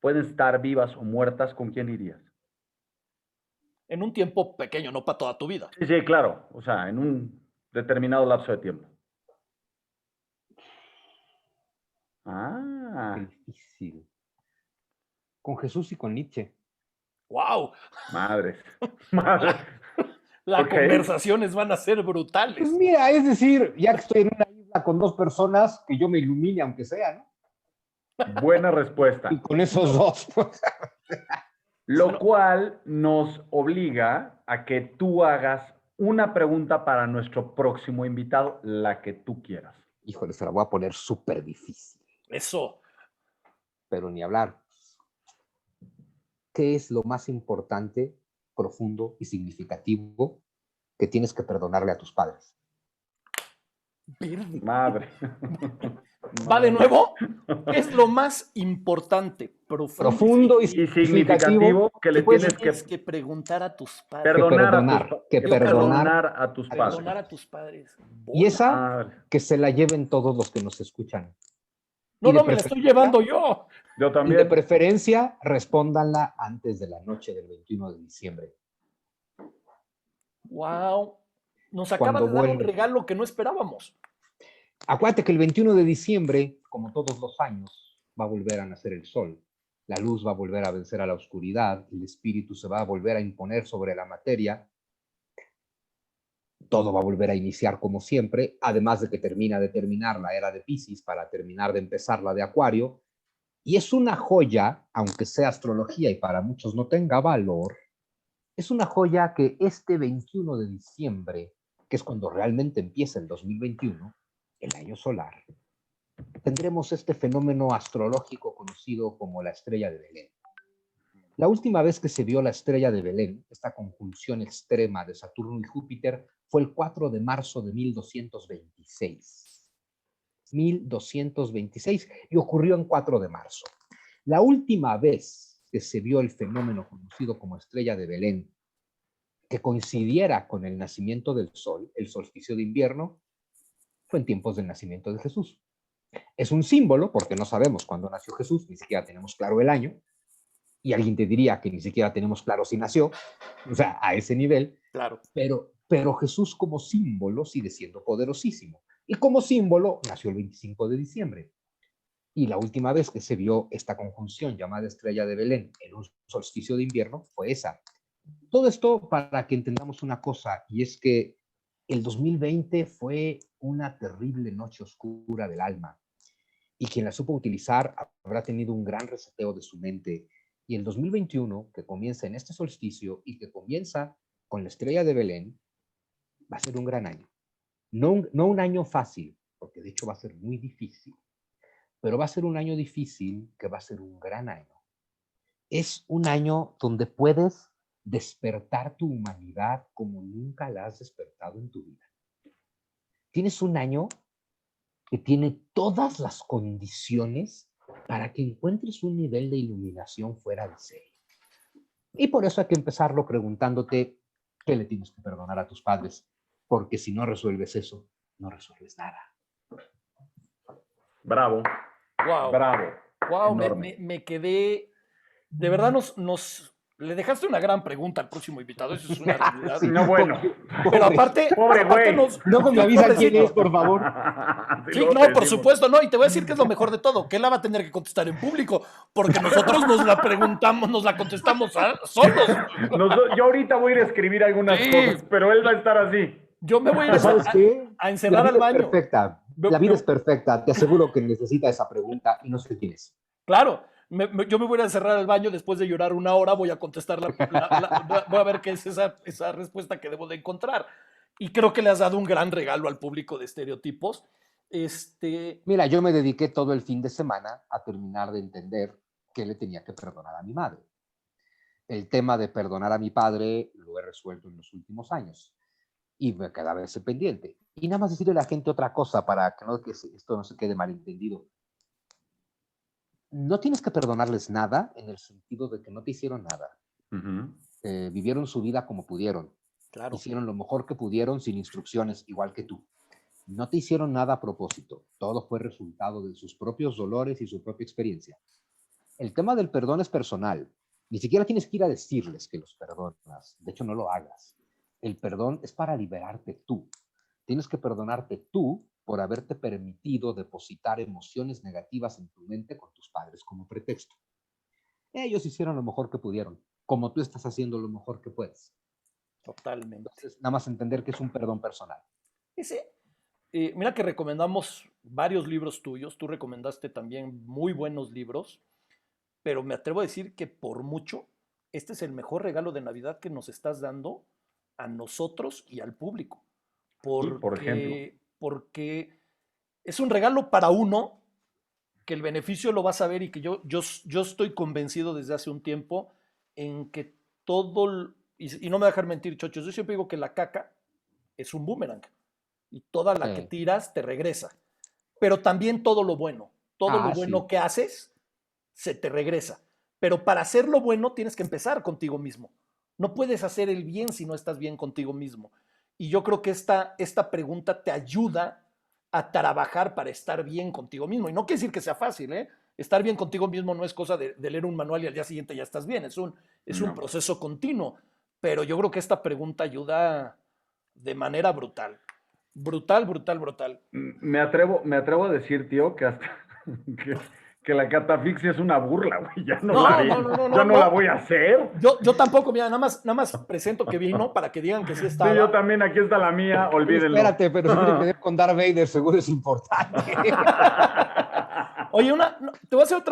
pueden estar vivas o muertas, ¿con quién irías? En un tiempo pequeño, no para toda tu vida. Sí, sí, claro, o sea, en un determinado lapso de tiempo. Qué Ah, difícil. Con Jesús y con Nietzsche. ¡Wow! madres. Madres. Las Ok, conversaciones van a ser brutales. Pues mira, es decir, ya que estoy en una isla con dos personas, que yo me ilumine aunque sea, ¿no? buena Y respuesta. con esos dos, pues, Lo Bueno, cual nos obliga a que tú hagas una pregunta para nuestro próximo invitado, la que tú quieras. híjole, se la voy a poner súper difícil, eso. pero ni hablar. ¿Qué es lo más importante, profundo y significativo que tienes que perdonarle a tus padres? Verde. Madre. ¿Va de Madre. nuevo? ¿Qué es lo más importante, profundo Profundo y Y significativo significativo que le que que puedes tienes tienes que preguntar a tus padres? perdonar a tus, que que perdonar perdonar a tus a tus padres. Perdonar a padres. tus padres. Y Bola. esa, Madre. que se la lleven todos los que nos escuchan. No, Y de no, me la estoy llevando preferencia, yo. Yo y de también. preferencia, respóndanla antes de la noche del 21 de diciembre. Wow. Nos acaba Cuando de dar un vuelve. regalo que no esperábamos. Acuérdate que el 21 de diciembre, como todos los años, va a volver a nacer el sol. La luz va a volver a vencer a la oscuridad, el espíritu se va a volver a imponer sobre la materia, todo va a volver a iniciar como siempre, además de que termina de terminar la era de Piscis para terminar de empezar la de Acuario. Y es una joya, aunque sea astrología y para muchos no tenga valor, es una joya que este 21 de diciembre, que es cuando realmente empieza el 2021, el año solar, tendremos este fenómeno astrológico conocido como la estrella de Belén. La última vez que se vio la estrella de Belén, esta conjunción extrema de Saturno y Júpiter, fue el 4 de marzo de 1226. 1226 y ocurrió en 4 de marzo. La última vez que se vio el fenómeno conocido como estrella de Belén, que coincidiera con el nacimiento del sol, el solsticio de invierno, fue en tiempos del nacimiento de Jesús. Es un símbolo porque no sabemos cuándo nació Jesús, ni siquiera tenemos claro el año, y alguien te diría que ni siquiera tenemos claro si nació, o sea, a ese nivel, Claro. pero Jesús como símbolo sigue siendo poderosísimo. Y como símbolo nació el 25 de diciembre. Y la última vez que se vio esta conjunción llamada estrella de Belén en un solsticio de invierno fue esa. Todo esto para que entendamos una cosa, y es que el 2020 fue una terrible noche oscura del alma, y quien la supo utilizar habrá tenido un gran reseteo de su mente. Y el 2021, que comienza en este solsticio y que comienza con la estrella de Belén, va a ser un gran año. No un año fácil, porque de hecho va a ser muy difícil, pero va a ser un año difícil que va a ser un gran año. Es un año donde puedes despertar tu humanidad como nunca la has despertado en tu vida. Tienes un año que tiene todas las condiciones para que encuentres un nivel de iluminación fuera de serie. Y por eso hay que empezarlo preguntándote qué le tienes que perdonar a tus padres, porque si no resuelves eso, no resuelves nada. Bravo, Wow. bravo. Wow, Enorme. me quedé. De verdad le dejaste una gran pregunta al próximo invitado, eso es una realidad. Sí, No, bueno. Pero aparte, Pobre aparte güey. Luego me avisan quién es, por favor. Sí, Sí, luego no, te por decimos. supuesto, no, y te voy a decir que es lo mejor de todo, que él la va a tener que contestar en público, porque nosotros nos la preguntamos, nos la contestamos solos. Yo ahorita voy a ir a escribir algunas Sí. cosas, pero él va a estar así. Yo me voy a ir ¿Sabes qué? a La encerrar al vida es baño. perfecta. La vida es perfecta. Te aseguro que necesita esa pregunta y no sé quién es. Claro, yo me voy a encerrar al baño después de llorar una hora, voy a contestar voy a ver qué es esa respuesta que debo de encontrar. Y creo que le has dado un gran regalo al público de Estereotipos. Mira, yo me dediqué todo el fin de semana a terminar de entender qué le tenía que perdonar a mi madre. El tema de perdonar a mi padre lo he resuelto en los últimos años y me quedaba ese pendiente. Y nada más decirle a la gente otra cosa para que esto no se quede malentendido. No tienes que perdonarles nada en el sentido de que no te hicieron nada. Vivieron su vida como pudieron. Claro. Hicieron lo mejor que pudieron sin instrucciones, igual que tú. No te hicieron nada a propósito. Todo fue resultado de sus propios dolores y su propia experiencia. El tema del perdón es personal. Ni siquiera tienes que ir a decirles que los perdonas. De hecho, no lo hagas. El perdón es para liberarte tú. Tienes que perdonarte tú por haberte permitido depositar emociones negativas en tu mente con tus padres como pretexto. Ellos hicieron lo mejor que pudieron, como tú estás haciendo lo mejor que puedes. Totalmente. Entonces, nada más entender que es un perdón personal. Mira que recomendamos varios libros tuyos, tú recomendaste también muy buenos libros, pero me atrevo a decir que por mucho, este es el mejor regalo de Navidad que nos estás dando a nosotros y al público. Por ejemplo. Porque es un regalo para uno que el beneficio lo vas a ver y que yo estoy convencido desde hace un tiempo en que y no me voy a dejar mentir, chochos, yo siempre digo que la caca es un boomerang y toda la que tiras te regresa. Pero también todo lo bueno Sí. que haces se te regresa. Pero para hacer lo bueno tienes que empezar contigo mismo. No puedes hacer el bien si no estás bien contigo mismo. Y yo creo que esta pregunta te ayuda a trabajar para estar bien contigo mismo. Y no quiere decir que sea fácil, ¿eh? Estar bien contigo mismo no es cosa de leer un manual y al día siguiente ya estás bien. Es un proceso continuo. Pero yo creo que esta pregunta ayuda de manera brutal. Brutal, brutal, brutal. Me atrevo a decir, tío, que hasta que la catafixia es una burla, güey. Ya no la voy a hacer. Yo tampoco, mira, nada más presento que vino para que digan que sí estaba. Sí, yo también, aquí está la mía, olvídenlo. Espérate, pero si tiene que ver con Darth Vader, seguro es importante. Oye, te voy a hacer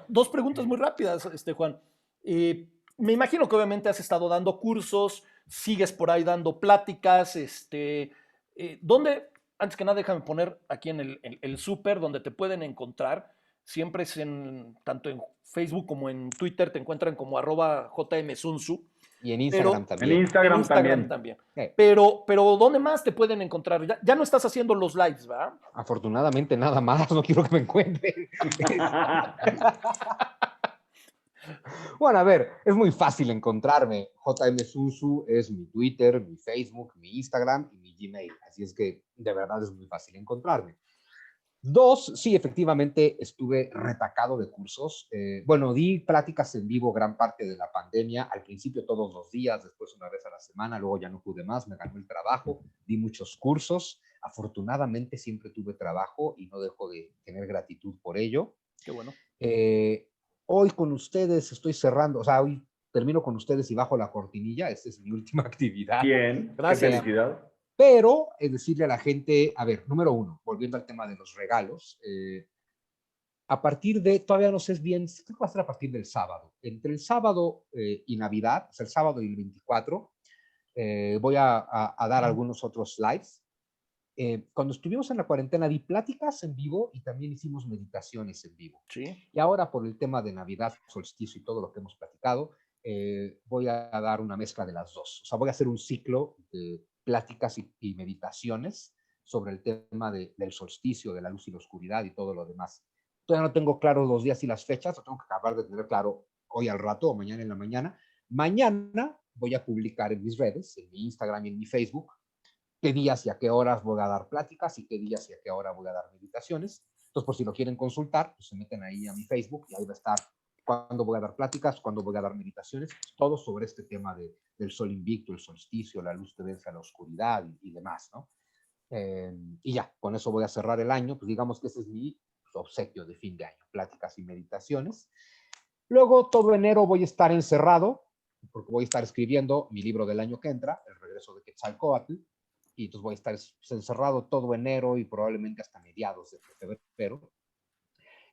dos preguntas muy rápidas, Juan. Me imagino que obviamente has estado dando cursos, sigues por ahí dando pláticas, ¿dónde, antes que nada, déjame poner aquí en el súper donde te pueden encontrar? Siempre es tanto en Facebook como en Twitter te encuentran como @jmsunsu. Y en Instagram también. En Instagram también. Pero ¿dónde más te pueden encontrar? Ya no estás haciendo los lives, ¿verdad? Afortunadamente nada más, no quiero que me encuentren. Bueno, a ver, es muy fácil encontrarme. JM Sunsu es mi Twitter, mi Facebook, mi Instagram y mi Gmail. Así es que de verdad es muy fácil encontrarme. Dos, sí, efectivamente estuve retacado de cursos. Bueno, di pláticas en vivo gran parte de la pandemia, al principio todos los días, después una vez a la semana, luego ya no pude más, me ganó el trabajo, di muchos cursos. Afortunadamente siempre tuve trabajo y no dejo de tener gratitud por ello. Qué bueno. Hoy con ustedes estoy cerrando, o sea, hoy termino con ustedes y bajo la cortinilla, esta es mi última actividad. Bien, gracias. Qué felicidad. Pero decirle a la gente, a ver, número uno, volviendo al tema de los regalos, a partir de, todavía no sé bien, creo que va a ser a partir del sábado. Entre el sábado y Navidad, o sea, el sábado y el 24, voy a dar algunos otros lives. Cuando estuvimos en la cuarentena di pláticas en vivo y también hicimos meditaciones en vivo. Sí. Y ahora por el tema de Navidad, solsticio y todo lo que hemos platicado, voy a dar una mezcla de las dos. O sea, voy a hacer un ciclo de pláticas y meditaciones sobre el tema del solsticio, de la luz y la oscuridad y todo lo demás. Todavía no tengo claros los días y las fechas, lo tengo que acabar de tener claro hoy al rato o mañana en la mañana. Mañana voy a publicar en mis redes, en mi Instagram y en mi Facebook, qué días y a qué horas voy a dar pláticas y qué días y a qué hora voy a dar meditaciones. Entonces, por si lo quieren consultar, pues se meten ahí a mi Facebook y ahí va a estar cuándo voy a dar pláticas, cuándo voy a dar meditaciones, todo sobre este tema del sol invicto, el solsticio, la luz que vence a la oscuridad y demás, ¿no? Y ya, con eso voy a cerrar el año, pues digamos que ese es mi obsequio de fin de año, pláticas y meditaciones. Luego, todo enero voy a estar encerrado, porque voy a estar escribiendo mi libro del año que entra, El regreso de Quetzalcóatl, y entonces voy a estar encerrado todo enero y probablemente hasta mediados de febrero.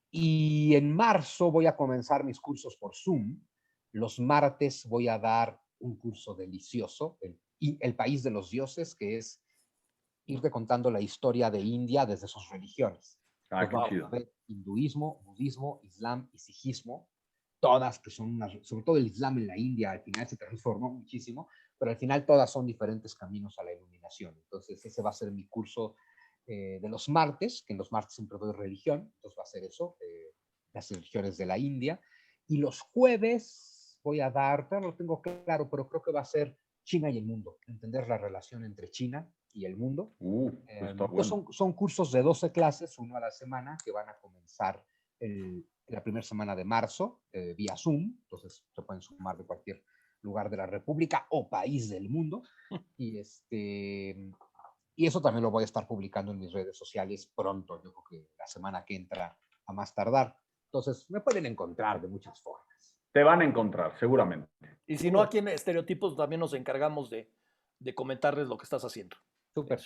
Y en marzo voy a comenzar mis cursos por Zoom. Los martes voy a dar un curso delicioso, el País de los Dioses, que es irte contando la historia de India desde sus religiones. Ah, qué Wow. chido. Hinduismo, budismo, islam y sijismo, todas que son, sobre todo el islam en la India, al final se transformó muchísimo, pero al final todas son diferentes caminos a la iluminación. Entonces ese va a ser mi curso de los martes, que en los martes siempre doy religión, entonces va a ser eso, las religiones de la India. Y los jueves voy a dar, no lo tengo claro, pero creo que va a ser China y el mundo, entender la relación entre China y el mundo. Pues está bueno. Son cursos de 12 clases, uno a la semana, que van a comenzar la primera semana de marzo, vía Zoom, entonces se pueden sumar de cualquier lugar de la República o país del mundo. Y, y eso también lo voy a estar publicando en mis redes sociales pronto, yo creo que la semana que entra a más tardar. Entonces me pueden encontrar de muchas formas. Te van a encontrar, seguramente. Y si no, aquí en Estereotipos también nos encargamos de comentarles lo que estás haciendo. Súper.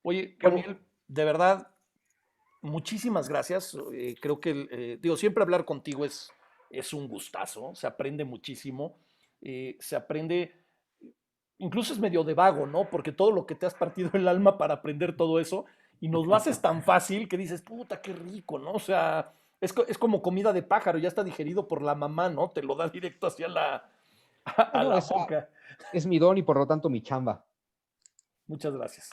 Oye, Juan Miguel, de verdad, muchísimas gracias. Creo que, digo, siempre hablar contigo es un gustazo, se aprende muchísimo, se aprende, incluso es medio de vago, ¿no? Porque todo lo que te has partido el alma para aprender todo eso, y nos lo haces tan fácil que dices, puta, qué rico, ¿no? O sea, es como comida de pájaro, ya está digerido por la mamá, ¿no? Te lo da directo hacia a No, la boca. es mi don y por lo tanto mi chamba. Muchas gracias.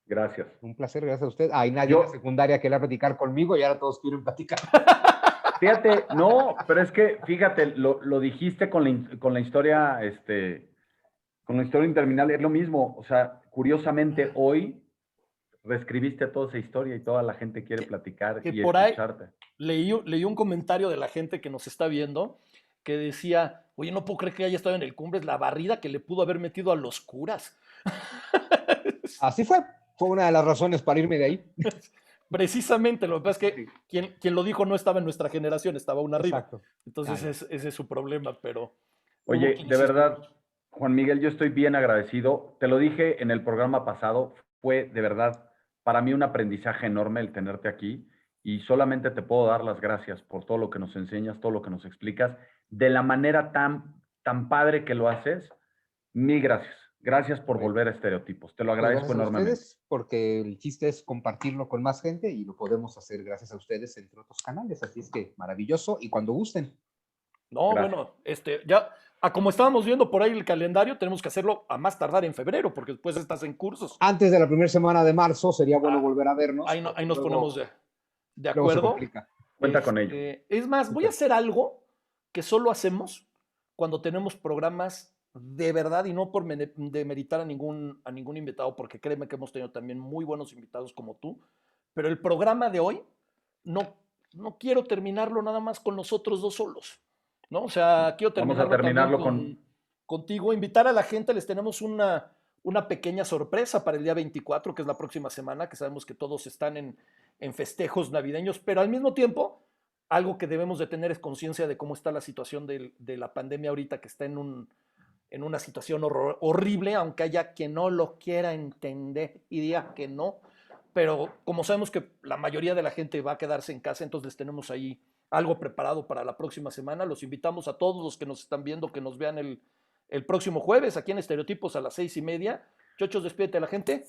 Gracias. Un placer, gracias a usted. Hay nadie Yo- en la secundaria quería platicar conmigo y ahora todos quieren platicar. Fíjate, no, pero es que, fíjate, lo dijiste con la historia, con la historia interminable, es lo mismo. O sea, curiosamente, hoy reescribiste toda esa historia y toda la gente quiere platicar Que y por ahí escucharte. leí un comentario de la gente que nos está viendo que decía, oye, no puedo creer que haya estado en el Cumbres, la barrida que le pudo haber metido a los curas. Así fue. Fue una de las razones para irme de ahí. Precisamente, lo que pasa es que Sí. quien lo dijo no estaba en nuestra generación, estaba aún arriba. Exacto. Entonces ese es su problema, pero hubo Oye, quienes de sí verdad, estuvimos. Juan Miguel, yo estoy bien agradecido. Te lo dije en el programa pasado, fue de verdad para mí un aprendizaje enorme el tenerte aquí y solamente te puedo dar las gracias por todo lo que nos enseñas, todo lo que nos explicas, de la manera tan padre que lo haces. Mil gracias. Gracias por Bueno, volver a Estereotipos. Te lo pues agradezco gracias a enormemente. ustedes, porque el chiste es compartirlo con más gente y lo podemos hacer gracias a ustedes entre otros canales. Así es que maravilloso y cuando gusten. No, Gracias. bueno, ya, como estábamos viendo por ahí el calendario, tenemos que hacerlo a más tardar en febrero, porque después estás en cursos. Antes de la primera semana de marzo sería bueno Ah, volver a vernos, ahí, porque ahí nos ponemos de luego se acuerdo. complica. Cuenta con ello. Es más, voy a Súper. hacer algo que solo hacemos cuando tenemos programas de verdad y no por demeritar a ningún invitado, porque créeme que hemos tenido también muy buenos invitados como tú, pero el programa de hoy no, no quiero terminarlo nada más con nosotros dos solos, ¿no? O sea, quiero Vamos a terminarlo también terminarlo con... contigo, invitar a la gente, les tenemos una pequeña sorpresa para el día 24, que es la próxima semana, que sabemos que todos están en festejos navideños, pero al mismo tiempo, algo que debemos de tener es conciencia de cómo está la situación de la pandemia ahorita, que está en una situación horrible, aunque haya quien no lo quiera entender y diga que no, pero como sabemos que la mayoría de la gente va a quedarse en casa, entonces les tenemos ahí algo preparado para la próxima semana. Los invitamos a todos los que nos están viendo que nos vean el próximo jueves aquí en Estereotipos a las 6:30. Chochos, despídete a la gente.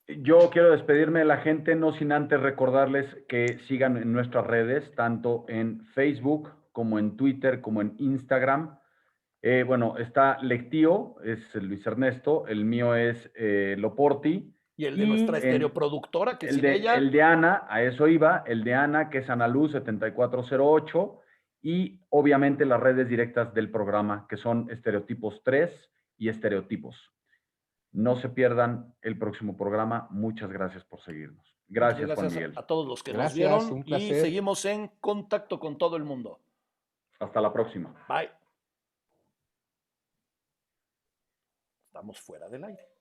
Yo quiero despedirme de la gente, no sin antes recordarles que sigan en nuestras redes, tanto en Facebook como en Twitter, como en Instagram. Bueno, está Lectío, es Luis Ernesto, el mío es Loporti, Y el de nuestra estereoproductora, que sin ella... El de Ana, a eso iba, el de Ana, que es Analuz 7408, y obviamente las redes directas del programa, que son Estereotipos 3 y Estereotipos. No se pierdan el próximo programa. Muchas gracias por seguirnos. Gracias, Juan Miguel. A todos los que nos Gracias, vieron un y placer. seguimos en contacto con todo el mundo. Hasta la próxima. Bye. Estamos fuera del aire.